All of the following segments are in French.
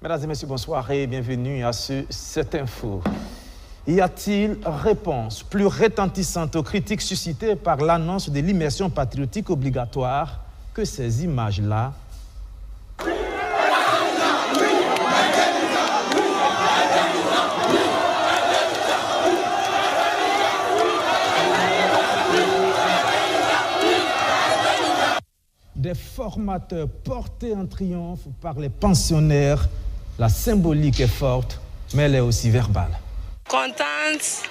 Mesdames et messieurs, bonsoir et bienvenue à cette info. Y a-t-il réponse plus retentissante aux critiques suscitées par l'annonce de l'immersion patriotique obligatoire que ces images-là? Des formateurs portés en triomphe par les pensionnaires. La symbolique est forte, mais elle est aussi verbale. Contente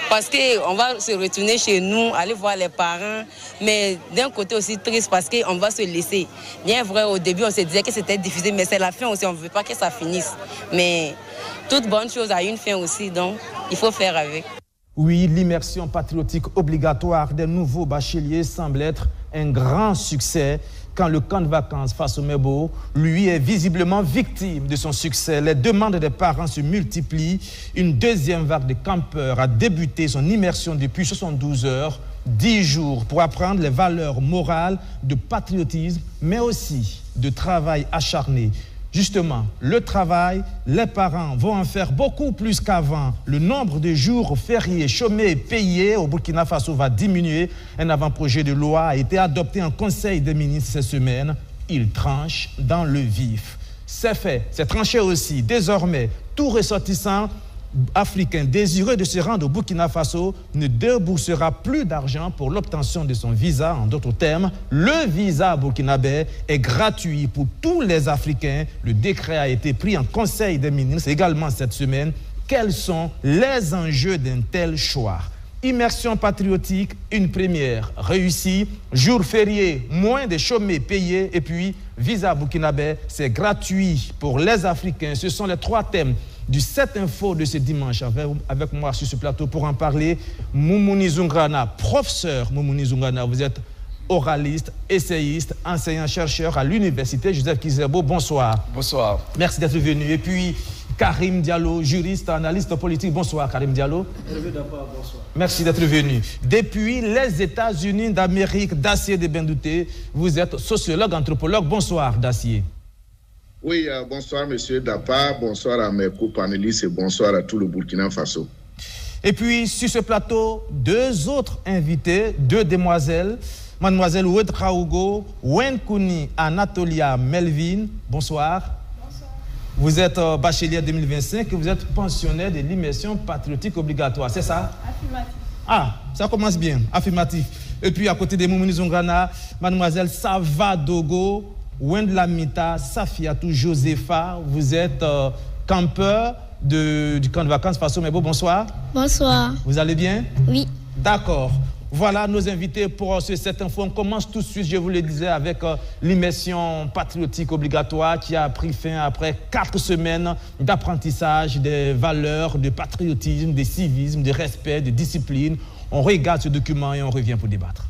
parce qu'on va se retourner chez nous, aller voir les parents, mais d'un côté aussi triste parce qu'on va se laisser. Bien vrai, au début on se disait que c'était difficile, mais c'est la fin aussi, on ne veut pas que ça finisse. Mais toute bonne chose a une fin aussi, donc il faut faire avec. Oui, l'immersion patriotique obligatoire des nouveaux bacheliers semble être un grand succès quand le camp de vacances face au Mebo, lui, est visiblement victime de son succès. Les demandes des parents se multiplient. Une deuxième vague de campeurs a débuté son immersion depuis 72 heures, 10 jours, pour apprendre les valeurs morales de patriotisme, mais aussi de travail acharné. Justement, le travail, les parents vont en faire beaucoup plus qu'avant. Le nombre de jours fériés, chômés et payés au Burkina Faso va diminuer. Un avant-projet de loi a été adopté en Conseil des ministres cette semaine. Il tranche dans le vif. C'est fait, c'est tranché aussi. Désormais, tout ressortissant africain désireux de se rendre au Burkina Faso ne déboursera plus d'argent pour l'obtention de son visa. En d'autres termes, le visa burkinabé est gratuit pour tous les Africains. Le décret a été pris en Conseil des ministres également cette semaine. Quels sont les enjeux d'un tel choix? Immersion patriotique, une première réussie. Jour férié, moins de chômés payés. Et puis, visa burkinabé, c'est gratuit pour les Africains. Ce sont les trois thèmes du 7 Info de ce dimanche. Avec moi sur ce plateau pour en parler, Moumouni Zoungrana, professeur Moumouni Zoungrana. Vous êtes oraliste, essayiste, enseignant-chercheur à l'université Joseph Kizerbo. Bonsoir. Bonsoir. Merci d'être venu. Et puis, Karim Diallo, juriste, analyste politique. Bonsoir, Karim Diallo. Bonsoir. Merci d'être venu. Depuis les États-Unis d'Amérique, Dacier de Bendouté, vous êtes sociologue, anthropologue. Bonsoir, Dacier. Oui, bonsoir Monsieur Dapa, bonsour à mes co-panélistes et bonsoir à tout le Burkina Faso. Et puis sur ce plateau, deux autres invités, deux demoiselles, Mademoiselle Oued Khaougo, Wenkouni Anatolia Melvin. Bonsoir. Bonsoir. Vous êtes bachelier 2025 et vous êtes pensionnaire de l'immersion patriotique obligatoire, c'est ça? Affirmatif. Ah, ça commence bien, affirmatif. Et puis à côté de Moumouni Zoungrana, Mademoiselle Savadogo, Wendlamita Safiatou Josepha, vous êtes campeur du camp de vacances Faso Mebo. Bonsoir. Bonsoir. Vous allez bien? Oui. D'accord. Voilà nos invités pour cette info. On commence tout de suite, je vous le disais, avec l'immersion patriotique obligatoire qui a pris fin après 4 semaines d'apprentissage des valeurs de patriotisme, de civisme, de respect, de discipline. On regarde ce document et on revient pour débattre.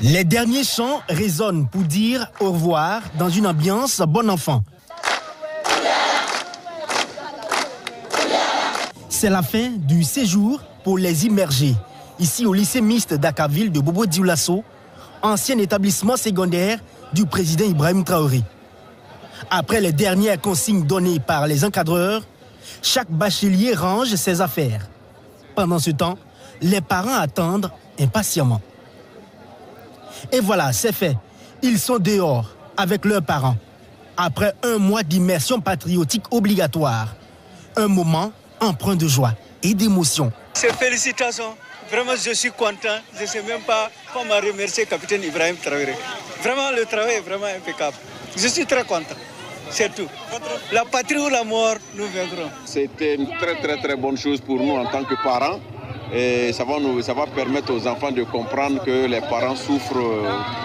Les derniers chants résonnent pour dire au revoir dans une ambiance bon enfant. C'est la fin du séjour pour les immergés. Ici au lycée mixte d'Akaville de Bobo Dioulasso, ancien établissement secondaire du président Ibrahim Traoré. Après les dernières consignes données par les encadreurs, chaque bachelier range ses affaires. Pendant ce temps, les parents attendent impatiemment. Et voilà, c'est fait. Ils sont dehors avec leurs parents. Après un mois d'immersion patriotique obligatoire. Un moment empreint de joie et d'émotion. C'est félicitations. Vraiment, je suis content. Je ne sais même pas comment remercier le capitaine Ibrahim Traoré. Vraiment, le travail est vraiment impeccable. Je suis très content. C'est tout. La patrie ou la mort, nous viendrons. C'était une très bonne chose pour nous en tant que parents. Et ça va permettre aux enfants de comprendre que les parents souffrent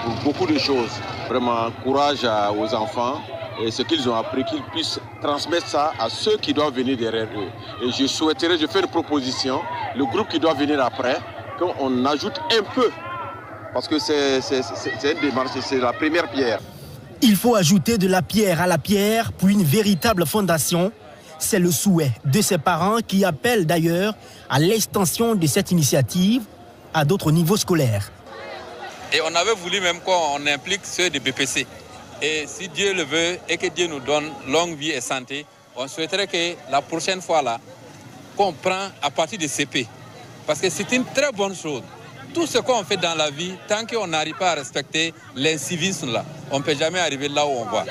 pour beaucoup de choses. Vraiment, courage aux enfants et ce qu'ils ont appris, qu'ils puissent transmettre ça à ceux qui doivent venir derrière eux. Et je fais une proposition, le groupe qui doit venir après, qu'on ajoute un peu, parce que c'est une démarche, c'est la première pierre. Il faut ajouter de la pierre à la pierre pour une véritable fondation. C'est le souhait de ses parents qui appellent d'ailleurs à l'extension de cette initiative à d'autres niveaux scolaires. Et on avait voulu même qu'on implique ceux des BPC. Et si Dieu le veut et que Dieu nous donne longue vie et santé, on souhaiterait que la prochaine fois là, qu'on prend à partir de CP. Parce que c'est une très bonne chose. Tout ce qu'on fait dans la vie, tant qu'on n'arrive pas à respecter l'incivisme là, on ne peut jamais arriver là où on va.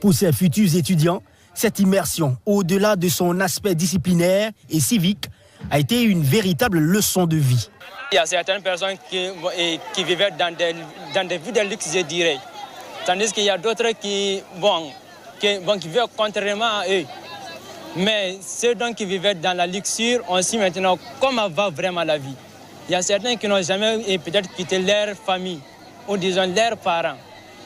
Pour ces futurs étudiants, cette immersion, au-delà de son aspect disciplinaire et civique, a été une véritable leçon de vie. Il y a certaines personnes qui vivaient dans des vies de luxe, je dirais. Tandis qu'il y a d'autres qui vivent contrairement à eux. Mais ceux donc qui vivaient dans la luxure, on sait maintenant comment va vraiment la vie. Il y a certains qui n'ont jamais peut-être quitté leur famille ou disons leurs parents.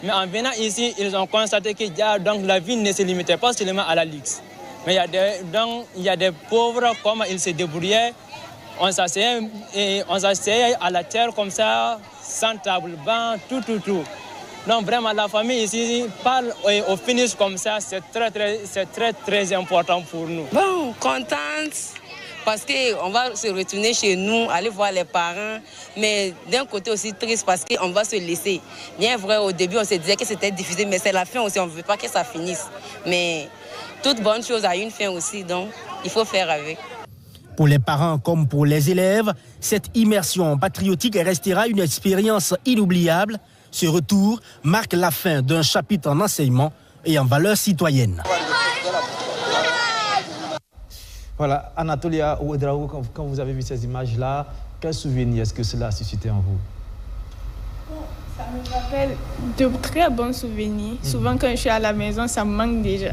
Mais en venant ici, ils ont constaté que donc, la vie ne se limitait pas seulement à la luxe. Mais il y a des pauvres, comment ils se débrouillaient. On s'asseyait à la terre comme ça, sans table, banc, tout. Donc vraiment, la famille ici parle au finish comme ça, c'est très important pour nous. Bon, contente, parce qu'on va se retourner chez nous, aller voir les parents, mais d'un côté aussi triste parce qu'on va se laisser. Bien vrai, au début, on se disait que c'était difficile, mais c'est la fin aussi, on ne veut pas que ça finisse. Mais toute bonne chose a une fin aussi, donc il faut faire avec. Pour les parents comme pour les élèves, cette immersion patriotique restera une expérience inoubliable. Ce retour marque la fin d'un chapitre en enseignement et en valeurs citoyennes. Voilà, Anatolia Ouedraogo, quand vous avez vu ces images-là, quel souvenir est-ce que cela a suscité en vous? Ça me rappelle de très bons souvenirs. Souvent, quand je suis à la maison, ça me manque déjà.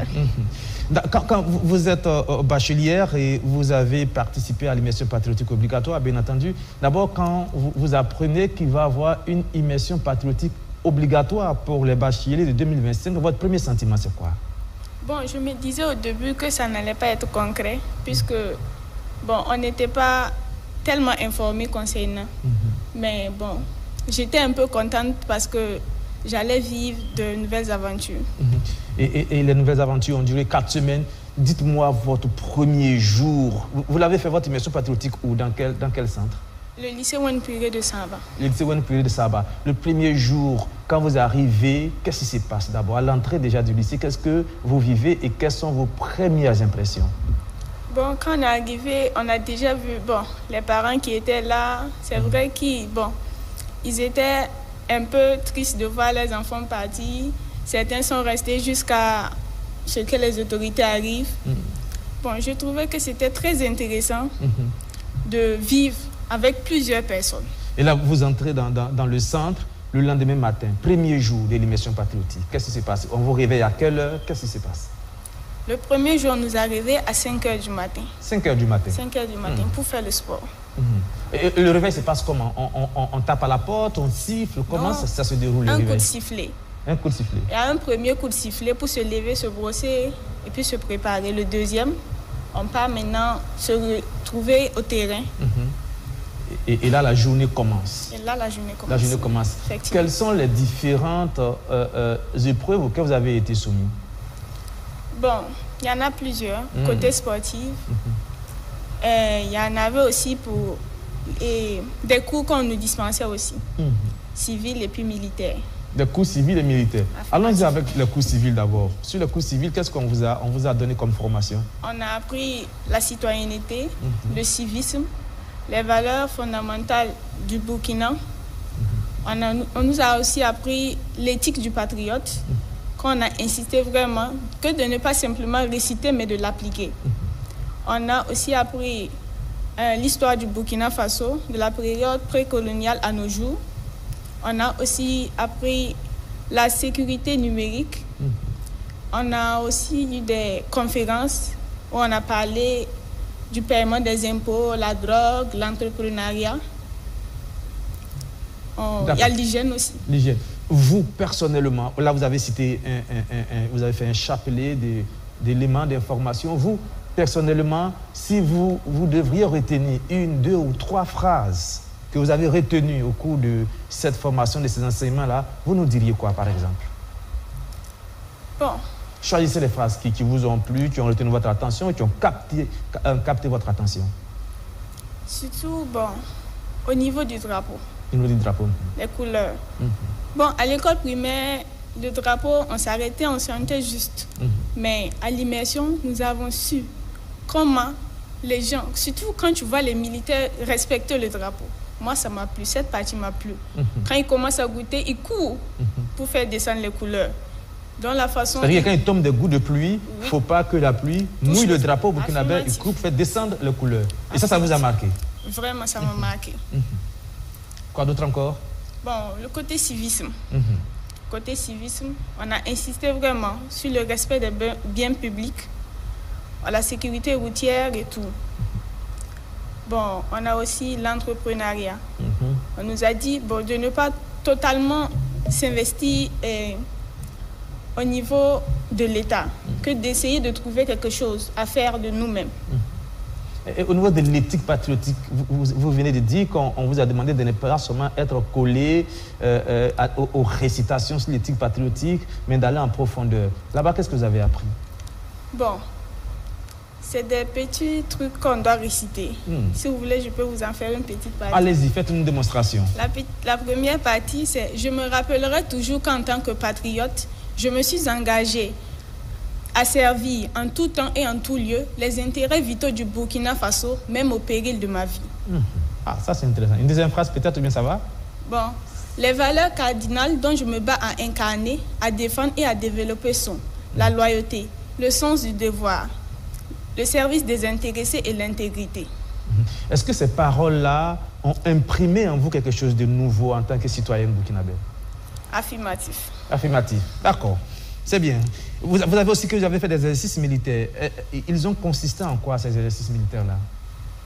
Quand vous êtes bachelière et vous avez participé à l'immersion patriotique obligatoire, bien entendu, d'abord, quand vous apprenez qu'il va y avoir une immersion patriotique obligatoire pour les bacheliers de 2025, votre premier sentiment, c'est quoi? Bon, je me disais au début que ça n'allait pas être concret, puisque, on n'était pas tellement informés concernant. Mais bon, j'étais un peu contente parce que j'allais vivre de nouvelles aventures. Et les nouvelles aventures ont duré 4 semaines. Dites-moi votre premier jour. Vous l'avez fait votre immersion patriotique où? Dans quel centre? Le lycée Wenpuré de Saba. Le lycée Wenpuré de Saba. Le premier jour, quand vous arrivez, qu'est-ce qui se passe d'abord? À l'entrée déjà du lycée, qu'est-ce que vous vivez et quelles sont vos premières impressions? Bon, quand on est arrivé, on a déjà vu les parents qui étaient là. C'est vrai qu'ils étaient un peu tristes de voir les enfants partir. Certains sont restés jusqu'à ce que les autorités arrivent. Bon, je trouvais que c'était très intéressant de vivre avec plusieurs personnes. Et là, vous entrez dans le centre le lendemain matin, premier jour de l'immersion patriotique. Qu'est-ce qui se passe? On vous réveille à quelle heure? Qu'est-ce qui se passe? Le premier jour, on nous a réveillés à 5 h du matin. 5 h du matin? 5 h du matin pour faire le sport. Et le réveil se passe comment? On tape à la porte, on siffle? Comment ça se déroule le réveil? Un coup de sifflet. Un coup de sifflet. Il y a un premier coup de sifflet pour se lever, se brosser et puis se préparer. Le deuxième, on part maintenant se retrouver au terrain. Et là, la journée commence. Et là, la journée commence. La journée commence. Quelles sont les différentes épreuves auxquelles vous avez été soumis? Bon, il y en a plusieurs. Côté sportif, il y en avait aussi pour des cours qu'on nous dispensait aussi. Civil et puis militaire. Des cours civils et militaires. Allons-y avec les cours civils d'abord. Sur les cours civils, qu'est-ce qu'on vous a donné comme formation? On a appris la citoyenneté, le civisme, les valeurs fondamentales du Burkina. On nous a aussi appris l'éthique du patriote, qu'on a insisté vraiment que de ne pas simplement réciter, mais de l'appliquer. On a aussi appris l'histoire du Burkina Faso, de la période précoloniale à nos jours. On a aussi appris la sécurité numérique. On a aussi eu des conférences où on a parlé du paiement des impôts, la drogue, l'entrepreneuriat. Il y a l'hygiène aussi. L'hygiène. Vous, personnellement, là vous avez cité, vous avez fait un chapelet d'éléments d'information. Vous, personnellement, si vous devriez retenir 1, 2 ou 3 phrases que vous avez retenues au cours de cette formation, de ces enseignements-là, vous nous diriez quoi, par exemple? Bon. Choisissez les phrases qui vous ont plu, qui ont retenu votre attention et qui ont capté votre attention. Surtout, au niveau du drapeau. Au niveau du drapeau. Les couleurs. Bon, à l'école primaire, le drapeau, on s'arrêtait, on sentait juste. Mais à l'immersion, nous avons su comment les gens, surtout quand tu vois les militaires respecter le drapeau. Moi, ça m'a plu, cette partie m'a plu. Quand ils commencent à goûter, ils courent pour faire descendre les couleurs. Dans la façon... C'est-à-dire que quand il tombe des gouttes de pluie, il ne faut pas que la pluie mouille le drapeau burkinabé, il court pour faire descendre les couleurs. Et ça vous a marqué? Vraiment, ça m'a marqué. Quoi d'autre encore? Bon, le côté civisme. Côté civisme, on a insisté vraiment sur le respect des biens publics, la sécurité routière et tout. Bon, on a aussi l'entrepreneuriat. On nous a dit de ne pas totalement s'investir au niveau de l'État, que d'essayer de trouver quelque chose à faire de nous-mêmes. Et au niveau de l'éthique patriotique, vous venez de dire qu'on vous a demandé de ne pas seulement être collé aux récitations sur l'éthique patriotique, mais d'aller en profondeur. Là-bas, qu'est-ce que vous avez appris? Bon, c'est des petits trucs qu'on doit réciter. Si vous voulez, je peux vous en faire une petite partie. Allez-y, faites une démonstration. La première partie, c'est « Je me rappellerai toujours qu'en tant que patriote, je me suis engagé à servir en tout temps et en tout lieu les intérêts vitaux du Burkina Faso, même au péril de ma vie. » Ah, ça c'est intéressant. Une deuxième phrase peut-être, ou bien ça va? Bon, les valeurs cardinales dont je me bats à incarner, à défendre et à développer sont la loyauté, le sens du devoir, le service des intéressés et l'intégrité. Est-ce que ces paroles-là ont imprimé en vous quelque chose de nouveau en tant que citoyen burkinabé? Affirmatif. Affirmatif, d'accord. C'est bien. Vous avez aussi que vous avez fait des exercices militaires. Ils ont consisté en quoi, ces exercices militaires-là?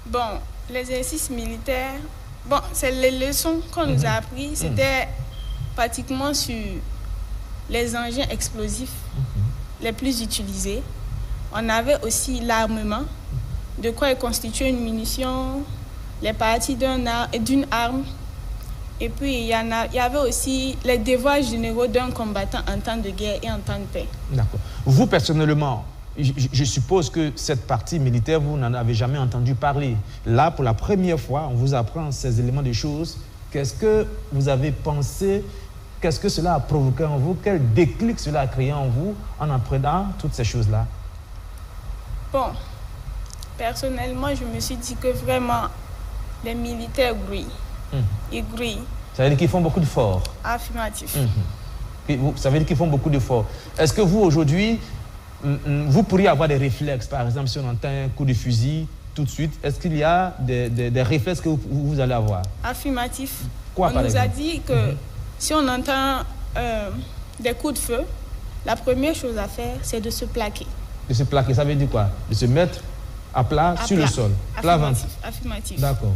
Bon, les exercices militaires, bon, c'est les leçons qu'on nous a apprises. C'était pratiquement sur les engins explosifs les plus utilisés. On avait aussi l'armement, de quoi est constituée une munition, les parties d'une arme. Et puis, il y avait aussi les devoirs généraux d'un combattant en temps de guerre et en temps de paix. D'accord. Vous, personnellement, je suppose que cette partie militaire, vous n'en avez jamais entendu parler. Là, pour la première fois, on vous apprend ces éléments de choses. Qu'est-ce que vous avez pensé? Qu'est-ce que cela a provoqué en vous? Quel déclic cela a créé en vous en apprenant toutes ces choses-là? Bon, personnellement, je me suis dit que vraiment, les militaires grillent. Ils grillent. Ça veut dire qu'ils font beaucoup d'efforts? Affirmatif. Ça veut dire qu'ils font beaucoup d'efforts. Est-ce que vous, aujourd'hui, vous pourriez avoir des réflexes? Par exemple, si on entend un coup de fusil, tout de suite, est-ce qu'il y a des réflexes que vous allez avoir? Affirmatif. Quoi, par exemple? On nous a dit que si on entend des coups de feu, la première chose à faire, c'est de se plaquer. De se plaquer, ça veut dire quoi? De se mettre à plat sur le sol. Affirmatif. D'accord.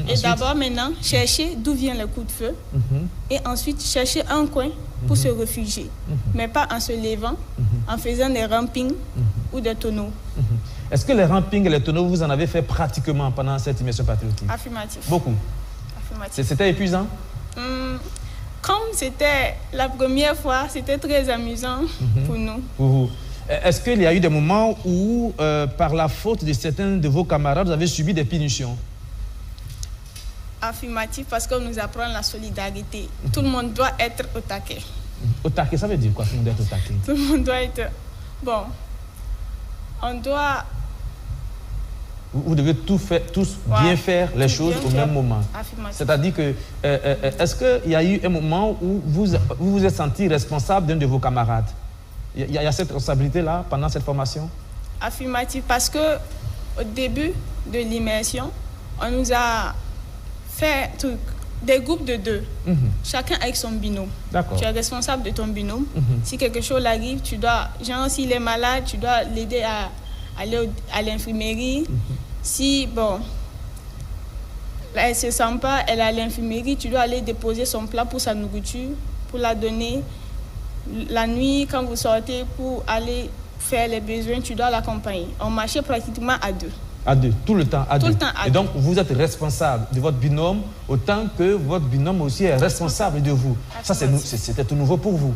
Et d'abord, maintenant, chercher d'où vient le coup de feu. Et ensuite, chercher un coin pour se réfugier. Mais pas en se levant, en faisant des rampings ou des tonneaux. Est-ce que les rampings et les tonneaux, vous en avez fait pratiquement pendant cette immersion patriotique? Affirmatif. Beaucoup? Affirmatif. C'était épuisant? Comme c'était la première fois, c'était très amusant pour nous. Pour vous. Est-ce qu'il y a eu des moments où, par la faute de certains de vos camarades, vous avez subi des punitions? Affirmatif, parce qu'on nous apprend la solidarité. Tout le monde doit être au taquet. Au taquet, ça veut dire quoi, tout le monde doit être au taquet? Tout le monde doit être... Bon, on doit... Vous devez tous bien faire les choses au même moment. C'est-à-dire que, est-ce qu'il y a eu un moment où vous vous êtes senti responsable d'un de vos camarades? Il y a cette responsabilité-là pendant cette formation? Affirmatif, parce qu'au début de l'immersion, on nous a fait des groupes de 2, chacun avec son binôme. Tu es responsable de ton binôme. Si quelque chose arrive, tu dois, genre s'il est malade, tu dois l'aider à aller à l'infirmerie. Si, bon, elle ne se sent pas, elle est à l'infirmerie, tu dois aller déposer son plat pour sa nourriture, pour la donner. La nuit, quand vous sortez pour aller faire les besoins, tu dois l'accompagner. On marchait pratiquement à 2. À 2, tout le temps à 2. Et donc, vous êtes responsable de votre binôme autant que votre binôme aussi est responsable de vous. Ça, c'était tout nouveau pour vous.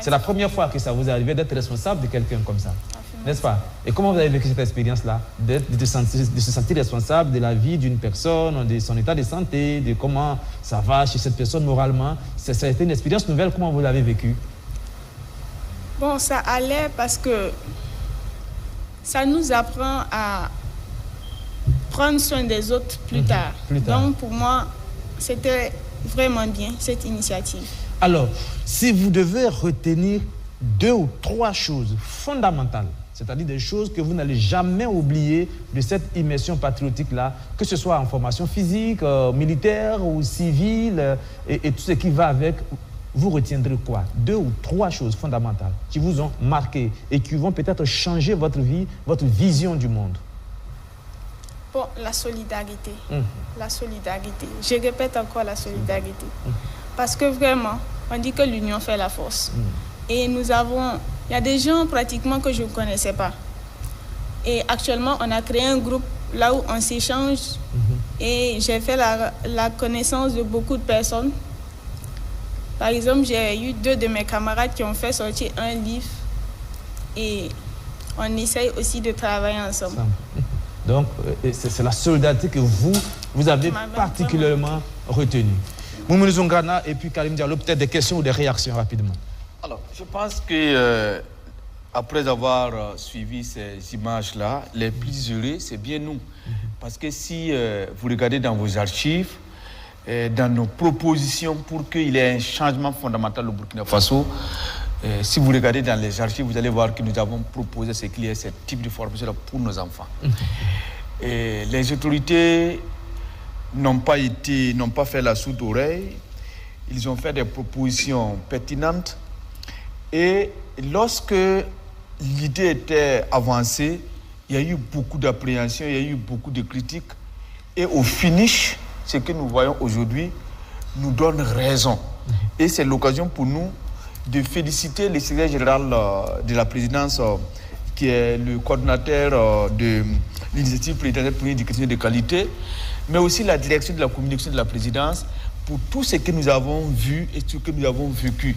C'est la première fois que ça vous est arrivé d'être responsable de quelqu'un comme ça. N'est-ce pas? Et comment vous avez vécu cette expérience-là? De se sentir responsable de la vie d'une personne, de son état de santé, de comment ça va chez cette personne moralement. Ça a été une expérience nouvelle. Comment vous l'avez vécu? Bon, ça allait parce que ça nous apprend à prendre soin des autres plus tard. Donc, pour moi, c'était vraiment bien, cette initiative. Alors, si vous devez retenir 2 ou 3 choses fondamentales, c'est-à-dire des choses que vous n'allez jamais oublier de cette immersion patriotique-là, que ce soit en formation physique, militaire ou civile, et tout ce qui va avec, vous retiendrez quoi? 2 ou 3 choses fondamentales qui vous ont marqué et qui vont peut-être changer votre vie, votre vision du monde. Bon, la solidarité. La solidarité. Je répète encore la solidarité. Parce que vraiment, on dit que l'union fait la force. Et nous avons... Il y a des gens pratiquement que je ne connaissais pas. Et actuellement, on a créé un groupe là où on s'échange. Et j'ai fait la connaissance de beaucoup de personnes. Par exemple, j'ai eu 2 de mes camarades qui ont fait sortir un livre. Et on essaye aussi de travailler ensemble. Donc, c'est la solidarité que vous avez particulièrement retenue. Moumouni Zongana et puis Karim Diallo, peut-être des questions ou des réactions rapidement. Alors, je pense que après avoir suivi ces images-là, les plus heureux, c'est bien nous. Parce que si vous regardez dans vos archives, dans nos propositions pour qu'il y ait un changement fondamental au Burkina Faso, si vous regardez dans les archives, vous allez voir que nous avons proposé ce qu'il y ait ce type de formation pour nos enfants. Et les autorités n'ont pas fait la sourde oreille. Ils ont fait des propositions pertinentes. Et lorsque l'idée était avancée, il y a eu beaucoup d'appréhension, il y a eu beaucoup de critiques. Et au finish, ce que nous voyons aujourd'hui nous donne raison. Et c'est l'occasion pour nous de féliciter le secrétaire général de la présidence, qui est le coordinateur de l'initiative présidentielle pour l'éducation de qualité, mais aussi la direction de la communication de la présidence, pour tout ce que nous avons vu et ce que nous avons vécu,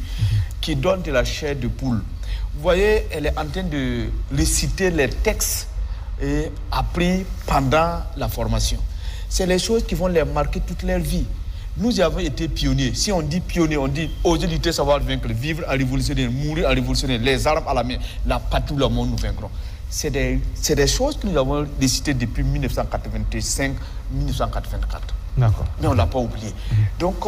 qui donne de la chair de poule. Vous voyez, elle est en train de réciter les textes appris pendant la formation. C'est les choses qui vont les marquer toute leur vie. Nous avons été pionniers. Si on dit pionnier, on dit oser lutter, savoir vaincre, vivre en révolutionnaire, mourir en révolutionnaire, les armes à la main, la patrie, le monde, nous vaincrons. C'est des choses que nous avons décidées depuis 1985-1984. D'accord. Mais on ne l'a pas oublié. Donc,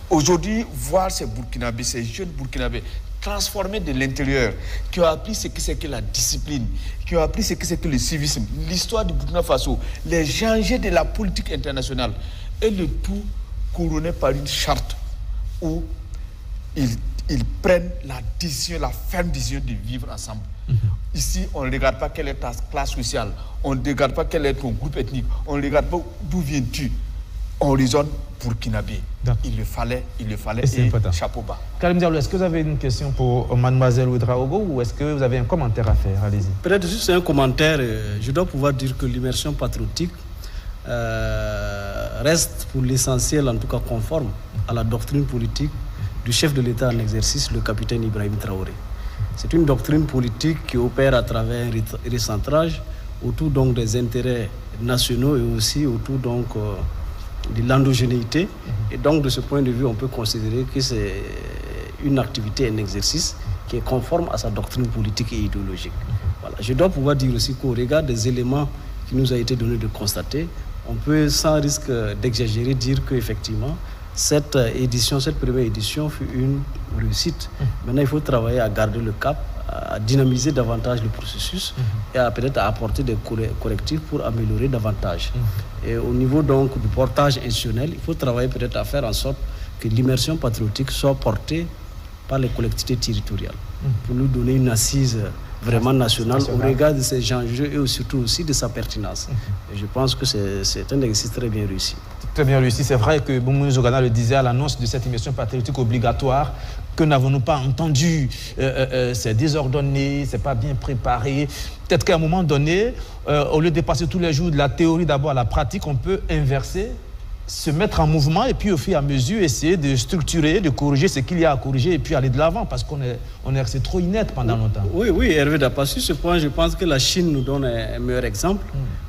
aujourd'hui, voir ces Burkinabés, ces jeunes Burkinabés, transformés de l'intérieur, qui ont appris ce que c'est que la discipline, qui ont appris ce que c'est que le civisme, l'histoire du Burkina Faso, les enjeux de la politique internationale, et le tout couronné par une charte où ils prennent la décision, la ferme décision de vivre ensemble. Ici, on ne regarde pas quelle est ta classe sociale, on ne regarde pas quel est ton groupe ethnique, on ne regarde pas d'où viens-tu. On raisonne burkinabé. Il le fallait, et chapeau bas. Karim Diallo, est-ce que vous avez une question pour mademoiselle Ouedraogo ou est-ce que vous avez un commentaire à faire? Allez-y. Peut-être juste un commentaire. Je dois pouvoir dire que l'immersion patriotique reste pour l'essentiel, en tout cas conforme à la doctrine politique du chef de l'État en exercice, le capitaine Ibrahim Traoré. C'est une doctrine politique qui opère à travers un recentrage autour donc des intérêts nationaux et aussi autour donc de l'endogénéité. Et donc de ce point de vue, on peut considérer que c'est une activité, un exercice qui est conforme à sa doctrine politique et idéologique. Voilà. Je dois pouvoir dire aussi qu'au regard des éléments qui nous a été donné de constater, on peut sans risque d'exagérer dire qu'effectivement, cette première édition fut une réussite. Maintenant, il faut travailler à garder le cap, à dynamiser davantage le processus et à peut-être apporter des correctifs pour améliorer davantage. Et au niveau donc du portage institutionnel, il faut travailler peut-être à faire en sorte que l'immersion patriotique soit portée par les collectivités territoriales pour nous donner une assise vraiment nationale au regard de ces enjeux et surtout aussi de sa pertinence. Et je pense que c'est un exercice très bien réussi. Très bien réussi. C'est vrai que Moumouni Zongana le disait à l'annonce de cette immersion patriotique obligatoire. Que n'avons-nous pas entendu? C'est désordonné, c'est pas bien préparé. Peut-être qu'à un moment donné, au lieu de passer tous les jours de la théorie d'abord à la pratique, on peut inverser, se mettre en mouvement et puis au fur et à mesure essayer de structurer, de corriger ce qu'il y a à corriger et puis aller de l'avant parce qu'on est resté trop inerte pendant longtemps. Oui, Hervé Dapa, sur ce point, je pense que la Chine nous donne un meilleur exemple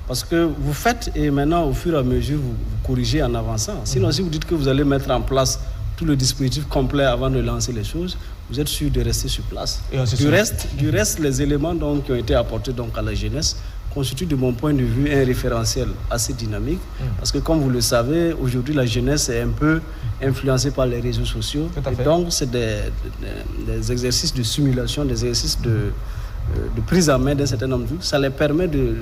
parce que vous faites et maintenant au fur et à mesure vous corrigez en avançant. Sinon, si vous dites que vous allez mettre en place tout le dispositif complet avant de lancer les choses, vous êtes sûr de rester sur place. Du reste, les éléments donc, qui ont été apportés donc, à la jeunesse constituent de mon point de vue un référentiel assez dynamique parce que comme vous le savez, aujourd'hui la jeunesse est un peu influencée par les réseaux sociaux et donc c'est des exercices de simulation, des exercices de prise en main d'un certain nombre de trucs. Ça les permet de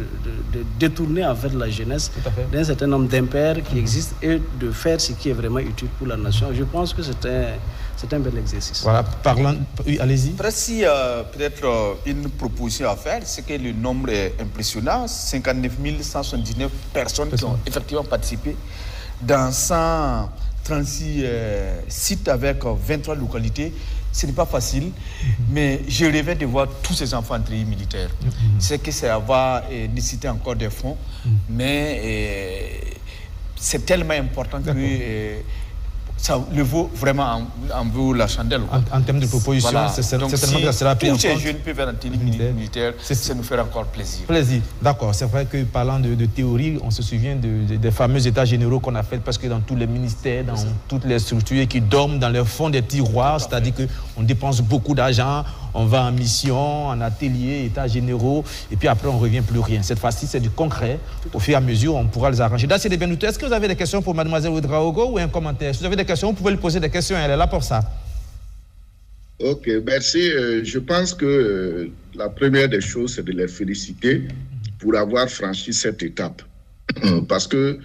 détourner en fait la jeunesse d'un certain nombre d'impairs qui existent et de faire ce qui est vraiment utile pour la nation. Je pense que c'est un bel exercice. Voilà, oui, allez-y. Précis, peut-être une proposition à faire, c'est que le nombre est impressionnant. 59 179 personnes qui ont effectivement participé dans 136 sites avec 23 localités. Ce n'est pas facile, mais je rêvais de voir tous ces enfants en treillis militaire. C'est que ça va nécessiter encore des fonds, mais c'est tellement important que ça le vaut vraiment en vaut la chandelle. En termes de propositions, voilà. C'est certainement que ça sera pris en compte. Tous ces jeunes peuvent faire un treillis militaire, ça nous fait encore plaisir. D'accord, c'est vrai que parlant de théorie, on se souvient des fameux états généraux qu'on a fait parce que dans tous les ministères, dans toutes les structures qui dorment dans les fonds des tiroirs, c'est-à-dire qu'on dépense beaucoup d'argent, on va en mission, en atelier, états généraux, et puis après on ne revient plus rien. Cette fois-ci, c'est du concret. Au fur et à mesure, on pourra les arranger. Dacier de Benouté, est-ce que vous avez des questions pour Mademoiselle Ouedraogo ou un commentaire? Si vous avez des questions, vous pouvez lui poser des questions, elle est là pour ça. Ok, merci. Je pense que la première des choses, c'est de les féliciter pour avoir franchi cette étape. Parce que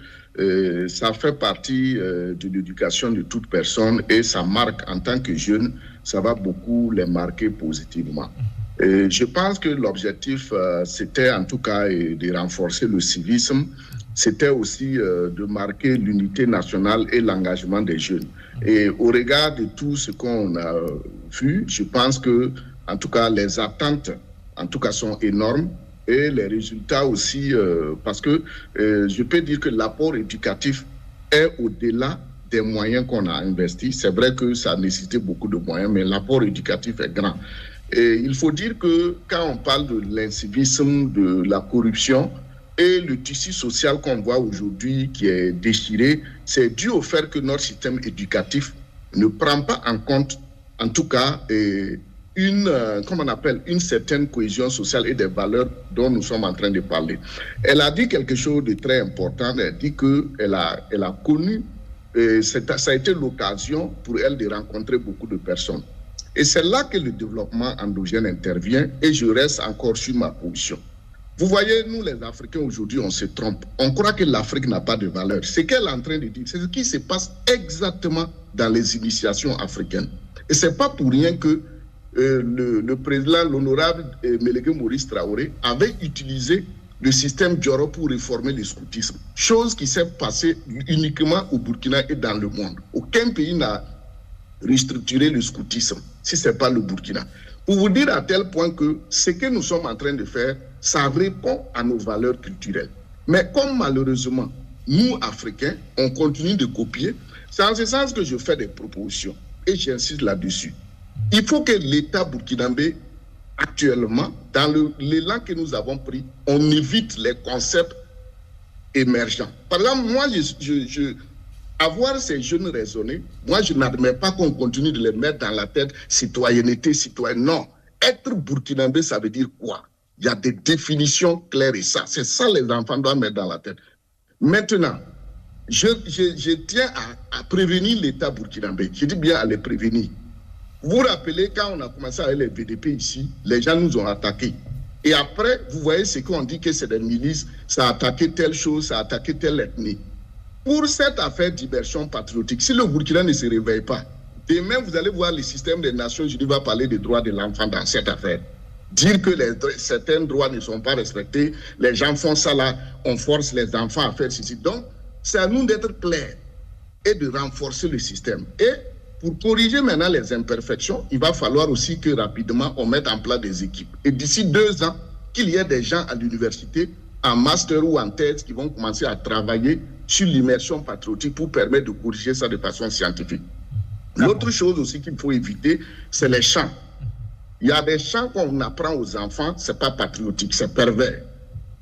ça fait partie de l'éducation de toute personne et ça marque en tant que jeune, ça va beaucoup les marquer positivement. Et je pense que l'objectif, c'était en tout cas de renforcer le civisme, c'était aussi de marquer l'unité nationale et l'engagement des jeunes. Et au regard de tout ce qu'on a vu, je pense que, en tout cas, les attentes, en tout cas, sont énormes. Et les résultats aussi, parce que je peux dire que l'apport éducatif est au-delà des moyens qu'on a investis. C'est vrai que ça a nécessité beaucoup de moyens, mais l'apport éducatif est grand. Et il faut dire que quand on parle de l'incivisme, de la corruption et le tissu social qu'on voit aujourd'hui qui est déchiré, c'est dû au fait que notre système éducatif ne prend pas en compte, en tout cas, une certaine cohésion sociale et des valeurs dont nous sommes en train de parler. Elle a dit quelque chose de très important. Elle a dit qu'elle a connu, ça a été l'occasion pour elle de rencontrer beaucoup de personnes. Et c'est là que le développement endogène intervient et je reste encore sur ma position. Vous voyez, nous les Africains aujourd'hui, on se trompe. On croit que l'Afrique n'a pas de valeur. Ce qu'elle est en train de dire, c'est ce qui se passe exactement dans les initiations africaines. Et ce n'est pas pour rien que le président, l'honorable Mélégué Maurice Traoré, avait utilisé le système Dioro pour réformer le scoutisme. Chose qui s'est passée uniquement au Burkina et dans le monde. Aucun pays n'a restructuré le scoutisme, si ce n'est pas le Burkina. Pour vous dire à tel point que ce que nous sommes en train de faire, ça répond à nos valeurs culturelles. Mais comme malheureusement, nous, Africains, on continue de copier, c'est en ce sens que je fais des propositions. Et j'insiste là-dessus. Il faut que l'État burkinabé, actuellement, dans l'élan que nous avons pris, on évite les concepts émergents. Par exemple, moi, avoir ces jeunes raisonnés, moi, je n'admets pas qu'on continue de les mettre dans la tête citoyenneté, citoyenne. Non. Être burkinabé, ça veut dire quoi? Il y a des définitions claires et ça. C'est ça les enfants doivent mettre dans la tête. Maintenant, je tiens à prévenir l'État burkinabé. Je dis bien à les prévenir. Vous vous rappelez, quand on a commencé avec les VDP ici, les gens nous ont attaqués. Et après, vous voyez ce qu'on dit que c'est des milices, ça a attaqué telle chose, ça a attaqué telle ethnie. Pour cette affaire d'immersion patriotique, si le Burkina ne se réveille pas, demain vous allez voir le système des Nations Unies va parler des droits de l'enfant dans cette affaire. Dire que certains droits ne sont pas respectés, les gens font ça là, on force les enfants à faire ceci. Donc, c'est à nous d'être clairs et de renforcer le système. Et pour corriger maintenant les imperfections, il va falloir aussi que rapidement on mette en place des équipes. Et d'ici 2 ans, qu'il y ait des gens à l'université, en master ou en thèse, qui vont commencer à travailler sur l'immersion patriotique pour permettre de corriger ça de façon scientifique. L'autre chose aussi qu'il faut éviter, c'est les chants. Il y a des chants qu'on apprend aux enfants, ce n'est pas patriotique, c'est pervers.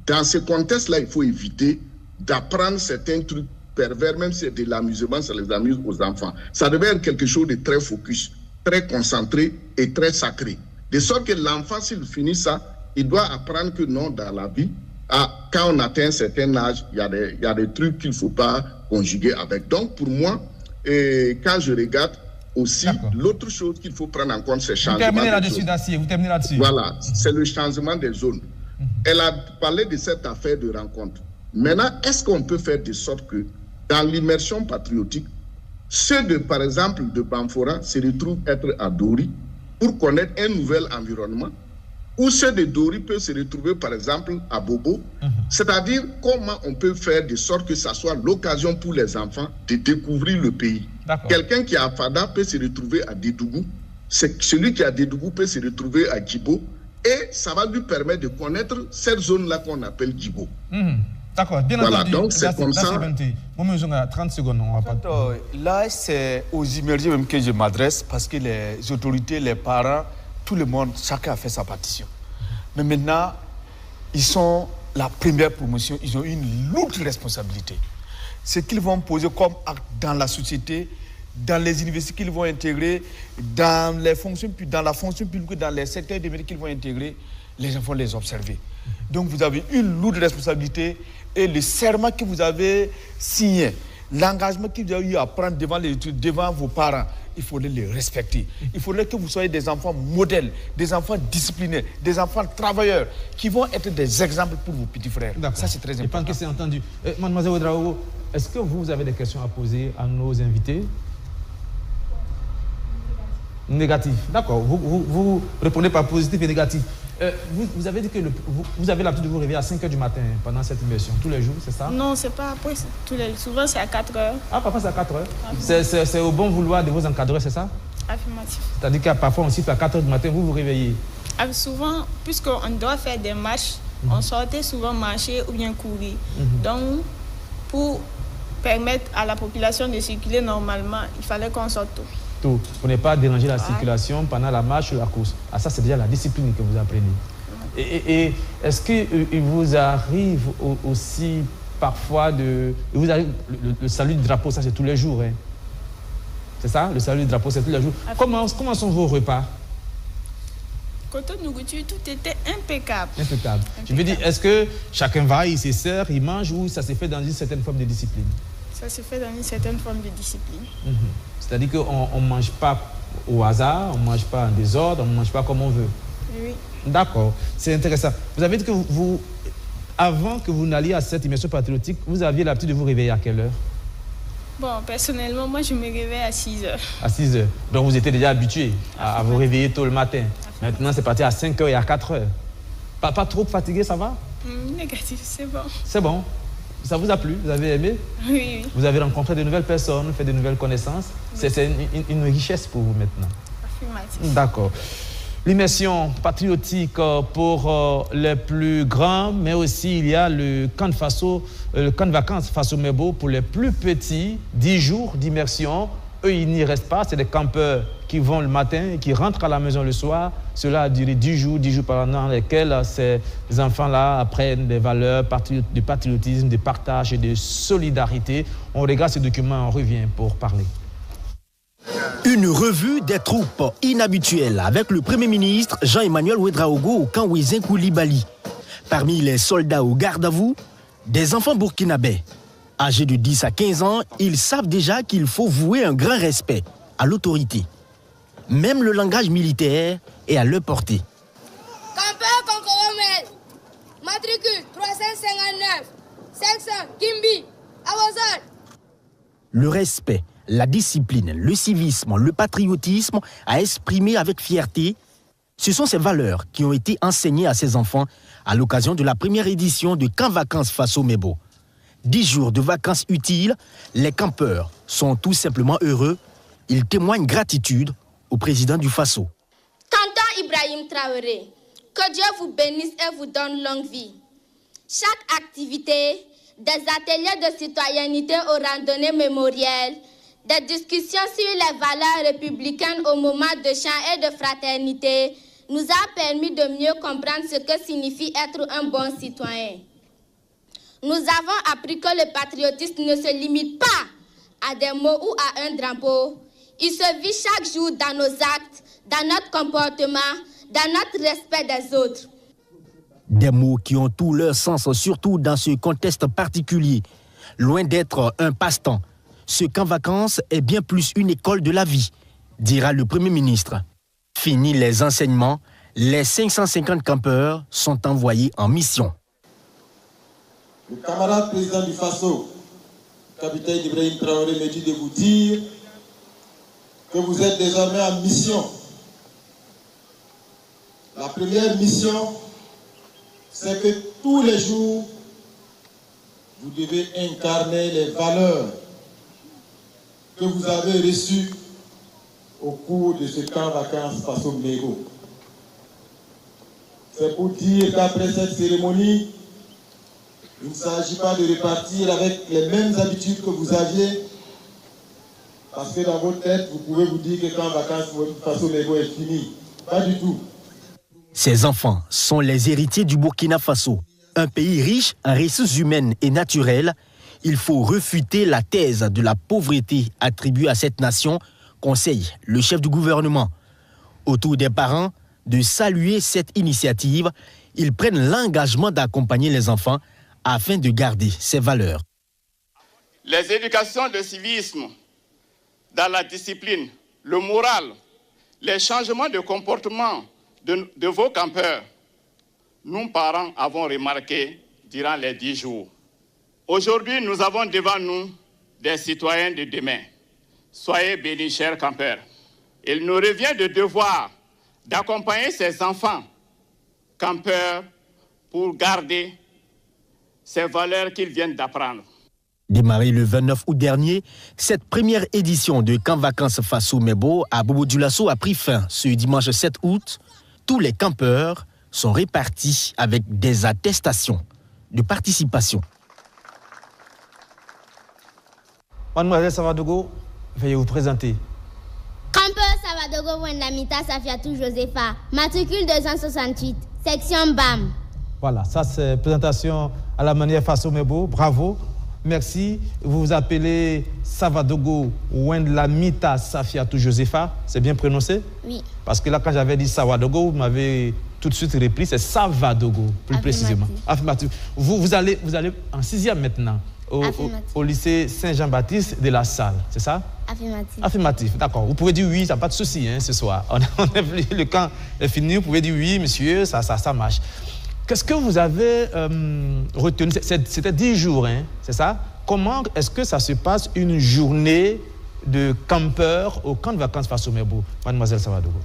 Dans ce contexte-là, il faut éviter d'apprendre certains trucs pervers, même si c'est de l'amusement, ça les amuse aux enfants. Ça devait être quelque chose de très focus, très concentré et très sacré. De sorte que l'enfant, s'il finit ça, il doit apprendre que non, dans la vie, quand on atteint un certain âge, il y a des trucs qu'il ne faut pas conjuguer avec. Donc, pour moi, quand je regarde aussi, l'autre chose qu'il faut prendre en compte, c'est le changement des zones. Vous terminez là-dessus. Voilà, c'est le changement des zones. Elle a parlé de cette affaire de rencontre. Maintenant, est-ce qu'on peut faire de sorte que, dans l'immersion patriotique, ceux de, par exemple, de Bamfora se retrouvent être à Dori pour connaître un nouvel environnement, ou ceux de Dori peuvent se retrouver, par exemple, à Bobo. C'est-à-dire, comment on peut faire de sorte que ça soit l'occasion pour les enfants de découvrir le pays. Quelqu'un qui est à Fada peut se retrouver à Dédougou. Celui qui est à Dédougou peut se retrouver à Djibo. Et ça va lui permettre de connaître cette zone-là qu'on appelle Djibo. D'accord, bien voilà, entendu. Donc, c'est comme ça. 30 secondes, on va pas... Là, c'est aux immergés même que je m'adresse parce que les autorités, les parents, tout le monde, chacun a fait sa partition. Mais maintenant, ils sont la première promotion, ils ont une lourde responsabilité. Ce qu'ils vont poser comme acte dans la société, dans les universités qu'ils vont intégrer, dans les fonctions, dans la fonction publique, dans les secteurs de métiers qu'ils vont intégrer, les enfants les observer. Donc vous avez une lourde responsabilité et le serment que vous avez signé, l'engagement que vous avez eu à prendre devant les études, devant vos parents, il faudrait les respecter. Il faudrait que vous soyez des enfants modèles, des enfants disciplinés, des enfants travailleurs, qui vont être des exemples pour vos petits frères. Ça, c'est très important. Je pense que c'est entendu. Mademoiselle Ouedraogo, est-ce que vous avez des questions à poser à nos invités? Négatif. D'accord. Vous répondez par positif et négatif. Vous avez dit que vous avez l'habitude de vous réveiller à 5h du matin pendant cette immersion, tous les jours, c'est ça? Non, c'est pas après. Souvent, c'est à 4h. Ah, parfois, c'est à 4h. C'est au bon vouloir de vos encadreurs, c'est ça? Affirmatif. C'est-à-dire qu'à parfois, on siffle à 4h du matin, vous vous réveillez? Souvent, puisqu'on doit faire des marches, on sortait souvent marcher ou bien courir. Donc, pour permettre à la population de circuler normalement, il fallait qu'on sorte tôt. Pour ne pas déranger la circulation pendant la marche ou la course. Ah, ça, c'est déjà la discipline que vous apprenez. Et est-ce qu'il vous arrive aussi parfois de... Le salut du drapeau, ça, c'est tous les jours. Hein? C'est ça? Le salut du drapeau, c'est tous les jours. Comment sont vos repas? Côté nourriture, tout était impeccable. Impeccable. Je veux dire, est-ce que chacun va, il se sert, il mange, ou ça se fait dans une certaine forme de discipline? Ça se fait dans une certaine forme de discipline. C'est-à-dire qu'on ne mange pas au hasard, on ne mange pas en désordre, on ne mange pas comme on veut. Oui. D'accord, c'est intéressant. Vous avez dit que avant que vous n'alliez à cette immersion patriotique, vous aviez l'habitude de vous réveiller à quelle heure? Bon, personnellement, moi, je me réveille à 6h. À 6h. Donc, vous étiez déjà habitué à vous réveiller tôt le matin. Maintenant, c'est parti à 5h et à 4h. Pas trop fatigué, ça va? Négatif, c'est bon. C'est bon. Ça vous a plu? Vous avez aimé? Oui. Vous avez rencontré de nouvelles personnes, fait de nouvelles connaissances. Oui. C'est une richesse pour vous maintenant. Affirmatif. D'accord. L'immersion patriotique pour les plus grands, mais aussi il y a le camp de vacances Faso Mebo pour les plus petits, 10 jours d'immersion. Eux, ils n'y restent pas, c'est des campeurs qui vont le matin et qui rentrent à la maison le soir. Cela a duré 10 jours pendant lesquels ces enfants-là apprennent des valeurs de patriotisme, de partage et de solidarité. On regarde ce document, on revient pour parler. Une revue des troupes inhabituelles avec le Premier ministre Jean-Emmanuel Ouedraogo au camp Ouézin Koulibaly. Parmi les soldats au garde à vous, des enfants burkinabés. Âgés de 10 à 15 ans, ils savent déjà qu'il faut vouer un grand respect à l'autorité. Même le langage militaire est à leur portée. Campeur Concoromel, matricule 359, 500, Kimbi, Awazal. Le respect, la discipline, le civisme, le patriotisme à exprimer avec fierté, ce sont ces valeurs qui ont été enseignées à ces enfants à l'occasion de la première édition de Camp Vacances Faso Mebo. 10 jours de vacances utiles, les campeurs sont tout simplement heureux. Ils témoignent gratitude au président du Faso. Tonton Ibrahim Traoré, que Dieu vous bénisse et vous donne longue vie. Chaque activité, des ateliers de citoyenneté aux randonnées mémorielles, des discussions sur les valeurs républicaines au moment de chant et de fraternité, nous a permis de mieux comprendre ce que signifie être un bon citoyen. Nous avons appris que le patriotisme ne se limite pas à des mots ou à un drapeau. Il se vit chaque jour dans nos actes, dans notre comportement, dans notre respect des autres. Des mots qui ont tout leur sens, surtout dans ce contexte particulier. Loin d'être un passe-temps, ce camp vacances est bien plus une école de la vie, dira le Premier ministre. Fini les enseignements, les 550 campeurs sont envoyés en mission. Le camarade président du Faso, capitaine Ibrahim Traoré, me dit de vous dire que vous êtes désormais en mission. La première mission, c'est que tous les jours, vous devez incarner les valeurs que vous avez reçues au cours de ce camp vacances Faso Mego. C'est pour dire qu'après cette cérémonie, il ne s'agit pas de repartir avec les mêmes habitudes que vous aviez, parce que dans votre tête, vous pouvez vous dire que quand vacances Faso Mego est fini. Pas du tout. Ces enfants sont les héritiers du Burkina Faso. Un pays riche en ressources humaines et naturelles. Il faut refuter la thèse de la pauvreté attribuée à cette nation, conseille le chef du gouvernement. Autour des parents de saluer cette initiative, ils prennent l'engagement d'accompagner les enfants afin de garder ces valeurs. Les éducations de civisme dans la discipline, le moral, les changements de comportement de vos campeurs, nous parents avons remarqué durant les 10 jours. Aujourd'hui, nous avons devant nous des citoyens de demain. Soyez bénis, chers campeurs. Il nous revient de devoir d'accompagner ces enfants campeurs pour garder ces valeurs qu'ils viennent d'apprendre. Démarré le 29 août dernier, cette première édition de Camp Vacances Faso Mebo à Bobo Dioulasso a pris fin ce dimanche 7 août. Tous les campeurs sont répartis avec des attestations de participation. Mademoiselle Savadogo, veuillez vous présenter. Campeur Savadogo Wendamita Safiatou Josepha, matricule 268, section BAM. Voilà, ça c'est présentation à la manière Faso Mebo, bravo. Merci. Vous vous appelez Savadogo Wendlamita Safiatou Josepha. C'est bien prononcé? Oui. Parce que là, quand j'avais dit Savadogo, vous m'avez tout de suite repris. C'est Savadogo, plus précisément. Affirmatif. Vous allez en 6e maintenant, au lycée Saint-Jean-Baptiste de la Salle. C'est ça? Affirmatif. Affirmatif, d'accord. Vous pouvez dire oui, ça n'a pas de souci ce soir. Le camp est fini, vous pouvez dire oui, monsieur, ça marche. Qu'est-ce que vous avez retenu? C'était 10 jours, c'est ça? Comment est-ce que ça se passe une journée de campeur au camp de vacances Faso Mebo, mademoiselle Savadogo?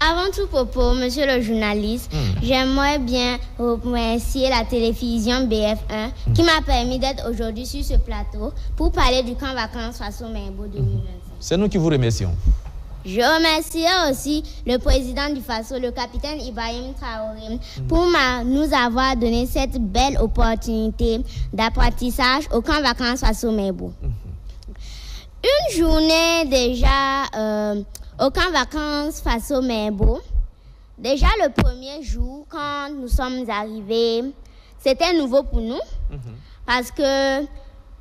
Avant tout propos, monsieur le journaliste, j'aimerais bien remercier la télévision BF1 qui m'a permis d'être aujourd'hui sur ce plateau pour parler du camp vacances Faso Mebo 2025. C'est nous qui vous remercions. Je remercie aussi le président du Faso, le capitaine Ibrahim Traoré, pour nous avoir donné cette belle opportunité d'apprentissage au camp vacances Faso Mebo. Une journée déjà au camp vacances Faso Mebo. Déjà le premier jour, quand nous sommes arrivés, c'était nouveau pour nous parce que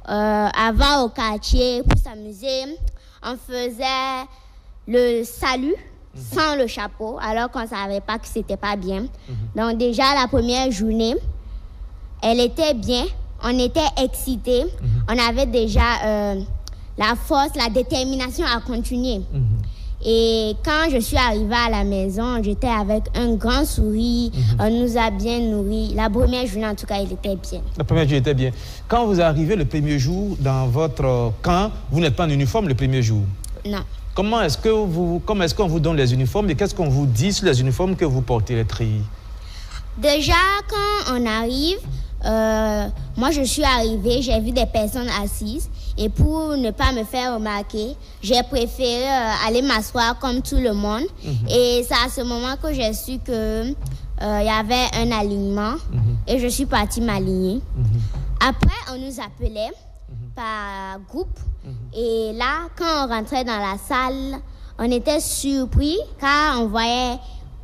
avant au quartier, pour s'amuser, on faisait le salut sans le chapeau, alors qu'on ne savait pas que c'était pas bien. Donc déjà, la première journée, elle était bien. On était excités. On avait déjà la force, la détermination à continuer. Et quand je suis arrivée à la maison, j'étais avec un grand sourire. On nous a bien nourris. La première journée, en tout cas, elle était bien. La première journée était bien. Quand vous arrivez le premier jour dans votre camp, vous n'êtes pas en uniforme le premier jour? Non. Comment est-ce qu'on vous donne les uniformes et qu'est-ce qu'on vous dit sur les uniformes que vous portez, les treillis? Déjà, quand on arrive, moi je suis arrivée, j'ai vu des personnes assises et pour ne pas me faire remarquer, j'ai préféré aller m'asseoir comme tout le monde. Et c'est à ce moment que j'ai su qu'il y avait un alignement et je suis partie m'aligner. Après, on nous appelait par groupe. Et là, quand on rentrait dans la salle, on était surpris car on voyait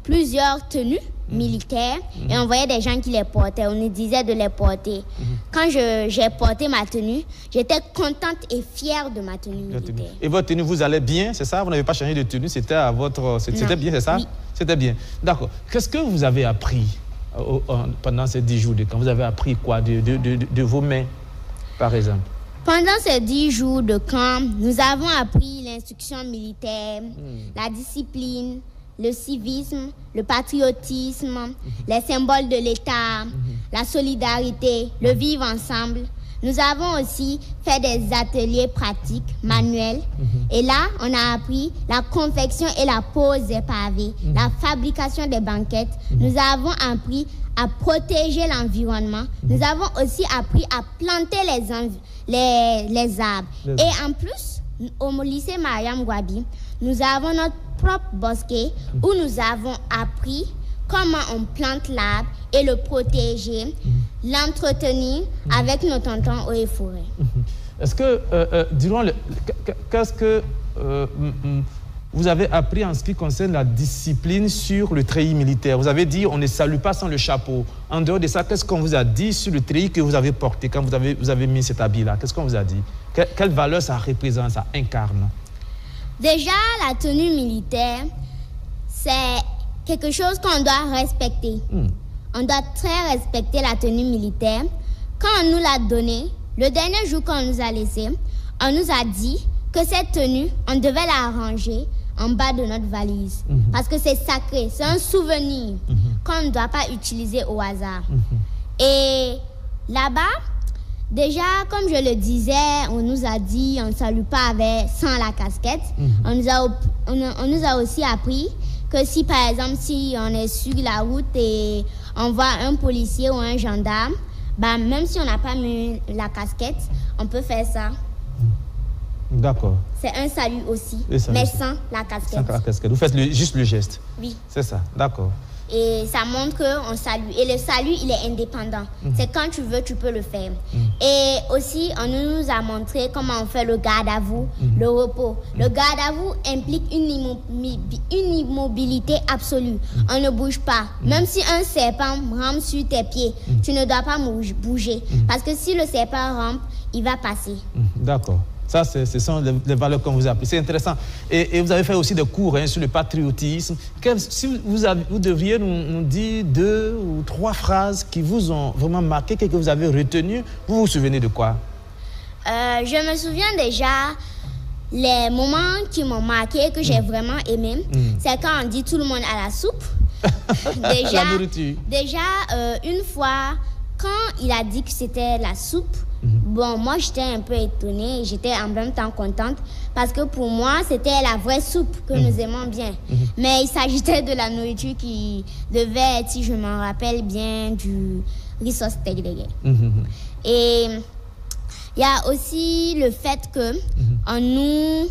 plusieurs tenues militaires et on voyait des gens qui les portaient. On nous disait de les porter. Quand j'ai porté ma tenue, j'étais contente et fière de ma tenue militaire. Et votre tenue, vous allez bien, c'est ça? Vous n'avez pas changé de tenue, c'était à votre... C'était bien, c'est ça? Oui. C'était bien. D'accord. Qu'est-ce que vous avez appris pendant ces 10 jours de camp? Vous avez appris quoi de vos mains, par exemple? Pendant ces 10 jours de camp, nous avons appris l'instruction militaire, la discipline, le civisme, le patriotisme, les symboles de l'État, la solidarité, le vivre ensemble. Nous avons aussi fait des ateliers pratiques, manuels. Et là, on a appris la confection et la pose des pavés, la fabrication des banquettes. Nous avons appris à protéger l'environnement. Nous avons aussi appris à planter les arbres. Et en plus, au lycée Mariam Gwabi, nous avons notre propre bosquet où nous avons appris comment on plante l'arbre et le protéger, l'entretenir avec nos tontons eaux et forêts. Est-ce que, qu'est-ce que vous avez appris en ce qui concerne la discipline sur le treillis militaire? Vous avez dit on ne salue pas sans le chapeau. En dehors de ça, qu'est-ce qu'on vous a dit sur le treillis que vous avez porté quand vous avez mis cet habit-là? Qu'est-ce qu'on vous a dit? Quelle valeur ça représente, ça incarne? Déjà, la tenue militaire, c'est quelque chose qu'on doit respecter. On doit très respecter la tenue militaire. Quand on nous l'a donnée, le dernier jour qu'on nous a laissé, on nous a dit que cette tenue, on devait la ranger en bas de notre valise. Parce que c'est sacré, c'est un souvenir qu'on ne doit pas utiliser au hasard. Et là-bas, déjà, comme je le disais, on nous a dit on ne salue pas sans la casquette. On nous a aussi appris que si, par exemple, si on est sur la route et on voit un policier ou un gendarme, bah, même si on n'a pas mis la casquette, on peut faire ça. D'accord. C'est un salut aussi, mais sans la casquette. Sans la casquette. Vous faites juste le geste. Oui. C'est ça, d'accord. Et ça montre qu'on salue. Et le salut, il est indépendant. C'est quand tu veux, tu peux le faire. Et aussi, on nous a montré comment on fait le garde à vous, le repos. Le garde à vous implique une immobilité absolue. On ne bouge pas. Même si un serpent rampe sur tes pieds, tu ne dois pas bouger. Parce que si le serpent rampe, il va passer. D'accord. Ça, ce sont les valeurs qu'on vous a apprises. C'est intéressant. Et vous avez fait aussi des cours sur le patriotisme. Si vous devriez nous dire 2 ou 3 phrases qui vous ont vraiment marqué, que vous avez retenu, vous vous souvenez de quoi? Je me souviens déjà les moments qui m'ont marqué, que j'ai vraiment aimé. C'est quand on dit tout le monde à la soupe. La nourriture. Déjà, une fois, quand il a dit que c'était la soupe, bon, moi j'étais un peu étonnée et j'étais en même temps contente parce que pour moi c'était la vraie soupe que nous aimons bien. Mais il s'agissait de la nourriture qui devait être, si je m'en rappelle bien, du riz sauce steak de guerre. Et il y a aussi le fait que on nous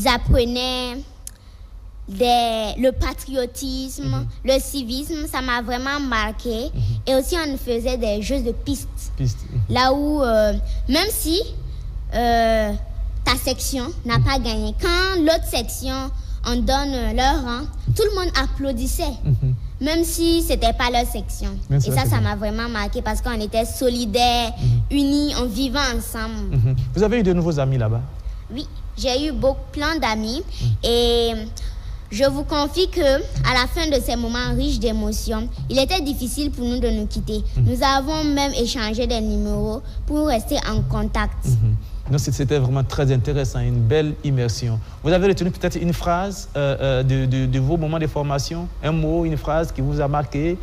apprenait le patriotisme, le civisme, ça m'a vraiment marqué. Et aussi, on faisait des jeux de pistes. Là où, même si ta section n'a pas gagné, quand l'autre section, on donne leur rang, tout le monde applaudissait. Même si ce n'était pas leur section. Et ça m'a vraiment marqué parce qu'on était solidaires, unis, on vivait ensemble. Vous avez eu de nouveaux amis là-bas? Oui, j'ai eu plein d'amis. Et je vous confie que à la fin de ces moments riches d'émotions, il était difficile pour nous de nous quitter. Nous avons même échangé des numéros pour rester en contact. C'était vraiment très intéressant, une belle immersion. Vous avez retenu peut-être une phrase de vos moments de formation? Un mot, une phrase qui vous a marqué?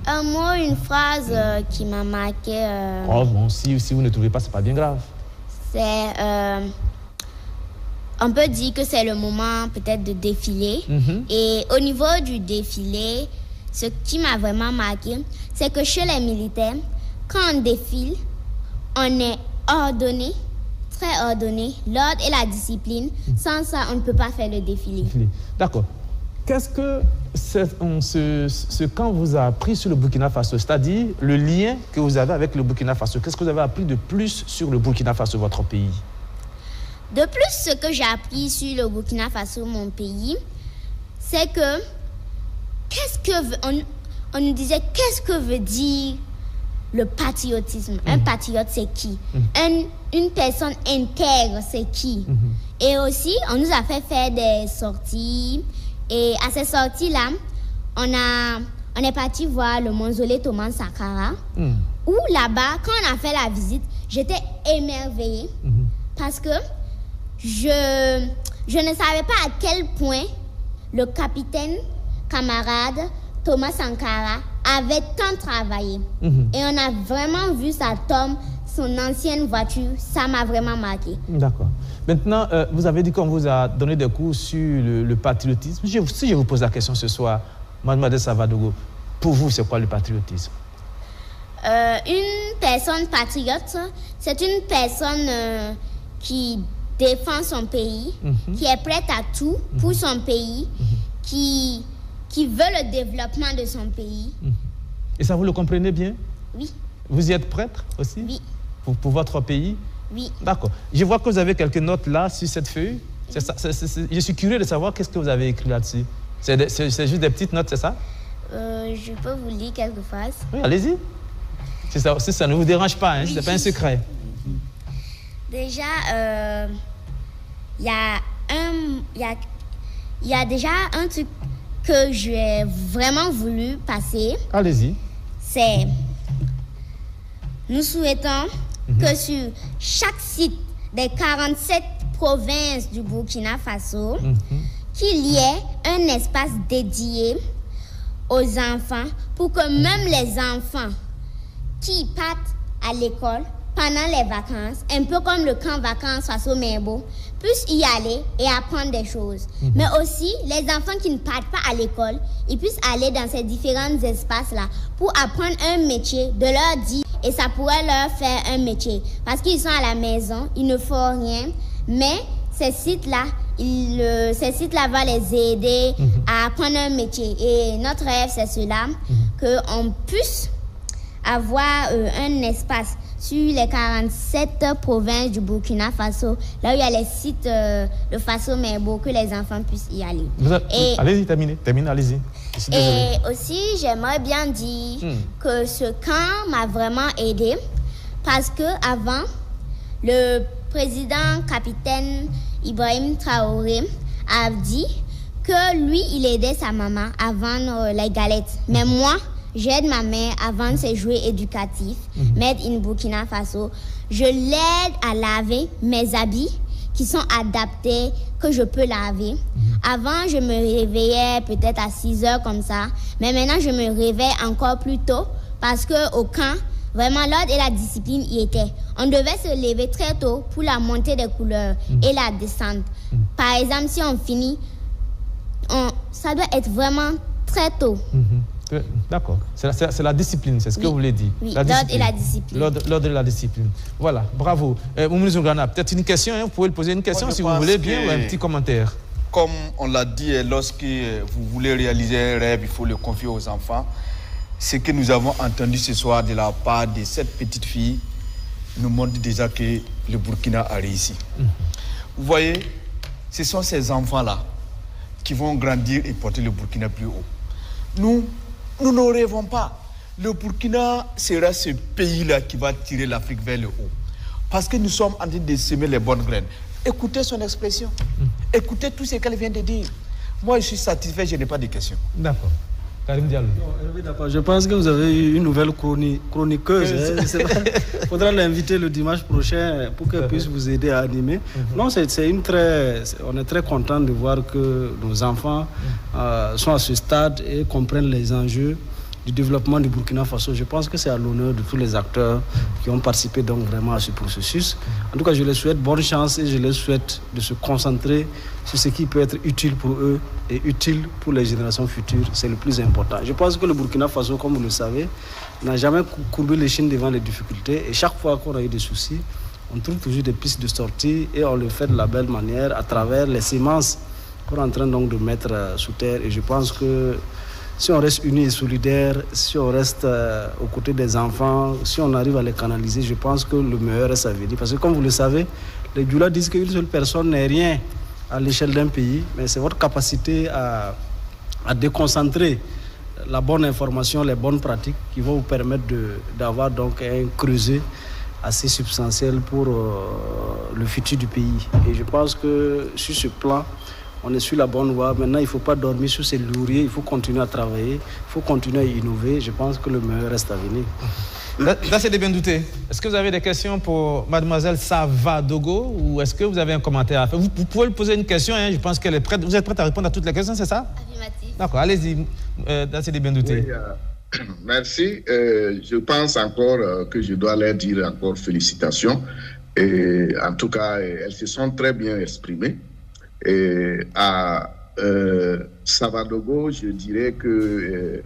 Un mot, une phrase qui m'a marqué. Oh bon, si vous ne trouvez pas, c'est pas bien grave. C'est... on peut dire que c'est le moment peut-être de défiler. Et au niveau du défilé, ce qui m'a vraiment marqué, c'est que chez les militaires, quand on défile, on est ordonné, très ordonné, l'ordre et la discipline. Sans ça, on ne peut pas faire le défilé. D'accord. Qu'est-ce que ce camp vous a appris sur le Burkina Faso, c'est-à-dire le lien que vous avez avec le Burkina Faso? Qu'est-ce que vous avez appris de plus sur le Burkina Faso, votre pays? De plus, ce que j'ai appris sur le Burkina Faso, mon pays, c'est que on nous disait qu'est-ce que veut dire le patriotisme. Un patriote, c'est qui? Une personne intègre, c'est qui? Et aussi, on nous a fait faire des sorties. Et à ces sorties-là, on est parti voir le mausolée Thomas Sankara. Où là-bas, quand on a fait la visite, j'étais émerveillée. Parce que je ne savais pas à quel point le capitaine camarade Thomas Sankara avait tant travaillé. Et on a vraiment vu sa tombe, son ancienne voiture. Ça m'a vraiment marqué. D'accord. Maintenant, vous avez dit qu'on vous a donné des cours sur le patriotisme. Si je vous pose la question ce soir, Mademoiselle Savadogo, pour vous, c'est quoi le patriotisme? Une personne patriote, c'est une personne qui défend son pays, qui est prête à tout pour son pays, qui veut le développement de son pays. Et ça, vous le comprenez bien? Oui. Vous y êtes prêtre aussi? Oui. Pour votre pays? Oui. D'accord. Je vois que vous avez quelques notes là sur cette feuille. Je suis curieux de savoir qu'est-ce que vous avez écrit là-dessus. C'est juste des petites notes, c'est ça? Je peux vous lire quelques phrases. Oui, allez-y. Si ça ne vous dérange pas, hein, oui. C'est pas un secret. Déjà, il y a déjà un truc que j'ai vraiment voulu passer. Allez-y. C'est, nous souhaitons que sur chaque site des 47 provinces du Burkina Faso, qu'il y ait un espace dédié aux enfants pour que même les enfants qui partent à l'école pendant les vacances, un peu comme le camp vacances Faso Merbo, puissent y aller et apprendre des choses. Mais aussi, les enfants qui ne partent pas à l'école, ils puissent aller dans ces différents espaces-là pour apprendre un métier, de leur dire, et ça pourrait leur faire un métier. Parce qu'ils sont à la maison, ils ne font rien, mais ces sites-là vont les aider à apprendre un métier. Et notre rêve, c'est cela, qu'on puisse avoir un espace sur les 47 provinces du Burkina Faso, là où il y a les sites de Faso Merbo, que les enfants puissent y aller. Allez-y, terminez, allez-y. Et aussi, j'aimerais bien dire que ce camp m'a vraiment aidé parce que avant, le président capitaine Ibrahim Traoré a dit que lui, il aidait sa maman à vendre les galettes. Mais moi, j'aide ma mère à vendre ses jouets éducatifs, Made in Burkina Faso. Je l'aide à laver mes habits qui sont adaptés, que je peux laver. Avant, je me réveillais peut-être à 6 heures comme ça. Mais maintenant, je me réveille encore plus tôt parce qu'au camp, vraiment, l'ordre et la discipline y étaient. On devait se lever très tôt pour la montée des couleurs et la descente. Par exemple, si on finit, ça doit être vraiment très tôt. D'accord. C'est la discipline, c'est ce que vous voulez dire. Oui, l'ordre et la discipline. L'ordre et la discipline. Voilà, bravo. Moumouni Zoungana, peut-être une question, hein, vous pouvez poser une question si vous voulez bien ou un petit commentaire. Comme on l'a dit, lorsque vous voulez réaliser un rêve, il faut le confier aux enfants. Ce que nous avons entendu ce soir de la part de cette petite fille nous montre déjà que le Burkina a réussi. Vous voyez, ce sont ces enfants-là qui vont grandir et porter le Burkina plus haut. Nous ne rêvons pas. Le Burkina sera ce pays-là qui va tirer l'Afrique vers le haut. Parce que nous sommes en train de semer les bonnes graines. Écoutez son expression. Écoutez tout ce qu'elle vient de dire. Moi, je suis satisfait, je n'ai pas de questions. D'accord. Karim Diallo. Oui, d'accord. Je pense que vous avez eu une nouvelle chroniqueuse. Il faudra l'inviter le dimanche prochain pour qu'elle puisse vous aider à animer. Non, on est très content de voir que nos enfants sont à ce stade et comprennent les enjeux du développement du Burkina Faso. Je pense que c'est à l'honneur de tous les acteurs qui ont participé donc vraiment à ce processus. En tout cas, je les souhaite bonne chance et je les souhaite de se concentrer sur ce qui peut être utile pour eux et utile pour les générations futures. C'est le plus important. Je pense que le Burkina Faso, comme vous le savez, n'a jamais courbé l'échine devant les difficultés et chaque fois qu'on a eu des soucis, on trouve toujours des pistes de sortie et on le fait de la belle manière à travers les semences qu'on est en train donc de mettre sous terre. Et je pense que si on reste unis et solidaires, si on reste aux côtés des enfants, si on arrive à les canaliser, je pense que le meilleur reste à venir. Parce que comme vous le savez, les Djoula disent qu'une seule personne n'est rien à l'échelle d'un pays, mais c'est votre capacité à déconcentrer la bonne information, les bonnes pratiques qui vont vous permettre d'avoir donc un creuset assez substantiel pour le futur du pays. Et je pense que sur ce plan, on est sur la bonne voie. Maintenant, il ne faut pas dormir sur ses lauriers, il faut continuer à travailler, il faut continuer à innover. Je pense que le meilleur reste à venir. Là, c'est bien douté. Est-ce que vous avez des questions pour mademoiselle Savadogo ou est-ce que vous avez un commentaire à faire? Vous pouvez lui poser une question, hein, je pense qu'elle est prête. Vous êtes prête à répondre à toutes les questions, c'est ça? Affirmatif. D'accord, allez-y. Là, c'est bien douté. Oui, merci. Je pense encore que je dois leur dire encore félicitations. Et en tout cas, elles se sont très bien exprimées. Et à Savadogo, je dirais que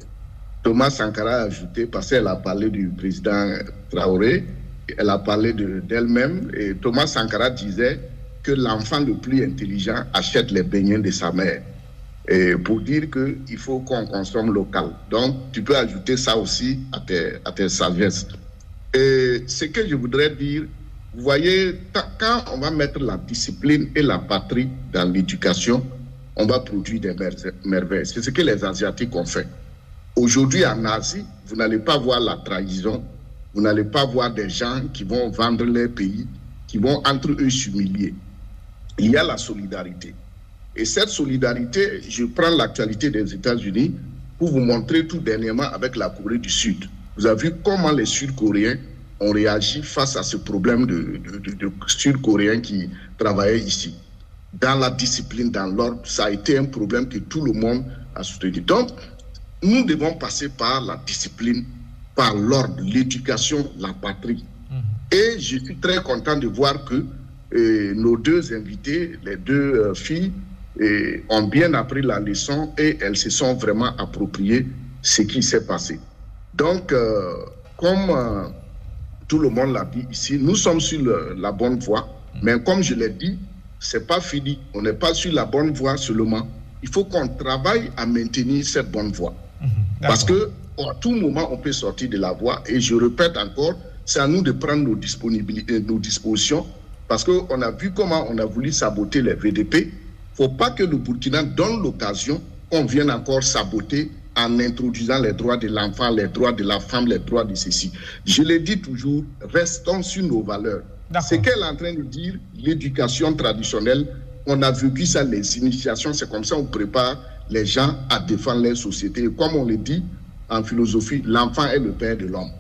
Thomas Sankara a ajouté, parce qu'elle a parlé du président Traoré, elle a parlé d'elle-même, et Thomas Sankara disait que l'enfant le plus intelligent achète les beignets de sa mère. Et pour dire qu'il faut qu'on consomme local. Donc, tu peux ajouter ça aussi à tes sagesses. Et ce que je voudrais dire, vous voyez, quand on va mettre la discipline et la patrie dans l'éducation, on va produire des merveilles. C'est ce que les Asiatiques ont fait. Aujourd'hui, en Asie, vous n'allez pas voir la trahison, vous n'allez pas voir des gens qui vont vendre leur pays, qui vont entre eux s'humilier. Il y a la solidarité. Et cette solidarité, je prends l'actualité des États-Unis pour vous montrer tout dernièrement avec la Corée du Sud. Vous avez vu comment les Sud-Coréens ont réagi face à ce problème de Sud-Coréens qui travaillaient ici. Dans la discipline, dans l'ordre, ça a été un problème que tout le monde a soutenu. Donc, nous devons passer par la discipline, par l'ordre, l'éducation, la patrie. Et je suis très content de voir que nos deux invités, les deux filles, ont bien appris la leçon et elles se sont vraiment appropriées ce qui s'est passé. Donc, comme tout le monde l'a dit ici, nous sommes sur la bonne voie, mais comme je l'ai dit, c'est pas fini. On n'est pas sur la bonne voie seulement. Il faut qu'on travaille à maintenir cette bonne voie. Parce que à tout moment, on peut sortir de la voie. Et je répète encore, c'est à nous de prendre nos dispositions. Parce qu'on a vu comment on a voulu saboter les VDP. Il ne faut pas que le Burkina donne l'occasion qu'on vienne encore saboter en introduisant les droits de l'enfant, les droits de la femme, les droits de ceci. Je le dis toujours, restons sur nos valeurs. Ce qu'elle est en train de dire, l'éducation traditionnelle, on a vécu ça, les initiations, c'est comme ça on prépare les gens à défendre leur société. Et comme on le dit en philosophie, l'enfant est le père de l'homme.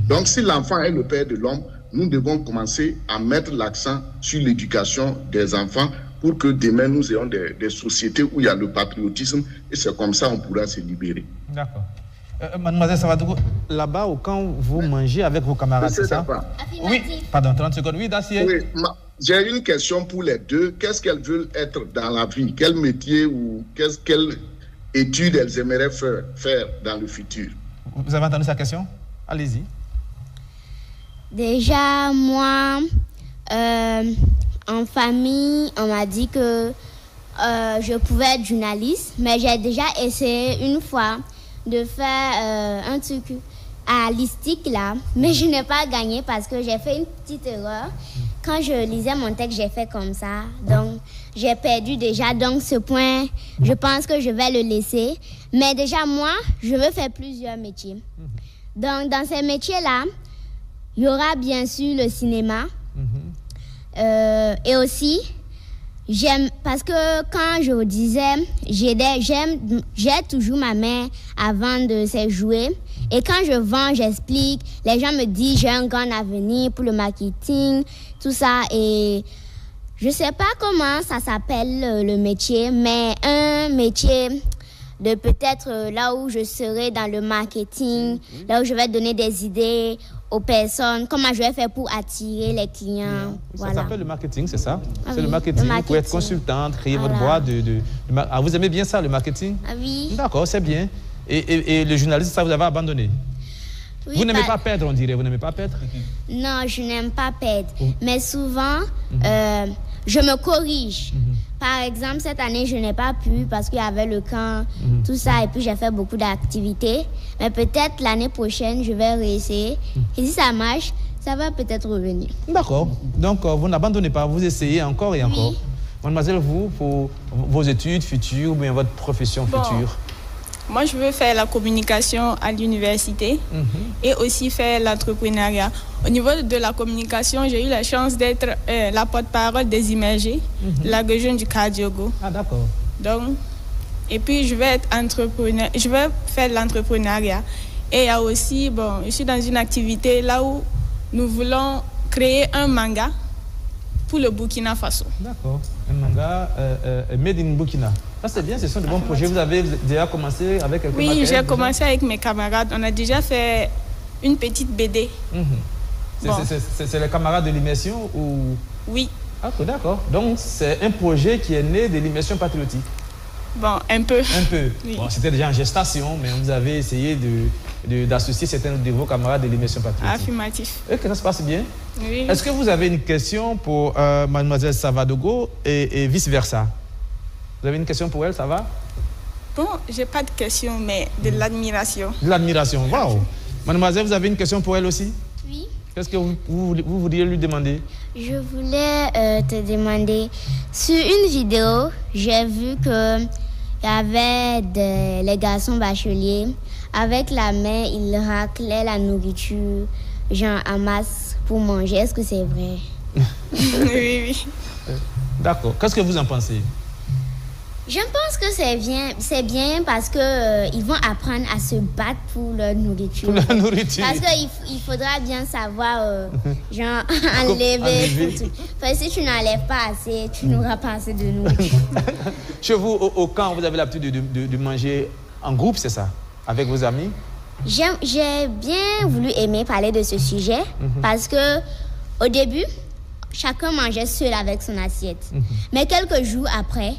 Donc si l'enfant est le père de l'homme, nous devons commencer à mettre l'accent sur l'éducation des enfants pour que demain nous ayons des sociétés où il y a le patriotisme et c'est comme ça on pourra se libérer. D'accord. Mademoiselle Savadogo, là-bas, quand vous mangez avec vos camarades, c'est ça? Oui, pardon, 30 secondes. Oui, Dacier. Oui, j'ai une question pour les deux. Qu'est-ce qu'elles veulent être dans la vie? Quel métier ou quelle étude elles aimeraient faire dans le futur? Vous avez entendu sa question? Allez-y. Déjà, moi, en famille, on m'a dit que je pouvais être journaliste, mais j'ai déjà essayé une fois de faire un truc à l'istique là, mais je n'ai pas gagné parce que j'ai fait une petite erreur. Quand je lisais mon texte, j'ai fait comme ça, donc j'ai perdu déjà. Donc ce point, je pense que je vais le laisser. Mais déjà moi, je veux faire plusieurs métiers. Donc dans ces métiers-là, il y aura bien sûr le cinéma et aussi j'aime, parce que quand je vous disais, j'ai toujours ma main à vendre ces jouets. Et quand je vends, j'explique. Les gens me disent, j'ai un grand avenir pour le marketing, tout ça. Et je ne sais pas comment ça s'appelle le métier, mais un métier de peut-être là où je serai dans le marketing, là où je vais donner des idées aux personnes, comment je vais faire pour attirer les clients. Ça s'appelle le marketing, c'est ça? C'est le marketing. Vous pouvez être consultante, créer votre boîte. Vous aimez bien ça, le marketing? Ah oui. D'accord, c'est bien. Et le journalisme, ça vous avez abandonné? Oui, vous n'aimez pas perdre, on dirait. Vous n'aimez pas perdre? Non, je n'aime pas perdre. Mais souvent, je me corrige. Par exemple, cette année, je n'ai pas pu parce qu'il y avait le camp, tout ça, et puis j'ai fait beaucoup d'activités. Mais peut-être l'année prochaine, je vais réessayer. Et si ça marche, ça va peut-être revenir. D'accord. Donc, vous n'abandonnez pas, vous essayez encore et encore. Mademoiselle, vous, pour vos études futures ou bien votre profession future? Moi, je veux faire la communication à l'université et aussi faire l'entrepreneuriat. Au niveau de la communication, j'ai eu la chance d'être la porte-parole des immergés, la région du Cardiogo. Ah, d'accord. Donc, et puis, je vais être entrepreneur, je vais faire l'entrepreneuriat. Et il y a aussi, bon, je suis dans une activité là où nous voulons créer un manga pour le Burkina Faso. D'accord. Un manga made in Burkina. Ça, c'est bien, ce sont de bons projets. Vous avez déjà commencé avec quelques Oui, j'ai commencé avec mes camarades. On a déjà fait une petite BD. C'est les camarades de l'immersion ou... Oui. Ah, d'accord. Donc, c'est un projet qui est né de l'immersion patriotique. Bon, un peu. Un peu. Oui. Bon, c'était déjà en gestation, mais vous avez essayé d'associer certains de vos camarades de l'immersion patriotique. Affirmatif. Et que ça se passe bien. Oui. Est-ce que vous avez une question pour mademoiselle Savadogo et vice-versa? Vous avez une question pour elle, ça va? Bon, j'ai pas de question, mais de l'admiration. De l'admiration, waouh! Mademoiselle, vous avez une question pour elle aussi? Oui. Qu'est-ce que vous voudriez lui demander? Je voulais te demander, sur une vidéo, j'ai vu que il y avait les garçons bacheliers, avec la main, ils raclaient la nourriture, genre en masse pour manger. Est-ce que c'est vrai? Oui. D'accord. Qu'est-ce que vous en pensez? Je pense que c'est bien parce que ils vont apprendre à se battre pour leur nourriture. Pour la nourriture. Parce qu'il faudra bien savoir, genre, enlever. Parce que si tu n'enlèves pas assez, tu n'auras pas assez de nourriture. Chez vous, au camp, vous avez l'habitude de manger en groupe, c'est ça? Avec vos amis? J'ai bien voulu parler de ce sujet parce que au début, chacun mangeait seul avec son assiette. Mais quelques jours après,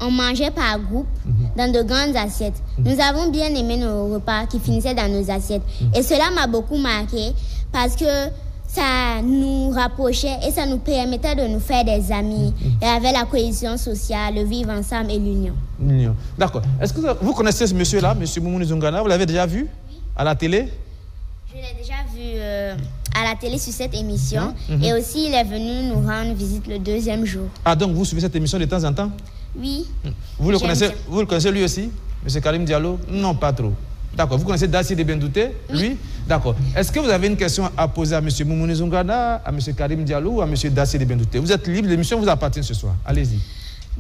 on mangeait par groupe dans de grandes assiettes. Nous avons bien aimé nos repas qui finissaient dans nos assiettes. Et cela m'a beaucoup marqué parce que ça nous rapprochait et ça nous permettait de nous faire des amis. Et avec la cohésion sociale, le vivre ensemble et l'union. D'accord. Est-ce que vous connaissez ce monsieur-là, M. Moumouni Zungana? Vous l'avez déjà vu à la télé? Je l'ai déjà vu à la télé sur cette émission. Et aussi, il est venu nous rendre visite le 2e jour. Ah, donc vous suivez cette émission de temps en temps? Oui. Vous le connaissez lui aussi, M. Karim Diallo? Non, pas trop. D'accord. Vous connaissez Dassi de Bendouté? Lui? D'accord. Est-ce que vous avez une question à poser à M. Moumouni Zungana, à M. Karim Diallo ou à M. Dassi de Bendouté? Vous êtes libre, l'émission vous appartient ce soir. Allez-y.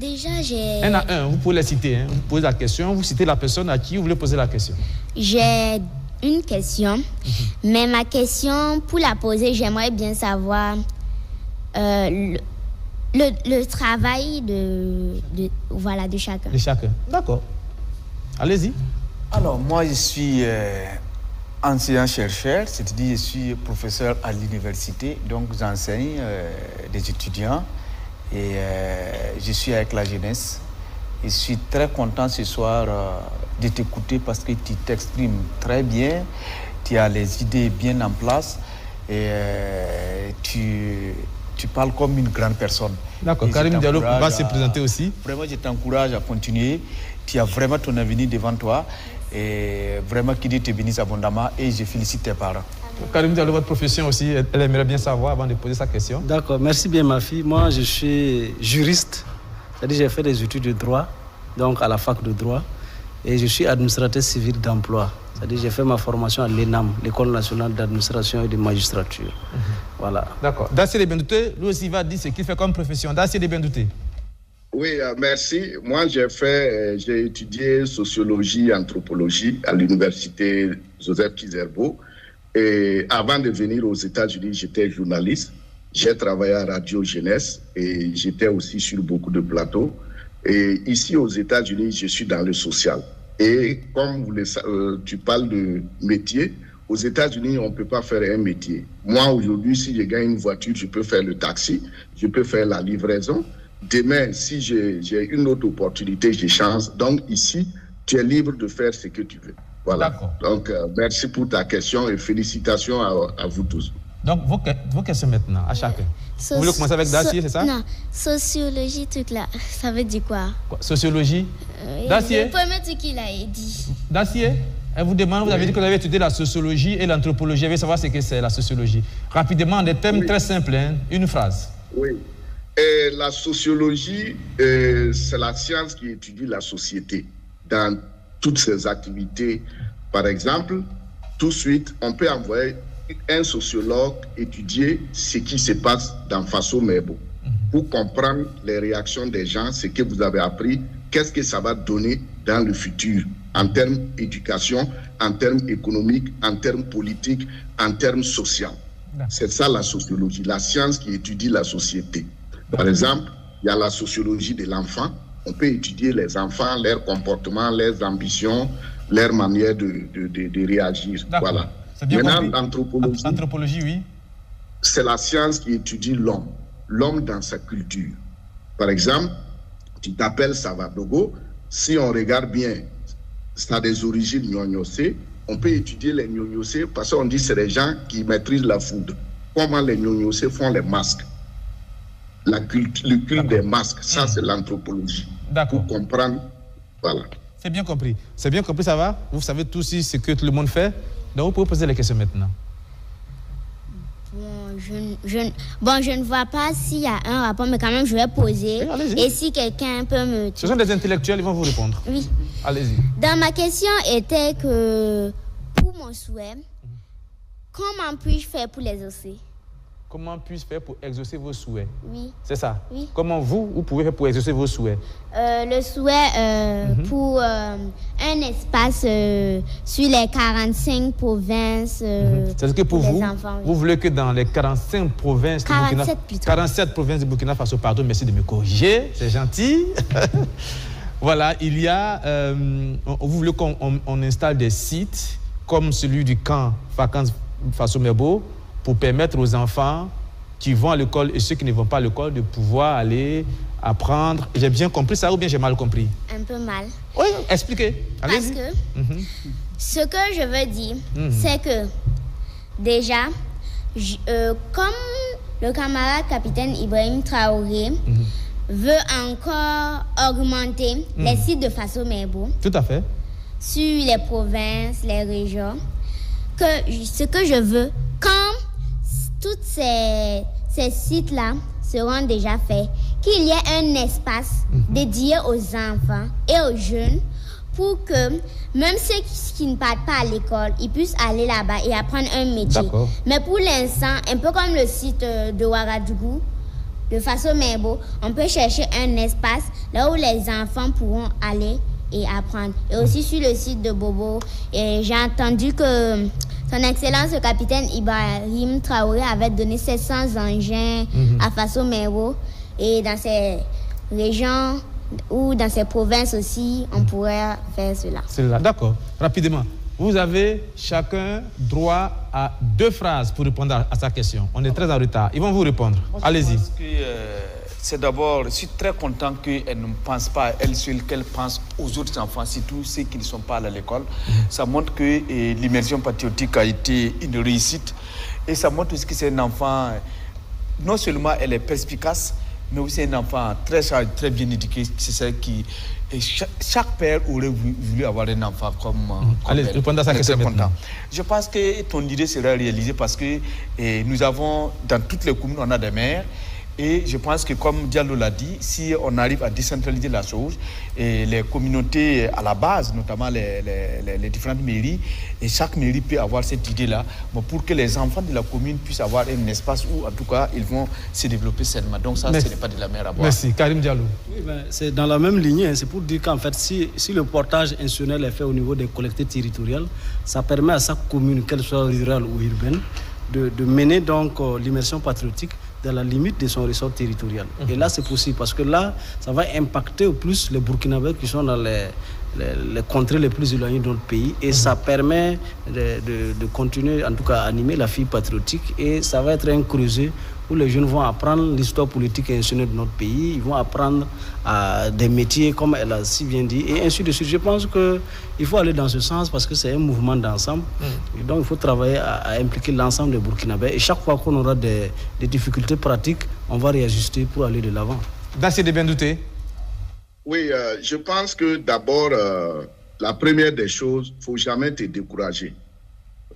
Déjà, j'ai... Un à un, vous pouvez les citer. Vous posez la question, vous citez la personne à qui vous voulez poser la question. J'ai une question, mais ma question, pour la poser, j'aimerais bien savoir... Le travail de chacun. De chacun. D'accord. Allez-y. Alors, moi, je suis enseignant-chercheur, c'est-à-dire je suis professeur à l'université, donc j'enseigne des étudiants et je suis avec la jeunesse. Je suis très content ce soir de t'écouter parce que tu t'exprimes très bien, tu as les idées bien en place et tu parles comme une grande personne. D'accord, Karim Diallo va se présenter aussi. Vraiment, je t'encourage à continuer. Tu as vraiment ton avenir devant toi. Et vraiment, que Dieu te bénisse abondamment. Et je félicite tes parents. Karim Diallo, votre profession aussi, elle aimerait bien savoir avant de poser sa question. D'accord, merci bien ma fille. Moi, je suis juriste. C'est-à-dire j'ai fait des études de droit, donc à la fac de droit. Et je suis administrateur civil d'emploi. C'est-à-dire j'ai fait ma formation à l'ENAM, l'École nationale d'administration et de magistrature. Voilà. D'accord. Dacier de Bendouté, lui aussi va dire ce qu'il fait comme profession. Dacier de Bendouté. Oui, merci. Moi, j'ai étudié sociologie, anthropologie à l'université Joseph Kizerbo. Et avant de venir aux États-Unis, j'étais journaliste. J'ai travaillé à Radio Jeunesse et j'étais aussi sur beaucoup de plateaux. Et ici aux États-Unis, je suis dans le social. Et comme tu parles de métier, aux États-Unis, on ne peut pas faire un métier. Moi, aujourd'hui, si je gagne une voiture, je peux faire le taxi, je peux faire la livraison. Demain, si j'ai une autre opportunité, je change. Donc ici, tu es libre de faire ce que tu veux. Voilà. Donc, merci pour ta question et félicitations à vous tous. Donc, vos questions maintenant, à chacun. Vous voulez commencer avec Dacier, c'est ça? Non, sociologie, truc là, ça veut dire quoi? Sociologie? Dacier? Le premier truc qu'il a dit. Dacier? Elle vous demande, vous avez dit que vous avez étudié la sociologie et l'anthropologie. Elle veut savoir ce que c'est la sociologie. Rapidement, des thèmes très simples, hein? Une phrase. Oui. Et la sociologie, c'est la science qui étudie la société dans toutes ces activités. Par exemple, tout de suite, on peut envoyer un sociologue étudier ce qui se passe dans Faso Mebo pour comprendre les réactions des gens, ce que vous avez appris, qu'est-ce que ça va donner dans le futur en termes d'éducation, en termes économiques, en termes politiques, en termes sociaux. C'est ça la sociologie, la science qui étudie la société. Par exemple, il y a la sociologie de l'enfant. On peut étudier les enfants, leurs comportements, leurs ambitions, leur manière de réagir. Voilà. Maintenant, l'anthropologie, oui. C'est la science qui étudie l'homme, l'homme dans sa culture. Par exemple, tu t'appelles Savadogo, si on regarde bien, ça a des origines gnognossées, on peut étudier les gnognossés parce qu'on dit que c'est les gens qui maîtrisent la foudre. Comment les gnognossés font les masques. Le culte des masques, ça c'est l'anthropologie. Pour comprendre, voilà. C'est bien compris. C'est bien compris, ça va? Vous savez tous ce que tout le monde fait. Donc vous pouvez poser les questions maintenant. Bon, je ne vois pas s'il y a un rapport, mais quand même, je vais poser. Et si quelqu'un peut me... Ce sont des intellectuels, ils vont vous répondre. Oui. Allez-y. Dans ma question était que, pour mon souhait, comment puis-je faire pour l'exaucer? Comment puis-je faire pour exaucer vos souhaits? Oui. C'est ça? Oui. Comment vous pouvez faire pour exaucer vos souhaits? Le souhait pour un espace sur les 45 provinces. C'est-à-dire que pour vous, enfants, oui. Vous voulez que dans les 45 provinces 47 provinces du Burkina Faso, pardon, merci de me corriger, c'est gentil. Voilà, il y a, vous voulez qu'on installe des sites comme celui du camp Vacances Faso Mebo, pour permettre aux enfants qui vont à l'école et ceux qui ne vont pas à l'école de pouvoir aller apprendre. J'ai bien compris ça ou bien j'ai mal compris? Un peu mal. Oui, expliquez. Parce que ce que je veux dire, c'est que déjà, comme le camarade capitaine Ibrahim Traoré veut encore augmenter les sites de Faso Mebo. Tout à fait. Sur les provinces, les régions, ce que je veux, quand tous ces sites-là seront déjà faits, qu'il y ait un espace dédié aux enfants et aux jeunes pour que même ceux qui ne partent pas à l'école, ils puissent aller là-bas et apprendre un métier. Mais pour l'instant, un peu comme le site de Ouagadougou, de Faso Mebo, on peut chercher un espace là où les enfants pourront aller et apprendre. Et aussi sur le site de Bobo, j'ai entendu que son Excellence le capitaine Ibrahim Traoré avait donné 700 engins à Faso Mebo. Et dans ces régions ou dans ces provinces aussi, on pourrait faire cela. C'est là, d'accord. Rapidement, vous avez chacun droit à 2 phrases pour répondre à sa question. On est très en retard. Ils vont vous répondre. Allez-y. C'est d'abord, je suis très content qu'elle ne pense pas à elle seule, qu'elle pense aux autres enfants, surtout ceux qui ne sont pas à l'école. Ça montre que l'immersion patriotique a été une réussite. Et ça montre aussi que c'est un enfant, non seulement elle est perspicace, mais aussi un enfant très bien éduqué. C'est ça qui... Et chaque père aurait voulu avoir un enfant comme allez, répondez à sa question maintenant. Je pense que ton idée sera réalisée parce que nous avons, dans toutes les communes, on a des maires. Et je pense que, comme Diallo l'a dit, si on arrive à décentraliser la chose, et les communautés à la base, notamment les différentes mairies, et chaque mairie peut avoir cette idée-là, pour que les enfants de la commune puissent avoir un espace où, en tout cas, ils vont se développer sainement. Donc ça, ce n'est pas de la mer à boire. Merci. Karim Diallo. Oui, c'est dans la même lignée. C'est pour dire qu'en fait, si le portage institutionnel est fait au niveau des collectivités territoriales, ça permet à chaque commune, qu'elle soit rurale ou urbaine, de mener donc l'immersion patriotique dans la limite de son ressort territorial. Et là, c'est possible parce que là, ça va impacter au plus les Burkinabés qui sont dans les contrées les plus éloignées de notre pays. Et ça permet de continuer, en tout cas, à animer la fille patriotique. Et ça va être un creuset où les jeunes vont apprendre l'histoire politique et institutionnelle de notre pays. Ils vont apprendre des métiers, comme elle a si bien dit, et ainsi de suite. Je pense qu'il faut aller dans ce sens parce que c'est un mouvement d'ensemble. Et donc, il faut travailler à impliquer l'ensemble des Burkinabés. Et chaque fois qu'on aura des difficultés pratiques, on va réajuster pour aller de l'avant. Dacier de Bendouté. Oui, je pense que d'abord, la première des choses, il ne faut jamais te décourager.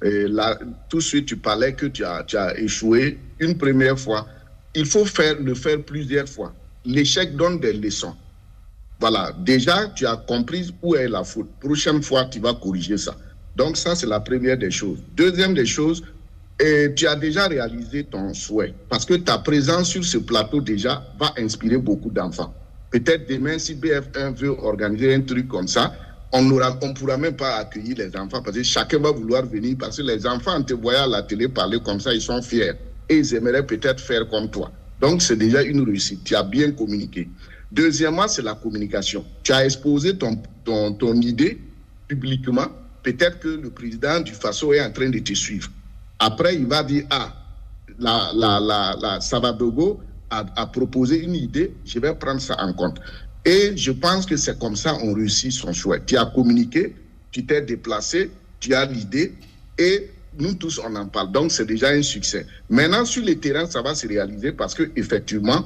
Et là, tout de suite, tu parlais que tu as échoué une première fois. Il faut le faire plusieurs fois. L'échec donne des leçons. Voilà, déjà, tu as compris où est la faute. Prochaine fois, tu vas corriger ça. Donc ça, c'est la première des choses. Deuxième des choses, tu as déjà réalisé ton souhait. Parce que ta présence sur ce plateau, déjà, va inspirer beaucoup d'enfants. Peut-être demain, si BF1 veut organiser un truc comme ça, on ne pourra même pas accueillir les enfants parce que chacun va vouloir venir. Parce que les enfants, en te voyant à la télé parler comme ça, ils sont fiers. Et ils aimeraient peut-être faire comme toi. Donc, c'est déjà une réussite. Tu as bien communiqué. Deuxièmement, c'est la communication. Tu as exposé ton idée publiquement. Peut-être que le président du FASO est en train de te suivre. Après, il va dire, Savadogo a proposé une idée, je vais prendre ça en compte. Et je pense que c'est comme ça qu'on réussit son choix. Tu as communiqué, tu t'es déplacé, tu as l'idée et nous tous, on en parle. Donc, c'est déjà un succès. Maintenant, sur le terrain, ça va se réaliser parce qu'effectivement,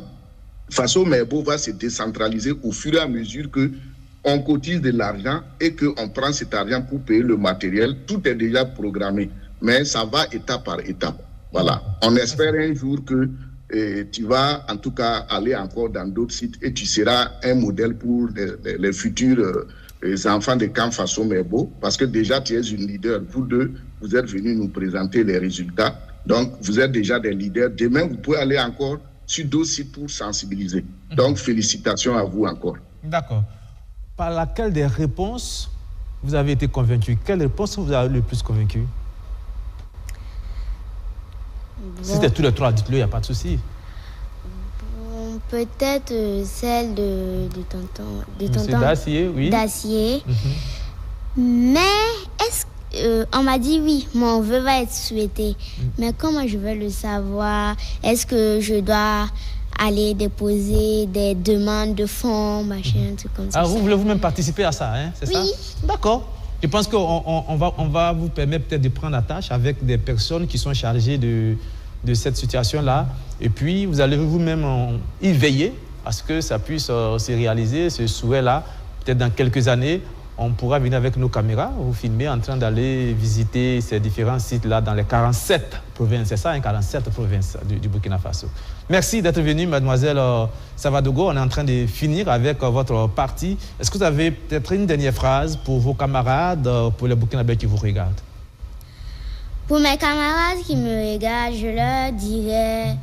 Faso Merbo va se décentraliser au fur et à mesure qu'on cotise de l'argent et qu'on prend cet argent pour payer le matériel. Tout est déjà programmé, mais ça va étape par étape. Voilà. On espère un jour que tu vas en tout cas aller encore dans d'autres sites et tu seras un modèle pour les futurs enfants de Camp Faso Merbo parce que déjà tu es une leader. Vous deux, vous êtes venus nous présenter les résultats. Donc, vous êtes déjà des leaders. Demain, vous pouvez aller encore sur d'autres sites pour sensibiliser. Donc, félicitations à vous encore. D'accord. Par laquelle des réponses vous avez été convaincu? Quelle réponse vous avez le plus convaincu? Bon. Si c'était tous les trois, dites-le, il n'y a pas de souci. Bon, peut-être celle de tonton Dacier, oui. Dacier. Mais est-ce on m'a dit oui, mon vœu va être souhaité. Mais comment je vais le savoir? Est-ce que je dois aller déposer des demandes de fonds, machin, tout comme ça? Ah, vous voulez vous-même participer à ça, hein? C'est ça? D'accord. Je pense qu'on va vous permettre peut-être de prendre la tâche avec des personnes qui sont chargées de cette situation-là. Et puis, vous allez vous-même y veiller parce que ça puisse se réaliser, ce souhait-là. Peut-être dans quelques années, on pourra venir avec nos caméras, vous filmer en train d'aller visiter ces différents sites-là dans les 47 provinces. C'est ça, hein, 47 provinces du Burkina Faso. Merci d'être venu, mademoiselle Savadogo. On est en train de finir avec votre parti. Est-ce que vous avez peut-être une dernière phrase pour vos camarades, pour les Burkinabés qui vous regardent? Pour mes camarades qui me regardent, je leur dirais...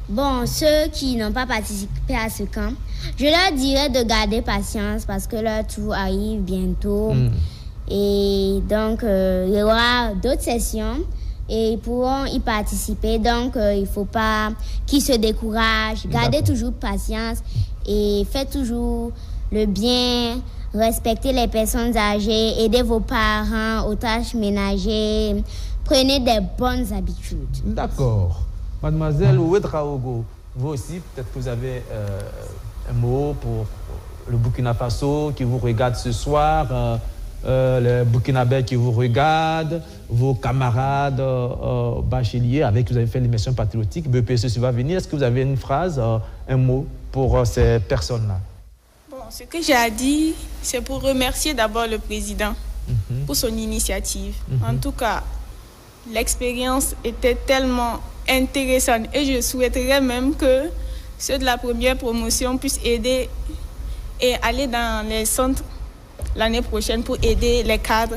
Bon, ceux qui n'ont pas participé à ce camp, je leur dirais de garder patience parce que leur tour arrive bientôt. Et donc, il y aura d'autres sessions et ils pourront y participer. Donc, il ne faut pas qu'ils se découragent. Gardez toujours patience et faites toujours le bien. Respectez les personnes âgées, aidez vos parents aux tâches ménagères. Prenez des bonnes habitudes. D'accord. Mademoiselle Ouedraogo, vous aussi, peut-être que vous avez un mot pour le Burkina Faso qui vous regarde ce soir, les Burkinabés qui vous regardent, vos camarades bacheliers avec qui vous avez fait l'immersion patriotique, BPSE va venir. Est-ce que vous avez une phrase, un mot pour ces personnes-là? Bon, ce que j'ai à dire, c'est pour remercier d'abord le président pour son initiative. En tout cas, l'expérience était tellement intéressante et je souhaiterais même que ceux de la première promotion puissent aider et aller dans les centres l'année prochaine pour aider les cadres.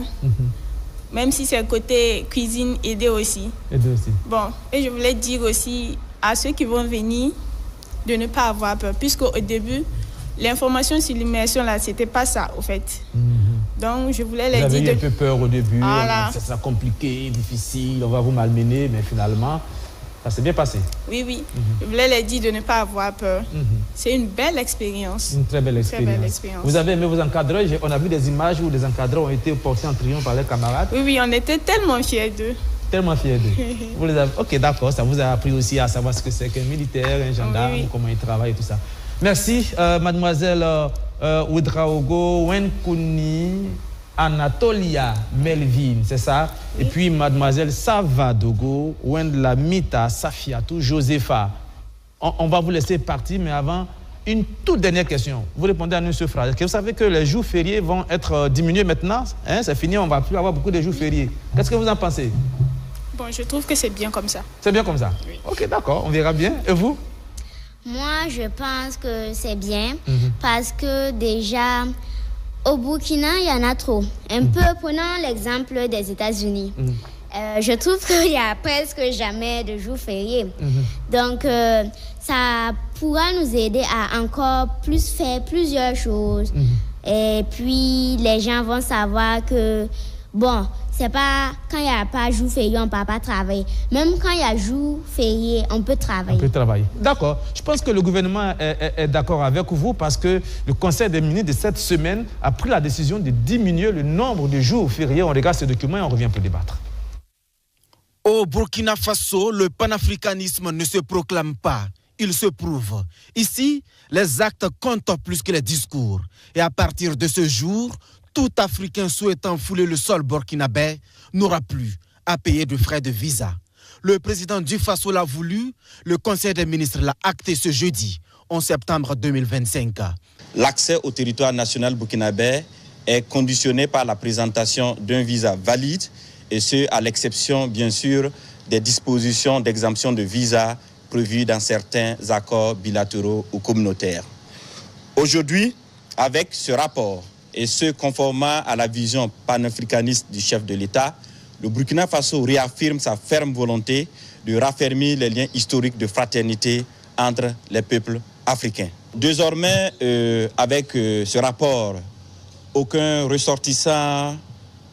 Même si c'est côté cuisine, aider aussi. Bon, et je voulais dire aussi à ceux qui vont venir de ne pas avoir peur, puisqu'au début, l'information sur l'immersion, là, c'était pas ça, au fait. Donc, je voulais les dire... Vous avez eu un peu peur au début, voilà. Ça sera compliqué, difficile, on va vous malmener, mais finalement, ça s'est bien passé. Oui, oui. Je voulais les dire de ne pas avoir peur. C'est une belle expérience. Une très belle expérience. Vous avez aimé vos encadreurs? On a vu des images où les encadreurs ont été portés en triomphe par les camarades. Oui, oui, on était tellement fiers d'eux. Tellement fiers d'eux. Vous les avez... Ok, d'accord, ça vous a appris aussi à savoir ce que c'est qu'un militaire, un gendarme, comment il travaille et tout ça. Merci, mademoiselle Ouedraogo Wenkuni Anatolia Melvin, c'est ça? Oui. Et puis mademoiselle Savadogo Wendlamita Safiatou Josepha. On va vous laisser partir, mais avant, une toute dernière question. Vous répondez à une seule phrase. Vous savez que les jours fériés vont être diminués maintenant, hein? C'est fini, on ne va plus avoir beaucoup de jours fériés. Qu'est-ce que vous en pensez? Bon, je trouve que c'est bien comme ça. C'est bien comme ça? Oui. Ok, d'accord, on verra bien. Et vous? Moi, je pense que c'est bien parce que déjà, au Burkina, il y en a trop. Un peu, prenons l'exemple des États-Unis. Je trouve qu'il n'y a presque jamais de jours fériés. Donc, ça pourra nous aider à encore plus faire plusieurs choses. Et puis, les gens vont savoir que, bon, c'est pas quand il n'y a pas jour férié, on ne peut pas travailler. Même quand il y a jour férié, on peut travailler. On peut travailler. D'accord. Je pense que le gouvernement est d'accord avec vous parce que le Conseil des ministres de cette semaine a pris la décision de diminuer le nombre de jours fériés. On regarde ce document et on revient pour débattre. Au Burkina Faso, le panafricanisme ne se proclame pas, il se prouve. Ici, les actes comptent plus que les discours. Et à partir de ce jour, tout Africain souhaitant fouler le sol burkinabé n'aura plus à payer de frais de visa. Le président du Faso l'a voulu, le Conseil des ministres l'a acté ce jeudi, 11 septembre 2025. L'accès au territoire national burkinabé est conditionné par la présentation d'un visa valide, et ce, à l'exception, bien sûr, des dispositions d'exemption de visa prévues dans certains accords bilatéraux ou communautaires. Aujourd'hui, avec ce rapport, et ce, conformément à la vision panafricaniste du chef de l'État, le Burkina Faso réaffirme sa ferme volonté de raffermir les liens historiques de fraternité entre les peuples africains. Désormais, avec ce rapport, aucun ressortissant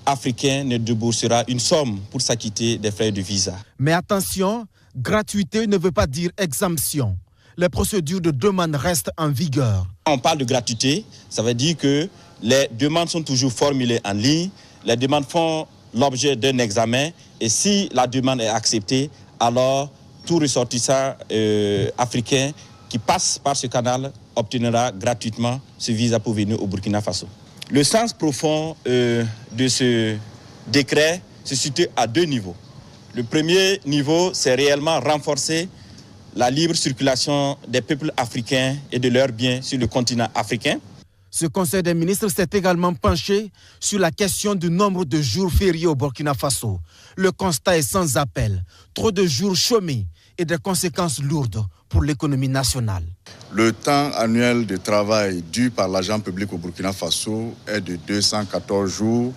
africain ne déboursera une somme pour s'acquitter des frais de visa. Mais attention, gratuité ne veut pas dire exemption. Les procédures de demande restent en vigueur. On parle de gratuité, ça veut dire que les demandes sont toujours formulées en ligne, les demandes font l'objet d'un examen et si la demande est acceptée, alors tout ressortissant africain qui passe par ce canal obtiendra gratuitement ce visa pour venir au Burkina Faso. Le sens profond de ce décret se situe à deux niveaux. Le premier niveau, c'est réellement renforcer la libre circulation des peuples africains et de leurs biens sur le continent africain. Ce Conseil des ministres s'est également penché sur la question du nombre de jours fériés au Burkina Faso. Le constat est sans appel. Trop de jours chômés et des conséquences lourdes pour l'économie nationale. Le temps annuel de travail dû par l'agent public au Burkina Faso est de 214 jours,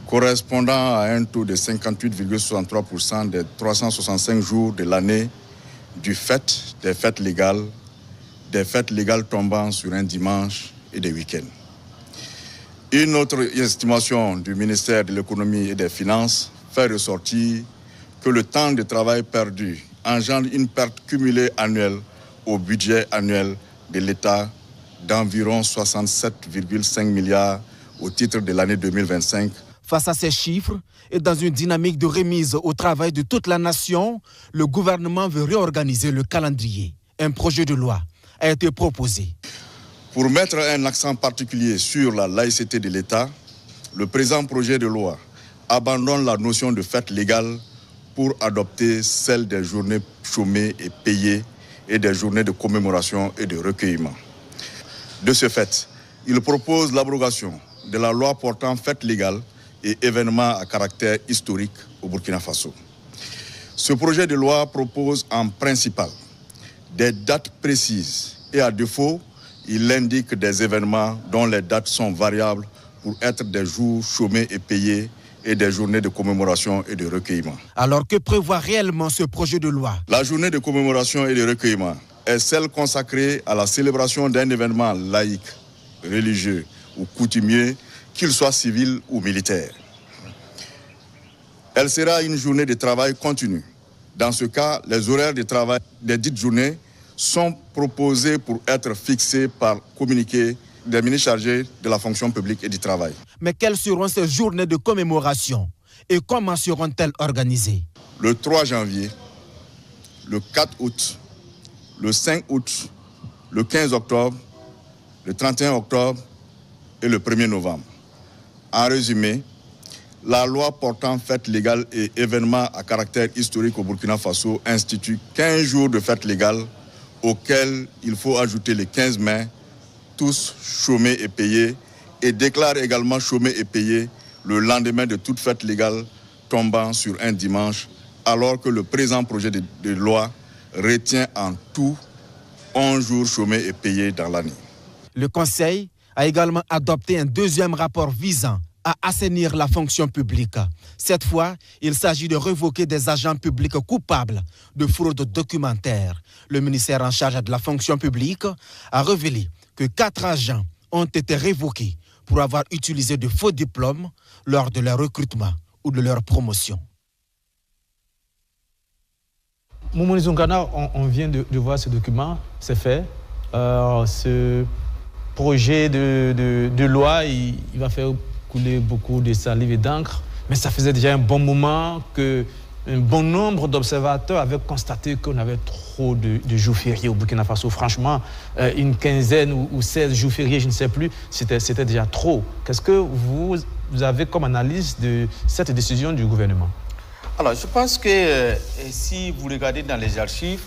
correspondant à un taux de 58,63% des 365 jours de l'année du fait des fêtes légales tombant sur un dimanche et des week-ends. Une autre estimation du ministère de l'Économie et des Finances fait ressortir que le temps de travail perdu engendre une perte cumulée annuelle au budget annuel de l'État d'environ 67,5 milliards au titre de l'année 2025. Face à ces chiffres et dans une dynamique de remise au travail de toute la nation, le gouvernement veut réorganiser le calendrier. Un projet de loi a été proposé. Pour mettre un accent particulier sur la laïcité de l'État, le présent projet de loi abandonne la notion de fête légale pour adopter celle des journées chômées et payées et des journées de commémoration et de recueillement. De ce fait, il propose l'abrogation de la loi portant fête légale et événements à caractère historique au Burkina Faso. Ce projet de loi propose en principal des dates précises et à défaut, il indique des événements dont les dates sont variables pour être des jours chômés et payés et des journées de commémoration et de recueillement. Alors que prévoit réellement ce projet de loi? La journée de commémoration et de recueillement est celle consacrée à la célébration d'un événement laïque, religieux ou coutumier, qu'il soit civil ou militaire. Elle sera une journée de travail continu. Dans ce cas, les horaires de travail des dites journées sont proposés pour être fixés par communiqué des ministres chargés de la fonction publique et du travail. Mais quelles seront ces journées de commémoration et comment seront-elles organisées? Le 3 janvier, le 4 août, le 5 août, le 15 octobre, le 31 octobre et le 1er novembre. En résumé, la loi portant fêtes légales et événements à caractère historique au Burkina Faso institue 15 jours de fêtes légales auxquels il faut ajouter les 15 mai, tous chômés et payés, et déclare également chômés et payés le lendemain de toute fête légale tombant sur un dimanche, alors que le présent projet de loi retient en tout 11 jours chômés et payés dans l'année. Le Conseil a également adopté un deuxième rapport visant à assainir la fonction publique. Cette fois, il s'agit de révoquer des agents publics coupables de fraude documentaire. Le ministère en charge de la fonction publique a révélé que 4 agents ont été révoqués pour avoir utilisé de faux diplômes lors de leur recrutement ou de leur promotion. Moumouni Zoungana, on vient de voir ce document, c'est fait. Ce projet de loi, il va faire couler beaucoup de salive et d'encre, mais ça faisait déjà un bon moment qu'un bon nombre d'observateurs avaient constaté qu'on avait trop de jours fériés au Burkina Faso. Franchement, une quinzaine ou 16 jours fériés, je ne sais plus, c'était déjà trop. Qu'est-ce que vous avez comme analyse de cette décision du gouvernement? Alors, je pense que si vous regardez dans les archives,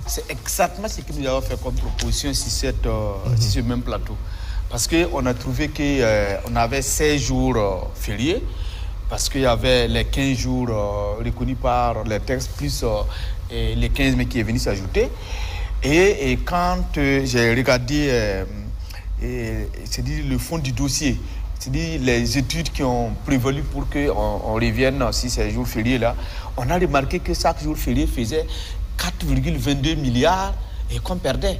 c'est exactement ce que nous avons fait comme proposition sur ce même plateau. Parce qu'on a trouvé qu'on avait 16 jours fériés, parce qu'il y avait les 15 jours reconnus par les textes, plus les 15 mai qui est venu s'ajouter. Et quand j'ai regardé le fond du dossier, c'est-à-dire les études qui ont prévalu pour qu'on revienne sur ces jours fériés-là, on a remarqué que chaque jour férié faisait 4,22 milliards et qu'on perdait.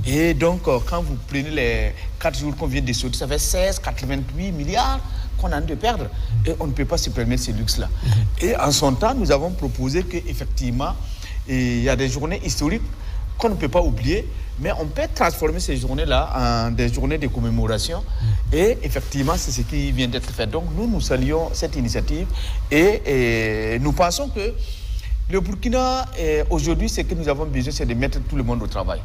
Et donc, quand vous prenez les 4 jours qu'on vient de sortir, ça fait 16,88 milliards qu'on a de perdre. Et on ne peut pas se permettre ce luxe-là. Et en son temps, nous avons proposé qu'effectivement, il y a des journées historiques qu'on ne peut pas oublier, mais on peut transformer ces journées-là en des journées de commémoration. Et effectivement, c'est ce qui vient d'être fait. Donc, nous saluons cette initiative et nous pensons que le Burkina, aujourd'hui, ce que nous avons besoin, c'est de mettre tout le monde au travail.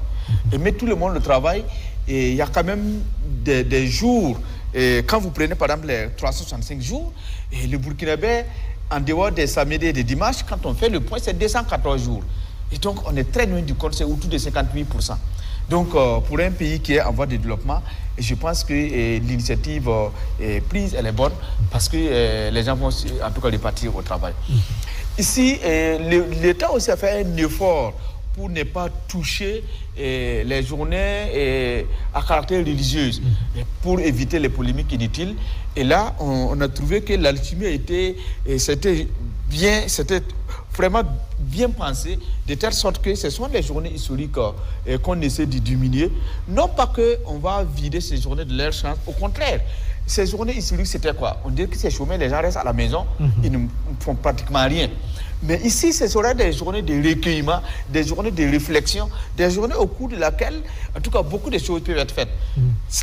Et mettre tout le monde au travail, il y a quand même des jours, quand vous prenez par exemple les 365 jours, et le Burkinabé, en dehors des samedis et des dimanches, quand on fait le point, c'est 214 jours. Et donc, on est très loin du compte, c'est autour de 58%. Donc, pour un pays qui est en voie de développement, je pense que l'initiative prise, elle est bonne, parce que les gens vont en tout cas repartir au travail. Ici, l'État aussi a fait un effort pour ne pas toucher les journées à caractère religieux, pour éviter les polémiques inutiles. Et là, on a trouvé que l'alchimie c'était vraiment bien pensé, de telle sorte que ce sont les journées historiques qu'on essaie de diminuer. Non pas qu'on va vider ces journées de leur chance, au contraire. Ces journées historiques, c'était quoi? On dit que ces chômeurs, les gens restent à la maison, ils ne font pratiquement rien. Mais ici, ce sera des journées de recueillement, des journées de réflexion, des journées au cours de laquelle, en tout cas, beaucoup de choses peuvent être faites.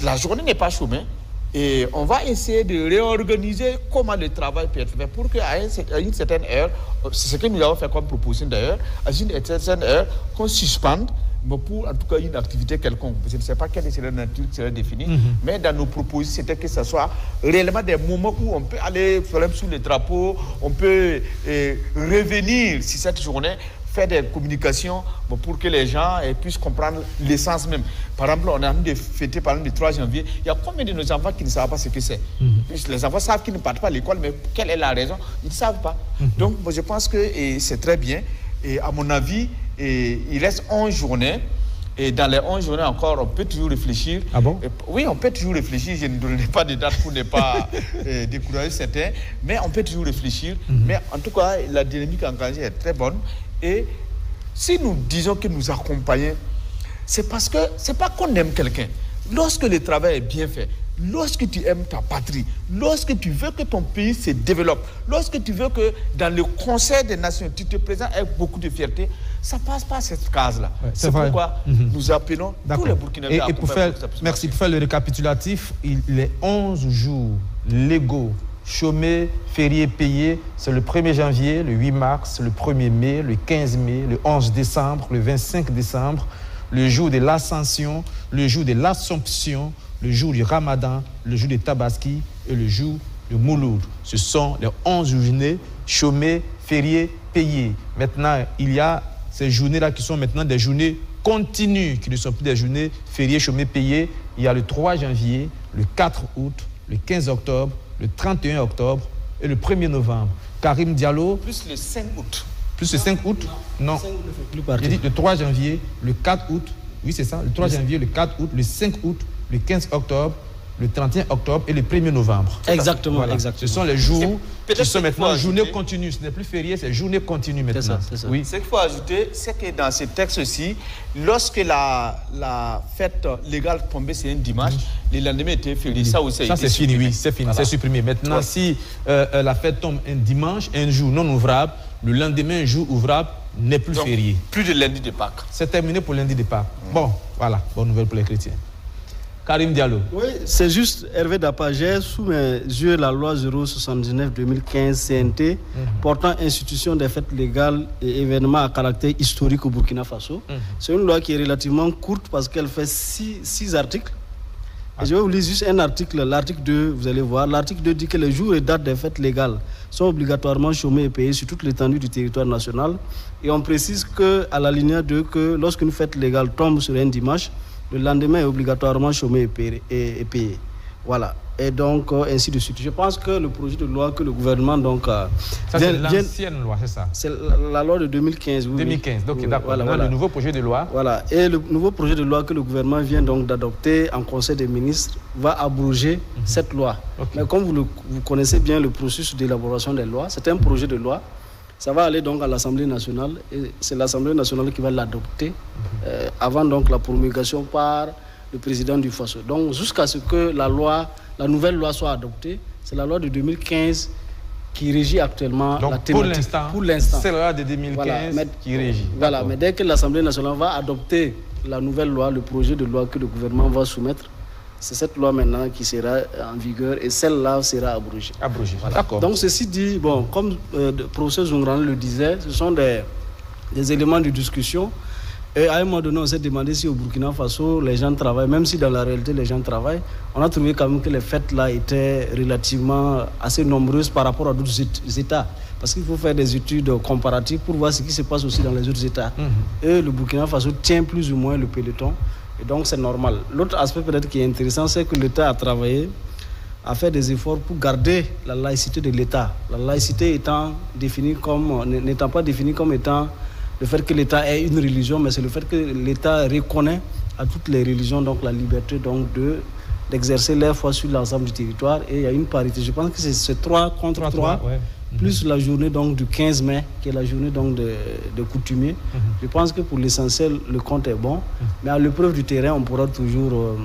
La journée n'est pas chômée. Et on va essayer de réorganiser comment le travail peut être fait pour qu'à une certaine heure, c'est ce que nous avons fait comme proposition d'ailleurs, à une certaine heure, qu'on suspende, mais pour en tout cas une activité quelconque. Je ne sais pas quelle est la nature qui sera définie, mais dans nos propositions, c'était que ce soit réellement des moments où on peut aller sous les drapeaux, on peut revenir sur cette journée, faire des communications pour que les gens puissent comprendre l'essence même. Par exemple, on a envie de fêter par exemple le 3 janvier. Il y a combien de nos enfants qui ne savent pas ce que c'est? Les enfants savent qu'ils ne partent pas à l'école, mais quelle est la raison? Ils ne savent pas. Donc, je pense que c'est très bien. Et à mon avis, il reste 11 journées. Et dans les 11 journées encore, on peut toujours réfléchir. Ah bon? Oui, on peut toujours réfléchir. Je ne donnerai pas de date pour ne pas décourager certains. Mais on peut toujours réfléchir. Mais en tout cas, la dynamique engagée est très bonne. Et si nous disons que nous accompagnons, c'est parce que c'est pas qu'on aime quelqu'un. Lorsque le travail est bien fait, lorsque tu aimes ta patrie, lorsque tu veux que ton pays se développe, lorsque tu veux que dans le Conseil des Nations, tu te présentes avec beaucoup de fierté, ça passe pas cette case-là. Ouais, c'est pourquoi nous appelons tous les Burkinabés à pour faire le récapitulatif, les 11 jours légaux chômés, fériés, payés, c'est le 1er janvier, le 8 mars, le 1er mai, le 15 mai, le 11 décembre, le 25 décembre, le jour de l'Ascension, le jour de l'Assomption, le jour du Ramadan, le jour de Tabaski et le jour de Mouloud. Ce sont les 11 journées chômées, fériées, payées. Maintenant, il y a ces journées-là qui sont maintenant des journées continues, qui ne sont plus des journées fériées, chômées, payées. Il y a le 3 janvier, le 4 août, le 15 octobre, le 31 octobre et le 1er novembre. Karim Diallo. Plus le 5 août. Plus le 5 août, non. J'ai dit le 3 janvier, le 4 août, oui c'est ça, le 3 janvier, le 4 août, le 5 août, le 15 octobre, le 31 octobre et le 1er novembre. Exactement, voilà. exactement. Ce sont les jours qui sont maintenant journée continue. Ce n'est plus férié, c'est journée continue maintenant. C'est ça. Oui. Ce qu'il faut ajouter, c'est que dans ce texte-ci, lorsque la fête légale tombait sur un dimanche, le lendemain était férié. Ça aussi, ça c'est fini, oui, c'est fini, voilà. C'est supprimé. Maintenant, si la fête tombe un dimanche, un jour non ouvrable, le lendemain, un jour ouvrable, n'est plus férié. Plus de lundi de Pâques. C'est terminé pour lundi de Pâques. Bon, voilà, bonne nouvelle pour les chrétiens. Karim Diallo. Oui, c'est juste Hervé Dapagé, sous mes yeux, la loi 079-2015 CNT portant institution des fêtes légales et événements à caractère historique au Burkina Faso. C'est une loi qui est relativement courte parce qu'elle fait 6 articles. Et je vais vous lire juste un article, l'article 2, vous allez voir. L'article 2 dit que les jours et dates des fêtes légales sont obligatoirement chômés et payés sur toute l'étendue du territoire national. Et on précise qu'à la ligne 2, que lorsqu'une fête légale tombe sur un dimanche, le lendemain est obligatoirement chômé et payé. Voilà. Et donc, ainsi de suite. Je pense que le projet de loi que le gouvernement... Donc, ça, c'est l'ancienne loi, c'est ça? C'est la loi de 2015. Oui, 2015, donc d'accord. Voilà. Le nouveau projet de loi. Voilà. Et le nouveau projet de loi que le gouvernement vient donc d'adopter en Conseil des ministres va abroger cette loi. Okay. Mais comme vous connaissez bien le processus d'élaboration des lois, c'est un projet de loi. Ça va aller donc à l'Assemblée nationale et c'est l'Assemblée nationale qui va l'adopter avant donc la promulgation par le président du Faso. Donc jusqu'à ce que la nouvelle loi soit adoptée, c'est la loi de 2015 qui régit actuellement donc, la thématique. Pour l'instant, c'est la loi de 2015 qui régit. Voilà, mais dès que l'Assemblée nationale va adopter la nouvelle loi, le projet de loi que le gouvernement va soumettre, c'est cette loi maintenant qui sera en vigueur et celle-là sera abrogée. Voilà. D'accord. Donc ceci dit, bon, comme le professeur Zongran le disait, ce sont des éléments de discussion. Et à un moment donné, on s'est demandé si au Burkina Faso, les gens travaillent, même si dans la réalité, les gens travaillent. On a trouvé quand même que les fêtes là étaient relativement assez nombreuses par rapport à d'autres États. Parce qu'il faut faire des études comparatives pour voir ce qui se passe aussi dans les autres États. Et le Burkina Faso tient plus ou moins le peloton. Et donc c'est normal. L'autre aspect peut-être qui est intéressant, c'est que l'État a travaillé, a fait des efforts pour garder la laïcité de l'État. La laïcité n'étant pas définie comme étant le fait que l'État ait une religion, mais c'est le fait que l'État reconnaît à toutes les religions donc la liberté donc d'exercer leur foi sur l'ensemble du territoire. Et il y a une parité. Je pense que c'est 3 contre 3. Plus la journée donc du 15 mai, qui est la journée donc de coutumier. Je pense que pour l'essentiel, le compte est bon. Mais à l'épreuve du terrain, on pourra toujours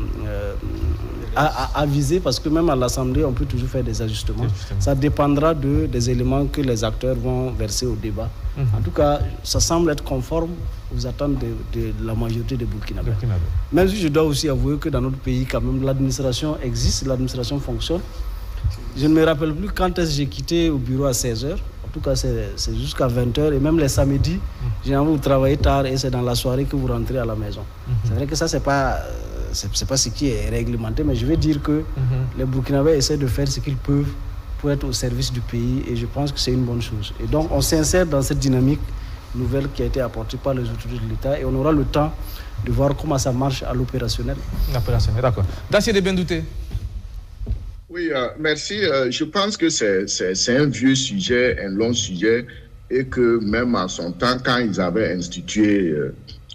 aviser, parce que même à l'Assemblée, on peut toujours faire des ajustements. Ça dépendra des éléments que les acteurs vont verser au débat. En tout cas, ça semble être conforme aux attentes de la majorité des Burkinabés. Même si je dois aussi avouer que dans notre pays, quand même, l'administration existe, l'administration fonctionne. Je ne me rappelle plus quand est-ce que j'ai quitté au bureau à 16h. En tout cas, c'est jusqu'à 20h. Et même les samedis, généralement, vous travaillez tard et c'est dans la soirée que vous rentrez à la maison. C'est vrai que ça, c'est pas ce qui est réglementé, mais je vais dire que les Burkinabés essaient de faire ce qu'ils peuvent pour être au service du pays. Et je pense que c'est une bonne chose. Et donc, on s'insère dans cette dynamique nouvelle qui a été apportée par les autorités de l'État. Et on aura le temps de voir comment ça marche à l'opérationnel. L'opérationnel, d'accord. Dacier de Bendouté. Oui, merci. Je pense que c'est un vieux sujet, un long sujet, et que même à son temps, quand ils avaient institué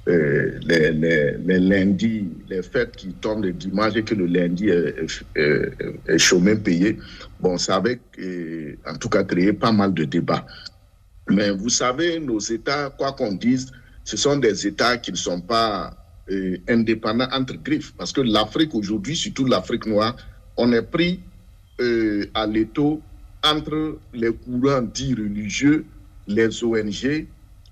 les lundis, les fêtes qui tombent le dimanche et que le lundi est chômé payé, bon, ça avait en tout cas créé pas mal de débats. Mais vous savez, nos États, quoi qu'on dise, ce sont des États qui ne sont pas indépendants entre griffes. Parce que l'Afrique aujourd'hui, surtout l'Afrique noire, on est pris à l'étau entre les courants dits religieux, les ONG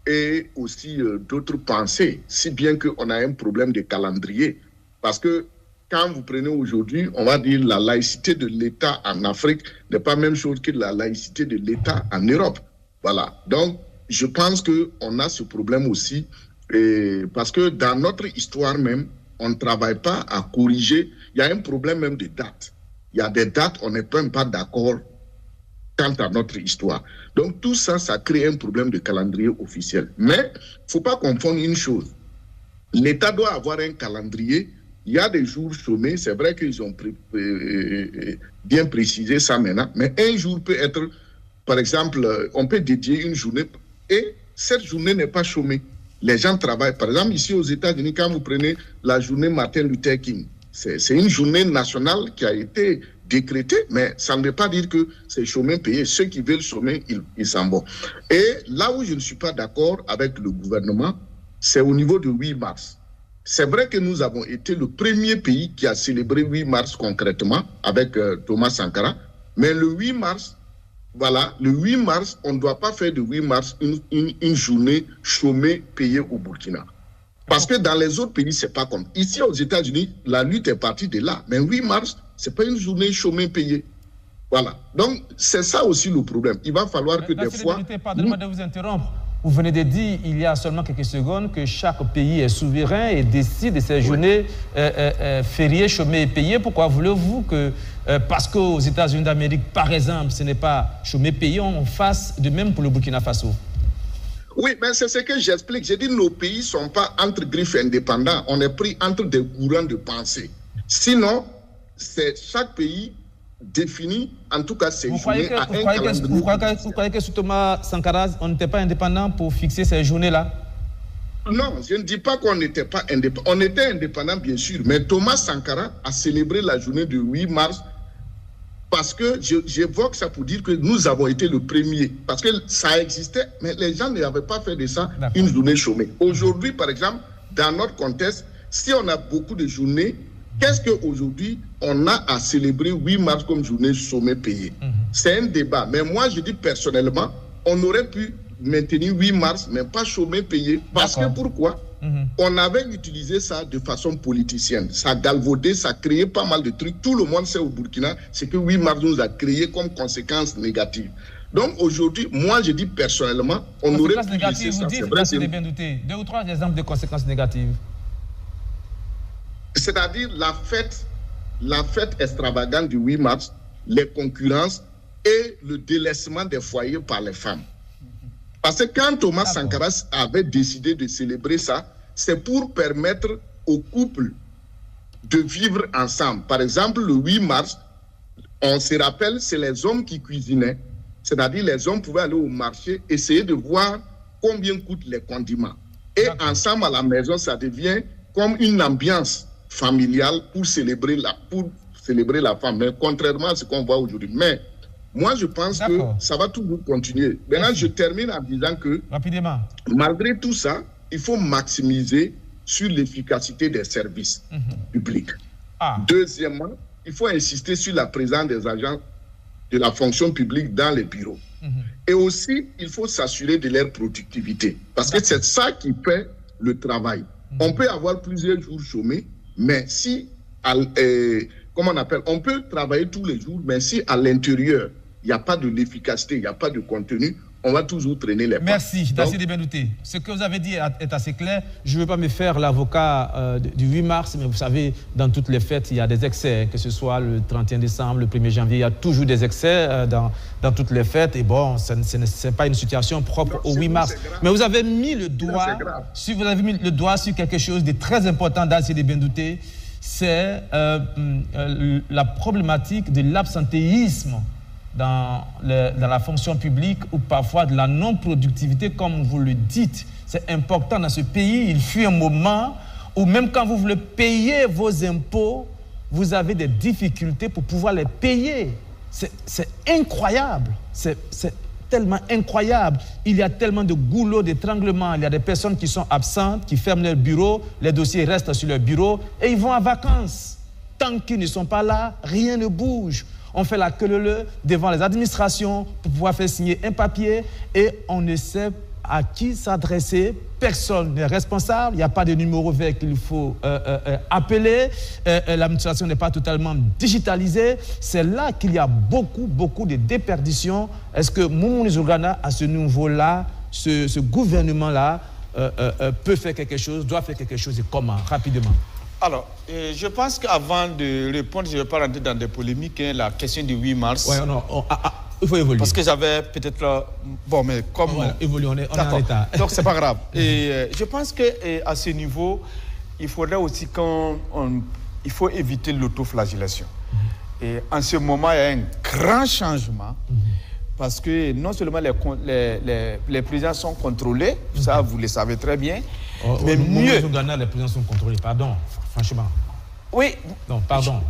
et aussi d'autres pensées, si bien qu'on a un problème de calendrier. Parce que quand vous prenez aujourd'hui, on va dire la laïcité de l'État en Afrique n'est pas la même chose que la laïcité de l'État en Europe. Voilà. Donc, je pense qu'on a ce problème aussi, parce que dans notre histoire même, on ne travaille pas à corriger. Il y a un problème même de date. Il y a des dates, on n'est même pas d'accord quant à notre histoire. Donc tout ça, ça crée un problème de calendrier officiel. Mais il ne faut pas confondre une chose. L'État doit avoir un calendrier. Il y a des jours chômés, c'est vrai qu'ils ont bien précisé ça maintenant, mais un jour peut être, par exemple, on peut dédier une journée et cette journée n'est pas chômée. Les gens travaillent. Par exemple, ici aux États-Unis, quand vous prenez la journée Martin Luther King, c'est une journée nationale qui a été décrétée, mais ça ne veut pas dire que c'est chômé payé. Ceux qui veulent chômer, ils s'en vont. Et là où je ne suis pas d'accord avec le gouvernement, c'est au niveau du 8 mars. C'est vrai que nous avons été le premier pays qui a célébré 8 mars concrètement avec Thomas Sankara, mais le 8 mars, voilà, le 8 mars, on ne doit pas faire de 8 mars une journée chômée payée au Burkina. Parce que dans les autres pays, c'est pas comme. Ici, aux États-Unis, la lutte est partie de là. Mais 8 mars, c'est pas une journée chômée payée. Voilà. Donc, c'est ça aussi le problème. Il va falloir que des fois... Pardonnez-moi de vous interrompre. Vous venez de dire, il y a seulement quelques secondes, que chaque pays est souverain et décide de ces journées fériées, chômées et payées. Pourquoi voulez-vous que, parce qu'aux États-Unis d'Amérique, par exemple, ce n'est pas chômé payé, on fasse de même pour le Burkina Faso? Oui, mais c'est ce que j'explique. J'ai dit nos pays ne sont pas entre griffes indépendants. On est pris entre des courants de pensée. Sinon, c'est chaque pays définit, en tout cas, ses journées à un calendrier. Vous croyez que sous Thomas Sankara, on n'était pas indépendant pour fixer ces journées-là? Non, je ne dis pas qu'on n'était pas indépendant. On était indépendant, bien sûr. Mais Thomas Sankara a célébré la journée du 8 mars parce que j'évoque ça pour dire que nous avons été le premier. Parce que ça existait, mais les gens n'avaient pas fait de ça une journée chômée. Aujourd'hui, par exemple, dans notre contexte, si on a beaucoup de journées, qu'est-ce qu'aujourd'hui on a à célébrer 8 mars comme journée chômée payée? C'est un débat. Mais moi, je dis personnellement, on aurait pu maintenir 8 mars, mais pas chômé payé. Parce que pourquoi? On avait utilisé ça de façon politicienne. Ça galvaudait, ça créait pas mal de trucs. Tout le monde sait au Burkina, c'est que 8 mars nous a créé comme conséquence négative. Donc aujourd'hui, moi je dis personnellement, on aurait pu laisser ça. C'est vrai, c'est bien douté. 2 ou 3 exemples de conséquences négatives. C'est-à-dire la fête extravagante du 8 mars, les concurrences et le délaissement des foyers par les femmes. Parce que quand Thomas Sankara avait décidé de célébrer ça, c'est pour permettre aux couples de vivre ensemble. Par exemple, le 8 mars, on se rappelle, c'est les hommes qui cuisinaient. C'est-à-dire les hommes pouvaient aller au marché, essayer de voir combien coûtent les condiments. Et ensemble à la maison, ça devient comme une ambiance familiale pour célébrer la femme. Mais contrairement à ce qu'on voit aujourd'hui. Mais moi, je pense que ça va toujours continuer. Maintenant, je termine en disant que, rapidement, malgré tout ça, il faut maximiser sur l'efficacité des services publics. Deuxièmement, il faut insister sur la présence des agents de la fonction publique dans les bureaux. Et aussi, il faut s'assurer de leur productivité. Parce que c'est ça qui fait le travail. On peut avoir plusieurs jours chômés, mais si, comment on appelle, on peut travailler tous les jours, mais si à l'intérieur, il n'y a pas de l'efficacité, il n'y a pas de contenu, on va toujours traîner les pas. Merci, Dacier Benouté. Ce que vous avez dit est assez clair. Je ne veux pas me faire l'avocat du 8 mars, mais vous savez, dans toutes les fêtes, il y a des excès, que ce soit le 31 décembre, le 1er janvier, il y a toujours des excès dans toutes les fêtes. Et bon, ce n'est pas une situation propre au 8 mars. Mais vous avez mis le doigt sur quelque chose de très important, Dacier Benouté, c'est la problématique de l'absentéisme dans la fonction publique ou parfois de la non-productivité, comme vous le dites. C'est important dans ce pays. Il fut un moment où même quand vous voulez payer vos impôts, vous avez des difficultés pour pouvoir les payer. C'est incroyable. C'est tellement incroyable. Il y a tellement de goulots d'étranglement. Il y a des personnes qui sont absentes, qui ferment leur bureau, les dossiers restent sur leur bureau et ils vont en vacances. Tant qu'ils ne sont pas là, rien ne bouge. On fait la queue devant les administrations pour pouvoir faire signer un papier et on ne sait à qui s'adresser. Personne n'est responsable. Il n'y a pas de numéro vert qu'il faut appeler. L'administration n'est pas totalement digitalisée. C'est là qu'il y a beaucoup de déperditions. Est-ce que Moumouni Zourgana, à ce niveau-là, ce gouvernement-là, peut faire quelque chose, doit faire quelque chose et comment? Rapidement. Alors, je pense qu'avant de répondre, je ne vais pas rentrer dans des polémiques, la question du 8 mars. Ouais, non, il faut évoluer. Parce que j'avais peut-être... Bon, mais comme... Voilà, évoluer, on est en état. Donc, c'est pas grave. Et je pense qu'à ce niveau, il faudrait aussi il faut éviter l'autoflagellation. Et en ce moment, il y a un grand changement. parce que non seulement les présidents sont contrôlés, ça vous le savez très bien, mais mieux... Au Ghana, les présidents sont contrôlés, pardon, franchement. Oui. Non, pardon.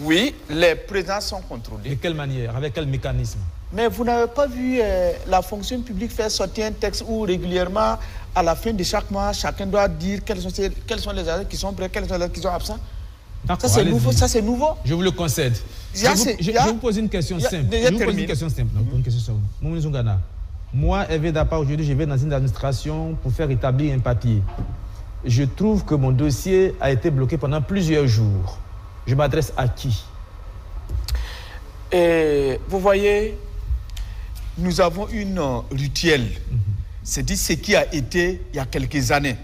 Oui, les présidents sont contrôlés. De quelle manière? Avec quel mécanisme? Mais vous n'avez pas vu la fonction publique faire sortir un texte où régulièrement, à la fin de chaque mois, chacun doit dire quels sont les agents qui sont prêts, quels sont les qui sont absents. Ça, c'est nouveau. Ça, c'est nouveau. Je vous le concède. Je vous pose une question simple. Moi, Hervé Dapa, aujourd'hui, je vais dans une administration pour faire établir un papier. Je trouve que mon dossier a été bloqué pendant plusieurs jours. Je m'adresse à qui? Et vous voyez, nous avons une rituelle. C'est dit ce qui a été il y a quelques années.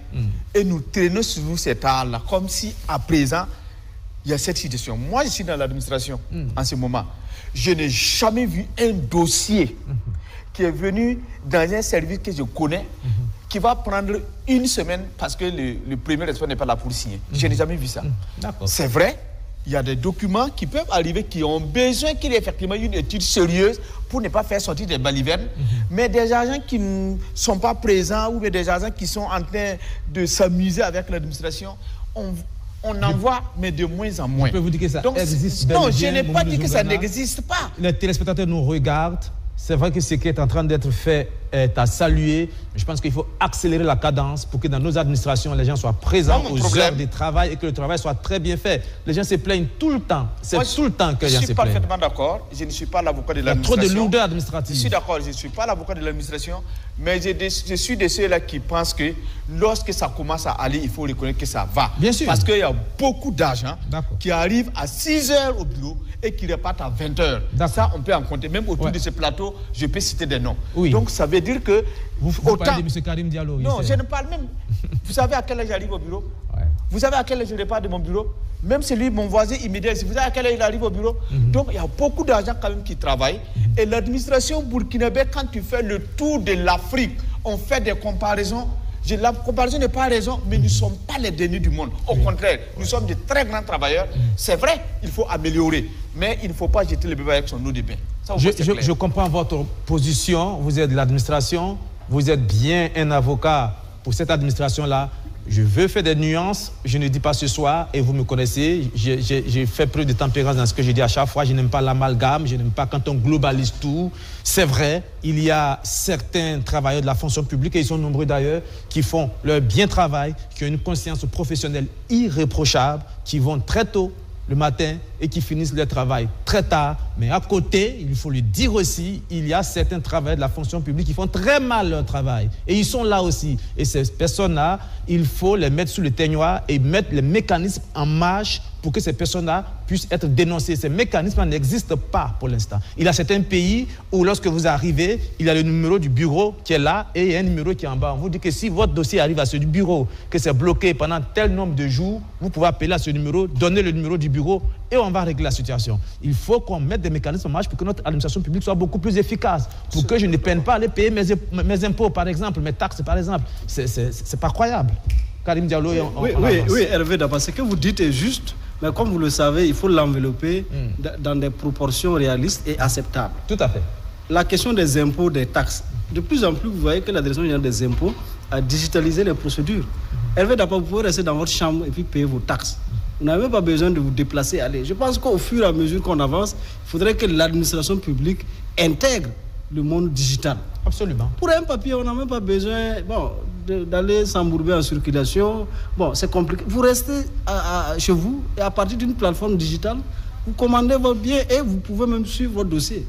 Et nous traînons sur cet art-là, comme si à présent, il y a cette situation. Moi, je suis dans l'administration en ce moment. Je n'ai jamais vu un dossier qui est venu dans un service que je connais, qui va prendre une semaine parce que le premier responsable n'est pas là pour signer. Je n'ai jamais vu ça. C'est vrai, il y a des documents qui peuvent arriver qui ont besoin qu'il y ait effectivement une étude sérieuse pour ne pas faire sortir des balivernes. Mais des agents qui ne sont pas présents ou des agents qui sont en train de s'amuser avec l'administration, on en voit, mais de moins en moins. Je peux vous dire que ça existe. Non, je n'ai pas dit que ça n'existe pas. Les téléspectateurs nous regardent. C'est vrai que ce qui est en train d'être fait est à saluer. Je pense qu'il faut accélérer la cadence pour que dans nos administrations, les gens soient présents aux heures de travail et que le travail soit très bien fait. Les gens se plaignent tout le temps. C'est tout le temps que les gens se plaignent. Je suis parfaitement d'accord. Je ne suis pas l'avocat de l'administration. Il y a trop de lourdeur administrative. Je suis d'accord. Je ne suis pas l'avocat de l'administration. Mais je suis de ceux-là qui pensent que lorsque ça commence à aller, il faut reconnaître que ça va. Bien sûr. Parce qu'il y a beaucoup d'agents qui arrivent à 6 heures au bureau et qui repartent à 20 heures. Ça, on peut en compter. Même autour de ce plateau, je peux citer des noms. Donc, ça veut dire que... Vous parlez de M. Karim Diallo. Non, je ne parle même... Vous savez à quelle heure j'arrive au bureau? Vous savez à quelle heure je repars de mon bureau? Même celui, mon voisin immédiat, vous savez à quelle heure il arrive au bureau? Donc, il y a beaucoup d'agents quand même qui travaillent. Et l'administration burkinabé, quand tu fais le tour de l'Afrique, on fait des comparaisons. La comparaison n'est pas raison, mais nous ne sommes pas les derniers du monde. Au contraire, nous sommes de très grands travailleurs. C'est vrai, il faut améliorer, mais il ne faut pas jeter le bébé avec son eau de bain. Ça, je comprends votre position. Vous êtes de l'administration, vous êtes bien un avocat pour cette administration-là. Je veux faire des nuances, je ne dis pas ce soir, et vous me connaissez, j'ai fait preuve de tempérance dans ce que je dis à chaque fois. Je n'aime pas l'amalgame, je n'aime pas quand on globalise tout. C'est vrai, il y a certains travailleurs de la fonction publique, et ils sont nombreux d'ailleurs, qui font leur bien travail, qui ont une conscience professionnelle irréprochable, qui vont très tôt le matin et qui finissent leur travail très tard. Mais à côté, il faut le dire aussi, il y a certains travailleurs de la fonction publique qui font très mal leur travail. Et ils sont là aussi. Et ces personnes-là, il faut les mettre sous le teignoir et mettre les mécanismes en marche pour que ces personnes-là puissent être dénoncées. Ces mécanismes n'existent pas pour l'instant. Il y a certains pays où lorsque vous arrivez, il y a le numéro du bureau qui est là et il y a un numéro qui est en bas. On vous dit que si votre dossier arrive à ce bureau, que c'est bloqué pendant tel nombre de jours, vous pouvez appeler à ce numéro, donner le numéro du bureau et on va régler la situation. Il faut qu'on mette des mécanismes en marche pour que notre administration publique soit beaucoup plus efficace, pour que je ne peine pas à aller payer mes impôts, par exemple, mes taxes, par exemple. C'est pas croyable. Karim Diallo, oui, Hervé Dapa, ce que vous dites est juste, mais comme vous le savez, il faut l'envelopper dans des proportions réalistes et acceptables. Tout à fait. La question des impôts, des taxes, de plus en plus, vous voyez que la Direction générale des impôts a digitalisé les procédures. Hervé Dapa, vous pouvez rester dans votre chambre et puis payer vos taxes. Vous n'avez pas besoin de vous déplacer, aller. Je pense qu'au fur et à mesure qu'on avance, il faudrait que l'administration publique intègre le monde digital. Absolument. Pour un papier, on n'a même pas besoin d'aller s'embourber en circulation. Bon, c'est compliqué. Vous restez chez vous et à partir d'une plateforme digitale, vous commandez votre bien et vous pouvez même suivre votre dossier.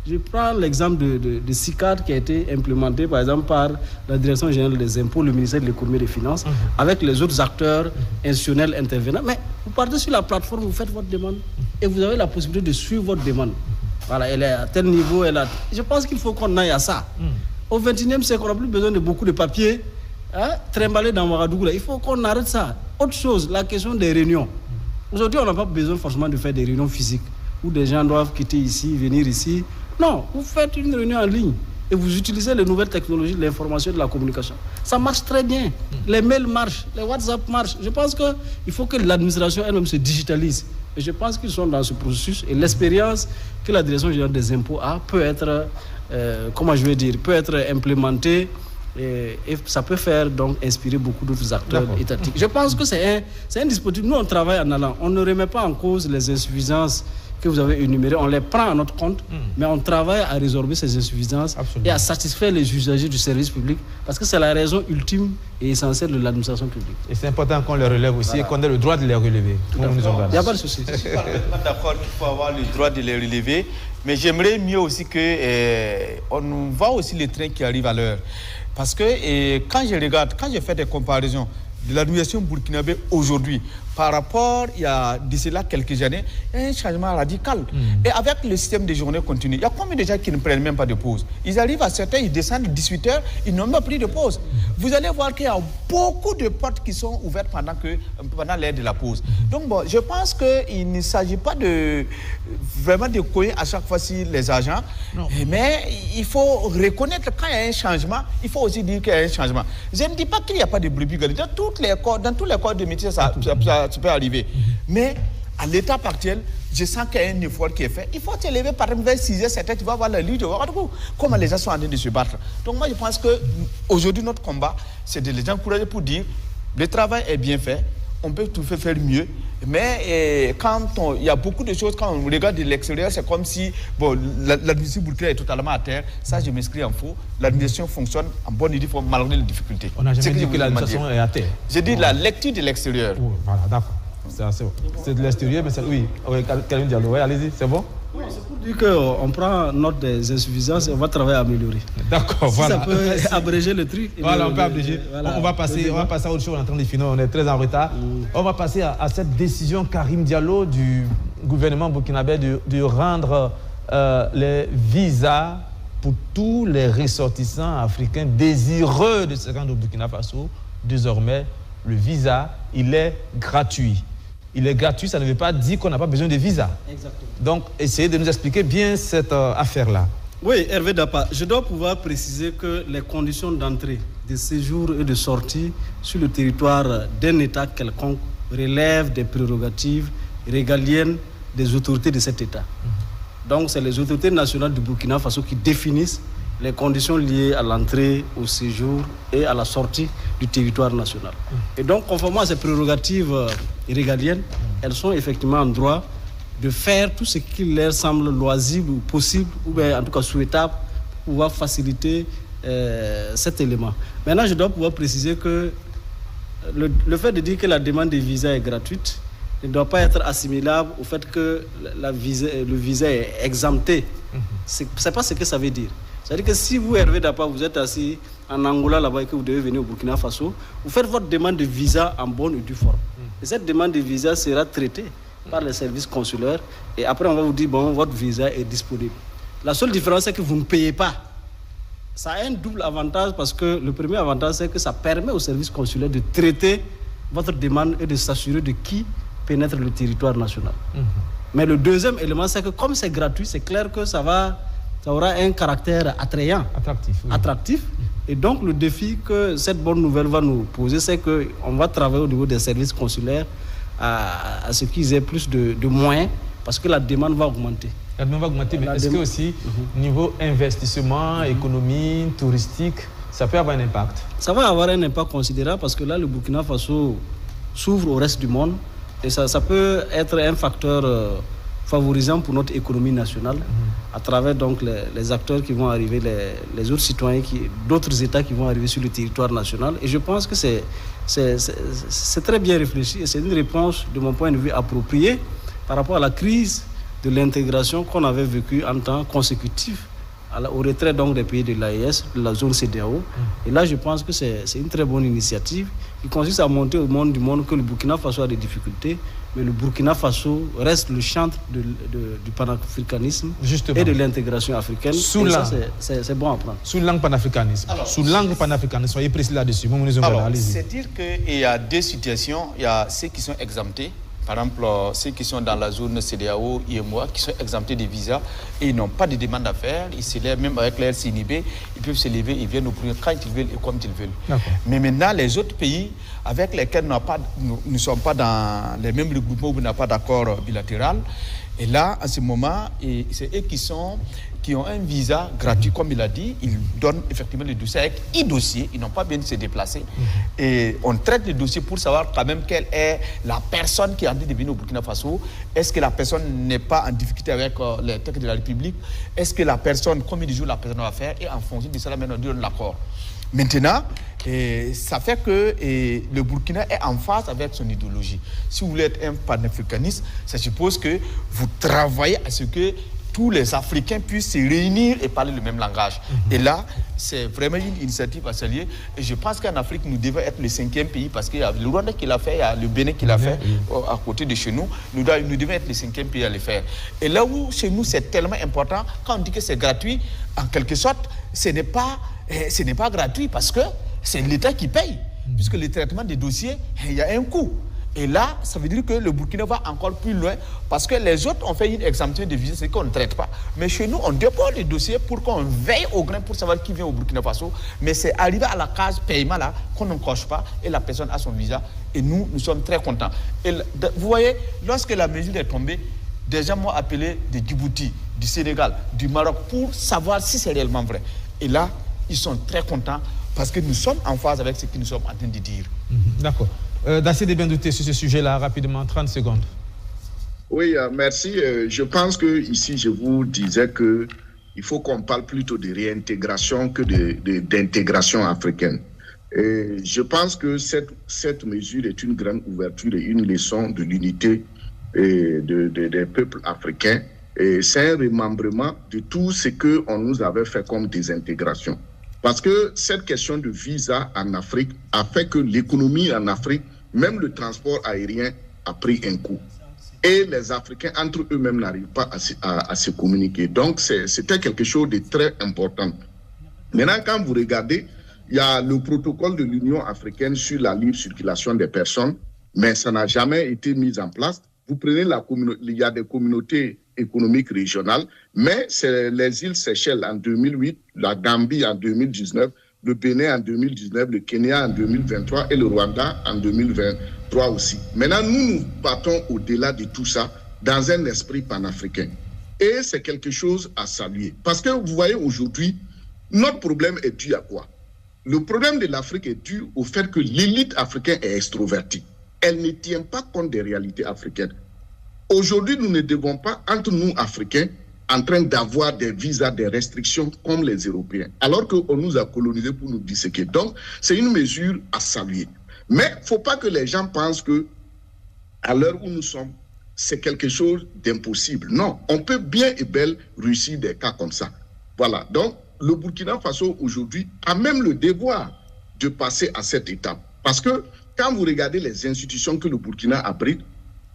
Je prends l'exemple de SICAD qui a été implémenté par exemple par la Direction générale des impôts, le ministère de l'économie et des finances, avec les autres acteurs institutionnels intervenants. Mais vous partez sur la plateforme, vous faites votre demande et vous avez la possibilité de suivre votre demande. Voilà, elle est à tel niveau, Je pense qu'il faut qu'on aille à ça. Au XXIe siècle, on n'a plus besoin de beaucoup de papiers trimballés dans Ouagadougou. Il faut qu'on arrête ça. Autre chose, la question des réunions. Aujourd'hui, on n'a pas besoin forcément de faire des réunions physiques où des gens doivent quitter ici, venir ici. Non, vous faites une réunion en ligne. et vous utilisez les nouvelles technologies de l'information et de la communication. Ça marche très bien. Les mails marchent, les WhatsApp marchent. Je pense qu'il faut que l'administration elle-même se digitalise. Et je pense qu'ils sont dans ce processus. Et l'expérience que la Direction générale des impôts a peut être, peut être implémentée et ça peut faire donc inspirer beaucoup d'autres acteurs étatiques. Je pense que c'est un dispositif. Nous, on travaille en allant. On ne remet pas en cause les insuffisances que vous avez énumérées. On les prend à notre compte, mais on travaille à résorber ces insuffisances et à satisfaire les usagers du service public parce que c'est la raison ultime et essentielle de l'administration publique. Et c'est important qu'on les relève aussi et qu'on ait le droit de les relever. Il n'y a pas de souci. Je suis parfaitement d'accord qu'il faut avoir le droit de les relever, mais j'aimerais mieux aussi qu'on voit aussi les trains qui arrivent à l'heure. Parce que quand je fais des comparaisons de l'administration burkinabé aujourd'hui par rapport il y a de cela quelques années, il y a un changement radical. Et avec le système de journée continue, il y a combien de gens qui ne prennent même pas de pause? Ils arrivent à certains, ils descendent 18h, ils n'ont même pas pris de pause. Vous allez voir qu'il y a beaucoup de portes qui sont ouvertes pendant l'heure de la pause. Donc bon, je pense qu'il ne s'agit pas vraiment de couiller à chaque fois les agents, mais il faut reconnaître quand il y a un changement, il faut aussi dire qu'il y a un changement. Je ne dis pas qu'il n'y a pas de brebis galeuses. Dans tous les corps de métier, ça peut arriver. Mais à l'étape actuelle, je sens qu'il y a un effort qui est fait. Il faut te lever par exemple vers 6h, 7h, tu vas voir la lutte, tu vas voir comment les gens sont en train de se battre. Donc moi je pense qu'aujourd'hui notre combat, c'est de les encourager pour dire le travail est bien fait, on peut tout faire mieux. Mais quand il y a beaucoup de choses, quand on regarde de l'extérieur, c'est comme si l'administration burkinabé est totalement à terre. Ça, je m'inscris en faux. L'administration fonctionne en bonne idée malgré les difficultés. On n'a jamais dit que l'administration est à terre. J'ai dit la lecture de l'extérieur. Voilà, d'accord. C'est de l'extérieur, mais c'est... Oui, Karim Diallo, allez-y, c'est bon? Oui, c'est pour dire qu'on prend note des insuffisances et on va travailler à améliorer. D'accord, si voilà. Ça peut abréger le truc. Voilà, on peut abréger. Voilà, on va passer à autre chose, on est en train de finir, on est très en retard. On va passer à cette décision, Karim Diallo, du gouvernement burkinabé de rendre les visas pour tous les ressortissants africains désireux de se rendre au Burkina Faso. Désormais, le visa, il est gratuit. Il est gratuit, ça ne veut pas dire qu'on n'a pas besoin de visa. Exactement. Donc, essayez de nous expliquer bien cette affaire-là. Oui, Hervé Dapa, je dois pouvoir préciser que les conditions d'entrée, de séjour et de sortie sur le territoire d'un État quelconque relèvent des prérogatives régaliennes des autorités de cet État. Donc, c'est les autorités nationales du Burkina Faso qui définissent les conditions liées à l'entrée, au séjour et à la sortie du territoire national. Et donc, conformément à ces prérogatives régaliennes, elles sont effectivement en droit de faire tout ce qui leur semble loisible ou possible, ou bien en tout cas souhaitable, pour pouvoir faciliter cet élément. Maintenant, je dois pouvoir préciser que le fait de dire que la demande de visa est gratuite ne doit pas être assimilable au fait que le visa est exempté. C'est pas ce que ça veut dire. C'est-à-dire que si vous, Hervé Dapa, vous êtes assis en Angola là-bas et que vous devez venir au Burkina Faso, vous faites votre demande de visa en bonne et due forme. Et cette demande de visa sera traitée par les services consulaires et après on va vous dire, bon, votre visa est disponible. La seule différence, c'est que vous ne payez pas. Ça a un double avantage parce que le premier avantage, c'est que ça permet aux services consulaires de traiter votre demande et de s'assurer de qui pénètre le territoire national. Mais le deuxième élément, c'est que comme c'est gratuit, c'est clair que ça aura un caractère attrayant, attractif. Et donc le défi que cette bonne nouvelle va nous poser, c'est qu'on va travailler au niveau des services consulaires à ce qu'ils aient plus de moyens, parce que la demande va augmenter. La demande va augmenter, mais est-ce que aussi, niveau investissement, économie, touristique, ça peut avoir un impact? Ça va avoir un impact considérable, parce que là, le Burkina Faso s'ouvre au reste du monde, et ça peut être un facteur favorisant pour notre économie nationale, à travers donc les acteurs qui vont arriver, les autres citoyens, d'autres États qui vont arriver sur le territoire national. Et je pense que c'est très bien réfléchi et c'est une réponse, de mon point de vue, appropriée par rapport à la crise de l'intégration qu'on avait vécue en temps consécutif au retrait donc des pays de l'AES, de la zone CEDEAO. Et là, je pense que c'est une très bonne initiative qui consiste à montrer au monde que le Burkina Faso a des difficultés, mais le Burkina Faso reste le chantre du panafricanisme et de l'intégration africaine. C'est bon à prendre. Sous l'angle panafricanisme. Soyez précis là-dessus. Alors, c'est dire qu'il y a deux situations. Il y a ceux qui sont exemptés, par exemple, ceux qui sont dans la zone CEDEAO, IMOA, qui sont exemptés de visa et ils n'ont pas de demande à faire, ils se lèvent même avec leur CNIB, ils peuvent se lever, ils viennent ouvrir quand ils veulent et comme ils veulent. Mais maintenant, les autres pays avec lesquels nous ne sommes pas dans les mêmes regroupements où nous n'avons pas d'accord bilatéral, et là, en ce moment, c'est eux qui ont un visa gratuit, comme il a dit. Ils donnent effectivement le dossier avec e-dossier. Ils n'ont pas besoin de se déplacer. Et on traite le dossier pour savoir quand même quelle est la personne qui est en train de venir au Burkina Faso. Est-ce que la personne n'est pas en difficulté avec les textes de la République? Est-ce que la personne, combien de jours la personne va faire? Et en fonction de cela, maintenant, on donne l'accord. Maintenant, ça fait que le Burkina est en phase avec son idéologie. Si vous voulez être un panafricaniste, ça suppose que vous travaillez à ce que tous les Africains puissent se réunir et parler le même langage. Et là, c'est vraiment une initiative à saluer. Et je pense qu'en Afrique, nous devons être le 5e pays parce qu'il y a le Rwanda qui l'a fait, il y a le Bénin qui l'a fait à côté de chez nous. Nous devons être le 5e pays à le faire. Et là où chez nous, c'est tellement important, quand on dit que c'est gratuit, en quelque sorte, ce n'est pas gratuit parce que c'est l'État qui paye. Puisque le traitement des dossiers, il y a un coût. Et là, ça veut dire que le Burkina va encore plus loin parce que les autres ont fait une exemption de visa, c'est qu'on ne traite pas. Mais chez nous, on dépose les dossiers pour qu'on veille au grain pour savoir qui vient au Burkina Faso. Mais c'est arrivé à la case paiement là qu'on ne coche pas et la personne a son visa. Et nous sommes très contents. Et vous voyez, lorsque la mesure est tombée, des gens m'ont appelé de Djibouti, du Sénégal, du Maroc pour savoir si c'est réellement vrai. Et là, ils sont très contents parce que nous sommes en phase avec ce que nous sommes en train de dire. D'accord. Dacier Debendouté, sur ce sujet-là, rapidement, 30 secondes. Oui, merci. Je pense que ici, je vous disais qu'il faut qu'on parle plutôt de réintégration que d'intégration africaine. Et je pense que cette mesure est une grande ouverture et une leçon de l'unité des peuples africains. Et c'est un remembrement de tout ce qu'on nous avait fait comme désintégration. Parce que cette question de visa en Afrique a fait que l'économie en Afrique, même le transport aérien, a pris un coup. Et les Africains, entre eux-mêmes, n'arrivent pas à se communiquer. Donc, c'était quelque chose de très important. Maintenant, quand vous regardez, il y a le protocole de l'Union africaine sur la libre circulation des personnes, mais ça n'a jamais été mis en place. Vous prenez il y a des communautés économiques régionales, mais c'est les îles Seychelles en 2008, la Gambie en 2019, le Bénin en 2019, le Kenya en 2023 et le Rwanda en 2023 aussi. Maintenant, nous partons au-delà de tout ça dans un esprit panafricain. Et c'est quelque chose à saluer. Parce que vous voyez aujourd'hui, notre problème est dû à quoi? Le problème de l'Afrique est dû au fait que l'élite africaine est extrovertie. Elle ne tient pas compte des réalités africaines. Aujourd'hui, nous ne devons pas, entre nous, Africains, en train d'avoir des visas, des restrictions comme les Européens, alors qu'on nous a colonisés pour nous disséquer. Donc, c'est une mesure à saluer. Mais il ne faut pas que les gens pensent que, à l'heure où nous sommes, c'est quelque chose d'impossible. Non, on peut bien et belle réussir des cas comme ça. Voilà. Donc, le Burkina Faso, aujourd'hui, a même le devoir de passer à cette étape. Parce que, quand vous regardez les institutions que le Burkina abrite,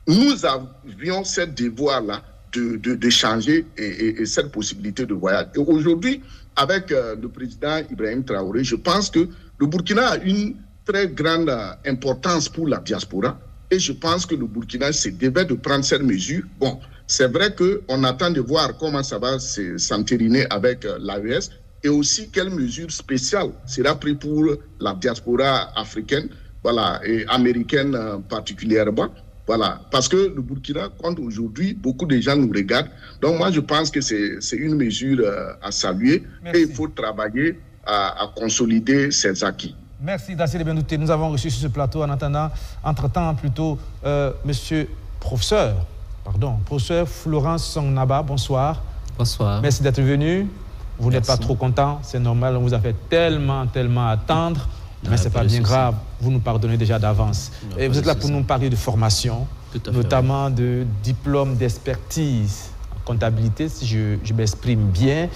nous avions ce devoir-là de changer et cette possibilité de voyage. Et aujourd'hui, avec le président Ibrahim Traoré, je pense que le Burkina a une très grande importance pour la diaspora et je pense que le Burkina se devait de prendre cette mesure. Bon, c'est vrai qu'on attend de voir comment ça va s'entériner avec l'AES et aussi quelle mesure spéciale sera prise pour la diaspora africaine, voilà, et américaine particulièrement. Voilà, parce que le Burkina compte aujourd'hui, beaucoup de gens nous regardent. Donc moi, je pense que c'est une mesure à saluer. Merci. Et il faut travailler à consolider ces acquis. Merci, Dacier Debendouté. Nous avons reçu sur ce plateau, en attendant, entre-temps, plutôt, monsieur professeur Florence Songnaba, bonsoir. Bonsoir. Merci d'être venu. Vous n'êtes pas trop content, c'est normal, on vous a fait tellement attendre. Mais ce n'est pas bien grave, vous nous pardonnez déjà d'avance. Et vous êtes là pour nous parler de formation, notamment de diplôme d'expertise en comptabilité, si je m'exprime bien.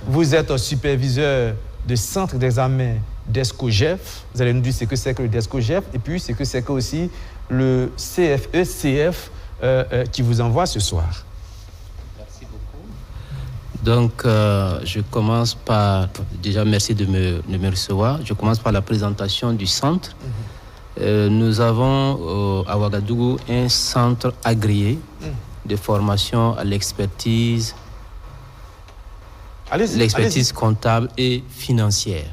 Vous êtes superviseur de centre d'examen d'ESCOGEF. Vous allez nous dire ce que c'est que le DESCOGEF et puis ce que c'est que aussi le CFE-CF qui vous envoie ce soir. Donc, je commence par... Déjà, merci de me recevoir. Je commence par la présentation du centre. Nous avons à Ouagadougou un centre agréé de formation à l'expertise comptable et financière.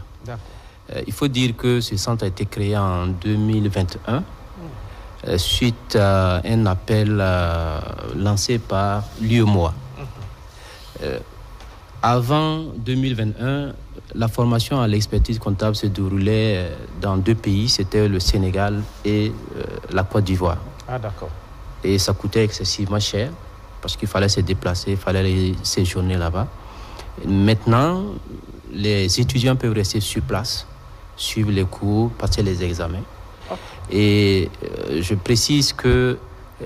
Il faut dire que ce centre a été créé en 2021 suite à un appel lancé par l'UEMOA. Avant 2021, la formation à l'expertise comptable se déroulait dans 2 pays, c'était le Sénégal et la Côte d'Ivoire. Ah, d'accord. Et ça coûtait excessivement cher parce qu'il fallait se déplacer, il fallait aller séjourner là-bas. Maintenant, les étudiants peuvent rester sur place, suivre les cours, passer les examens. Et je précise que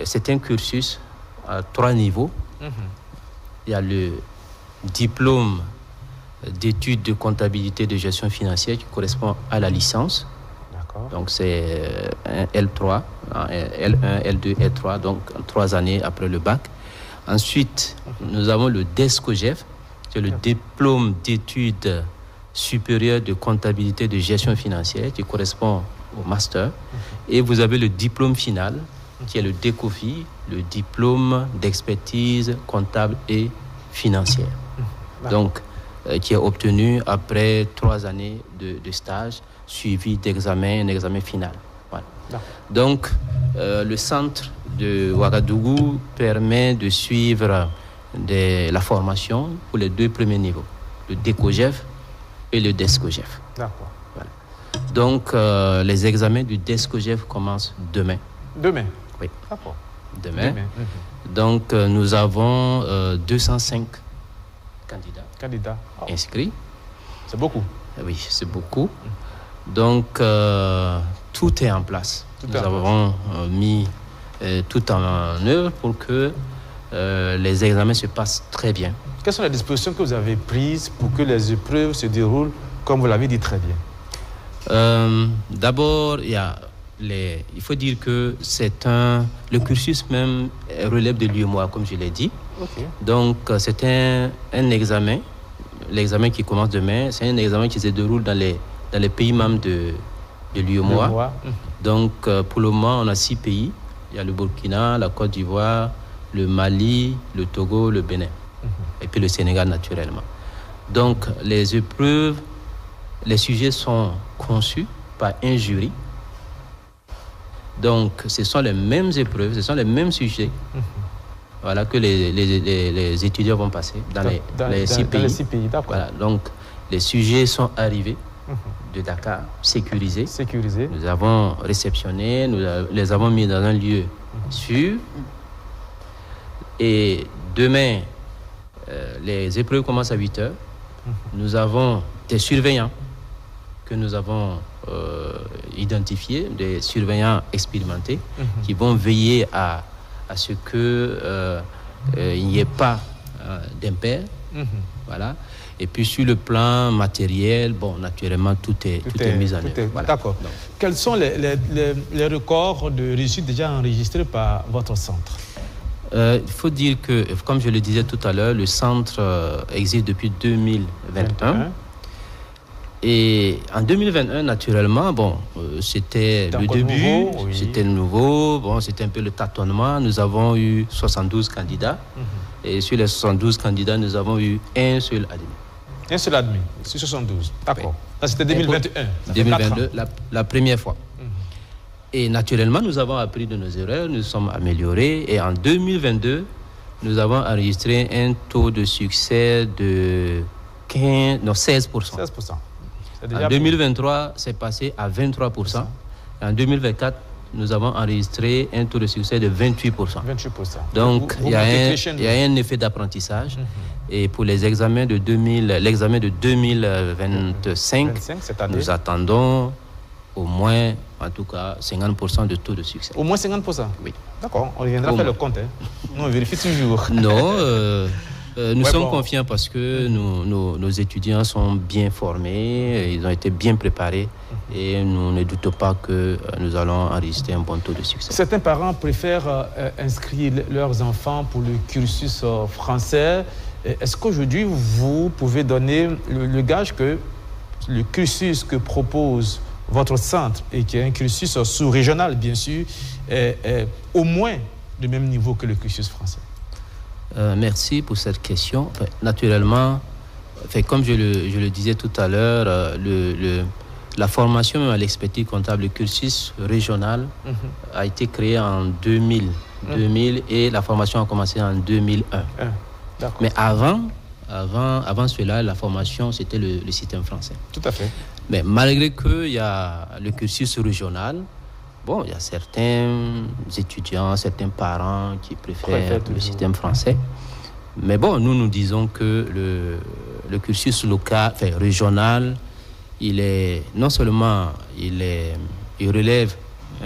c'est un cursus à 3 niveaux. Il y a le diplôme d'études de comptabilité de gestion financière qui correspond à la licence. Donc c'est un L3, L1, L2, L3, donc 3 années après le bac. Ensuite, nous avons le DESCOGEF, c'est le diplôme d'études supérieures de comptabilité de gestion financière qui correspond au master. Et vous avez le diplôme final qui est le DECOFI, le diplôme d'expertise comptable et financière. Donc, qui est obtenu après 3 années de stage suivi d'examen, un examen final. Voilà. Donc, le centre de Ouagadougou permet de suivre la formation pour les 2 premiers niveaux, le DECOGEF et le DESCOGEF. D'accord. Voilà. Donc, les examens du DESCOGEF commencent demain. Demain? Oui. D'accord. Demain. Donc, nous avons 205 candidats inscrits. C'est beaucoup. Oui, c'est beaucoup. Donc, tout est en place. Nous avons mis tout en œuvre pour que les examens se passent très bien. Quelles sont les dispositions que vous avez prises pour que les épreuves se déroulent comme vous l'avez dit très bien? D'abord, il faut dire que le cursus même relève de l'UEMOA, comme je l'ai dit. Donc, c'est un examen. L'examen qui commence demain, c'est un examen qui se déroule dans les pays membres de l'UEMOA. Donc, pour le moment, on a 6 pays. Il y a le Burkina, la Côte d'Ivoire, le Mali, le Togo, le Bénin. Et puis le Sénégal, naturellement. Donc, les épreuves, les sujets sont conçus par un jury. Donc, ce sont les mêmes épreuves, ce sont les mêmes sujets. Voilà, que les étudiants vont passer dans les 6 pays. Dans les 6 pays, d'accord. Voilà, donc, les sujets sont arrivés de Dakar, sécurisés. Nous avons réceptionné, nous les avons mis dans un lieu sûr. Et demain, les épreuves commencent à 8h. Nous avons des surveillants que nous avons identifiés, des surveillants expérimentés qui vont veiller à ce qu'il n'y ait pas d'impair. Voilà. Et puis sur le plan matériel, bon, naturellement, tout est mis en œuvre. Voilà. D'accord. Quels sont les records de réussite déjà enregistrés par votre centre? Il faut dire que, comme je le disais tout à l'heure, le centre existe depuis 2021. Et en 2021, naturellement, bon, c'était le début, c'était nouveau, bon, c'était un peu le tâtonnement. Nous avons eu 72 candidats. Et sur les 72 candidats, nous avons eu un seul admis. Un seul admis, sur 72. D'accord. Ça, c'était 2021. 2022, la première fois. Et naturellement, nous avons appris de nos erreurs, nous sommes améliorés. Et en 2022, nous avons enregistré un taux de succès de 16%. 16%. En 2023, c'est passé à 23%. En 2024, nous avons enregistré un taux de succès de 28%. 28%. Donc, il y a un effet d'apprentissage. Et pour les examens de l'examen de 2025, nous attendons au moins, en tout cas, 50% de taux de succès. Au moins 50%? Oui. D'accord, on reviendra faire le compte. Nous, on vérifie toujours. Non, nous sommes confiants parce que nos étudiants sont bien formés, ils ont été bien préparés et nous ne doutons pas que nous allons enregistrer un bon taux de succès. Certains parents préfèrent inscrire leurs enfants pour le cursus français. Est-ce qu'aujourd'hui, vous pouvez donner le gage que le cursus que propose votre centre, et qui est un cursus sous-régional, bien sûr, est au moins du même niveau que le cursus français? Merci pour cette question. Naturellement, comme je le disais tout à l'heure, la formation même à l'expertise comptable, le cursus régional, a été créé en 2000, et la formation a commencé en 2001. Mais avant cela, la formation, c'était le système français. Tout à fait. Mais malgré qu'il y a le cursus régional, il y a certains étudiants, certains parents qui préfèrent le système français. Mais nous disons que le cursus local, régional, il est non seulement il relève,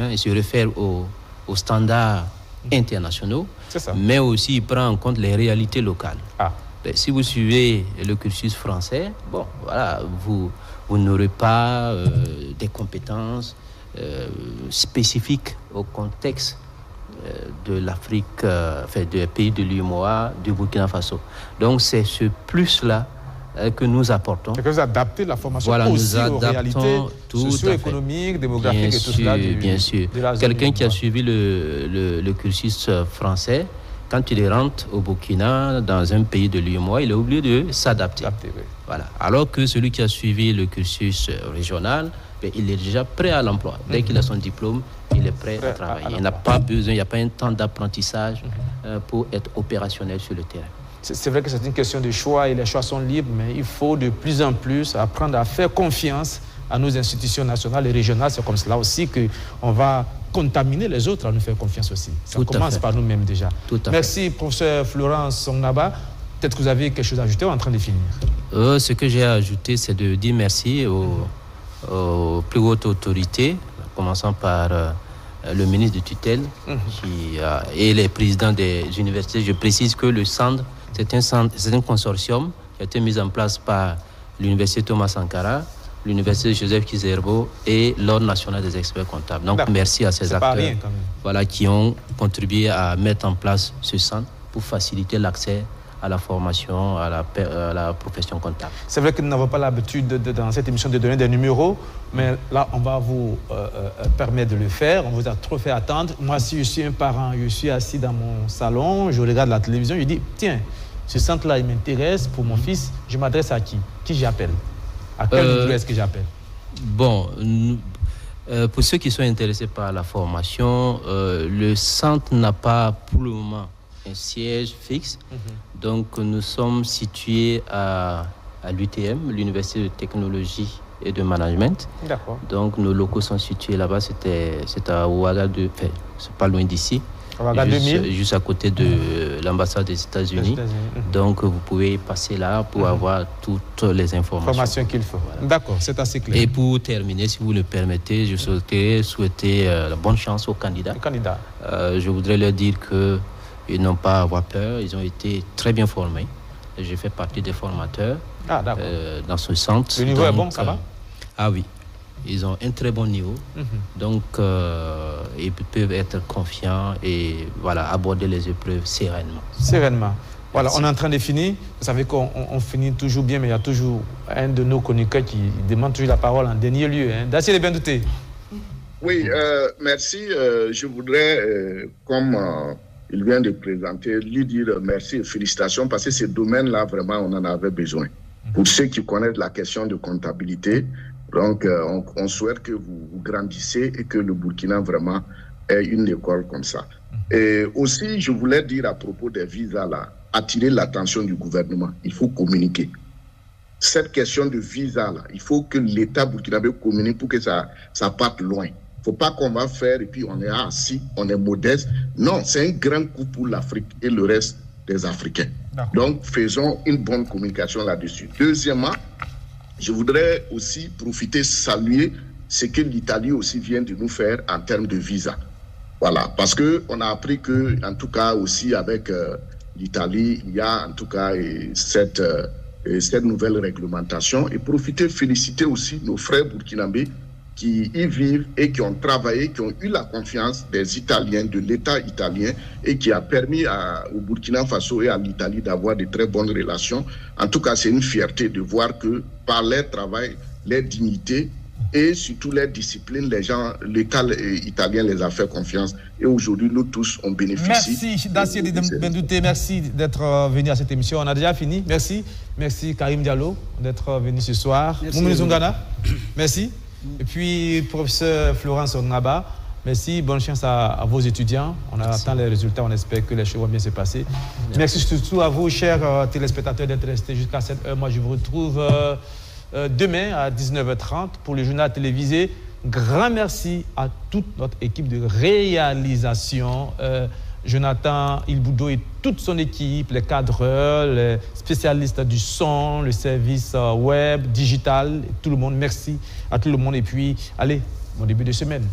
il se réfère aux standards internationaux, mais aussi il prend en compte les réalités locales. Si vous suivez le cursus français, vous n'aurez pas des compétences spécifiques au contexte de l'Afrique, des pays de l'UEMOA, du Burkina Faso. Donc c'est ce plus-là que nous apportons. Et que vous adaptez la formation aussi aux réalités socio-économiques, démographiques et tout cela. Bien sûr. Quelqu'un qui a suivi le cursus français, quand il rentre au Burkina, dans un pays de l'UEMOA, il est obligé de s'adapter. Voilà. Alors que celui qui a suivi le cursus régional, il est déjà prêt à l'emploi. Dès qu'il a son diplôme, il est prêt à travailler. Il n'a pas besoin, il n'y a pas un temps d'apprentissage pour être opérationnel sur le terrain. C'est vrai que c'est une question de choix et les choix sont libres, mais il faut de plus en plus apprendre à faire confiance à nos institutions nationales et régionales. C'est comme cela aussi qu'on va contaminer les autres à nous faire confiance aussi. Ça commence par nous-mêmes déjà. Merci, professeur Florence Songnaba. Peut-être que vous avez quelque chose à ajouter ou en train de finir? Ce que j'ai à ajouter, c'est de dire merci aux plus hautes autorités, commençant par le ministre de tutelle et les présidents des universités. Je précise que le centre, c'est un consortium qui a été mis en place par l'université Thomas Sankara, l'université Joseph Kizerbo et l'Ordre national des experts comptables. Donc merci à ces acteurs qui ont contribué à mettre en place ce centre pour faciliter l'accès à la formation, à la profession comptable. C'est vrai que nous n'avons pas l'habitude dans cette émission de donner des numéros, mais là, on va vous permettre de le faire. On vous a trop fait attendre. Moi, si je suis un parent, je suis assis dans mon salon, je regarde la télévision, je dis, tiens, ce centre-là, il m'intéresse pour mon fils, je m'adresse à qui? Qui j'appelle? À quel niveau est-ce que j'appelle? Pour ceux qui sont intéressés par la formation, le centre n'a pas pour le moment un siège fixe. Donc nous sommes situés à l'UTM, l'Université de technologie et de management. Donc nos locaux sont situés là-bas, c'est à Ouagadougou, c'est pas loin d'ici. Juste à côté de l'ambassade des États-Unis. Donc vous pouvez passer là pour avoir toutes les informations qu'il faut. Voilà. D'accord, c'est assez clair. Et pour terminer, si vous le permettez, je souhaiter la bonne chance aux candidats. Je voudrais leur dire qu'ils n'ont pas à avoir peur, ils ont été très bien formés. Je fais partie des formateurs dans ce centre. Le niveau est bon, ça va? Ah oui. Ils ont un très bon niveau, donc ils peuvent être confiants et aborder les épreuves sereinement. Voilà, on est en train de finir. Vous savez qu'on finit toujours bien, mais il y a toujours un de nos chroniqueurs qui demande toujours la parole en dernier lieu. Dacier Bendouté. Oui, merci. Je voudrais, comme il vient de présenter, lui dire merci et félicitations parce que ce domaine-là, vraiment, on en avait besoin. Pour ceux qui connaissent la question de comptabilité, donc, on souhaite que vous grandissez et que le Burkina vraiment ait une école comme ça. Et aussi, je voulais dire à propos des visas là, attirer l'attention du gouvernement. Il faut communiquer. Cette question de visa là, il faut que l'État burkinabé communique pour que ça parte loin. Il ne faut pas qu'on va faire et puis on est assis, on est modeste. Non, c'est un grand coup pour l'Afrique et le reste des Africains. Donc, faisons une bonne communication là-dessus. Deuxièmement, je voudrais aussi profiter, saluer ce que l'Italie aussi vient de nous faire en termes de visa. Voilà, parce qu'on a appris que, en tout cas aussi avec l'Italie, il y a en tout cas cette nouvelle réglementation. Et profiter, féliciter aussi nos frères burkinabés qui y vivent et qui ont travaillé, qui ont eu la confiance des Italiens, de l'État italien, et qui a permis au Burkina Faso et à l'Italie d'avoir de très bonnes relations. En tout cas, c'est une fierté de voir que par leur travail, leur dignité Et sur toutes les disciplines, l'État italien les a fait confiance. Et aujourd'hui, nous tous, on bénéficie. Merci, Dacier Bendouté, merci d'être venu à cette émission. On a déjà fini. Merci. Merci, Karim Diallo, d'être venu ce soir. Moumouni Zongana, merci. Et puis, professeur Florence Ongaba, merci. Bonne chance à vos étudiants. On attend les résultats. On espère que les choses vont bien se passer. Merci surtout à vous, chers téléspectateurs, d'être restés jusqu'à cette heure. Moi, je vous retrouve demain à 19h30 pour le journal télévisé. Grand merci à toute notre équipe de réalisation. Jonathan Ilboudo et toute son équipe, les cadreurs, les spécialistes du son, le service web, digital, tout le monde. Merci à tout le monde. Et puis, allez, bon début de semaine.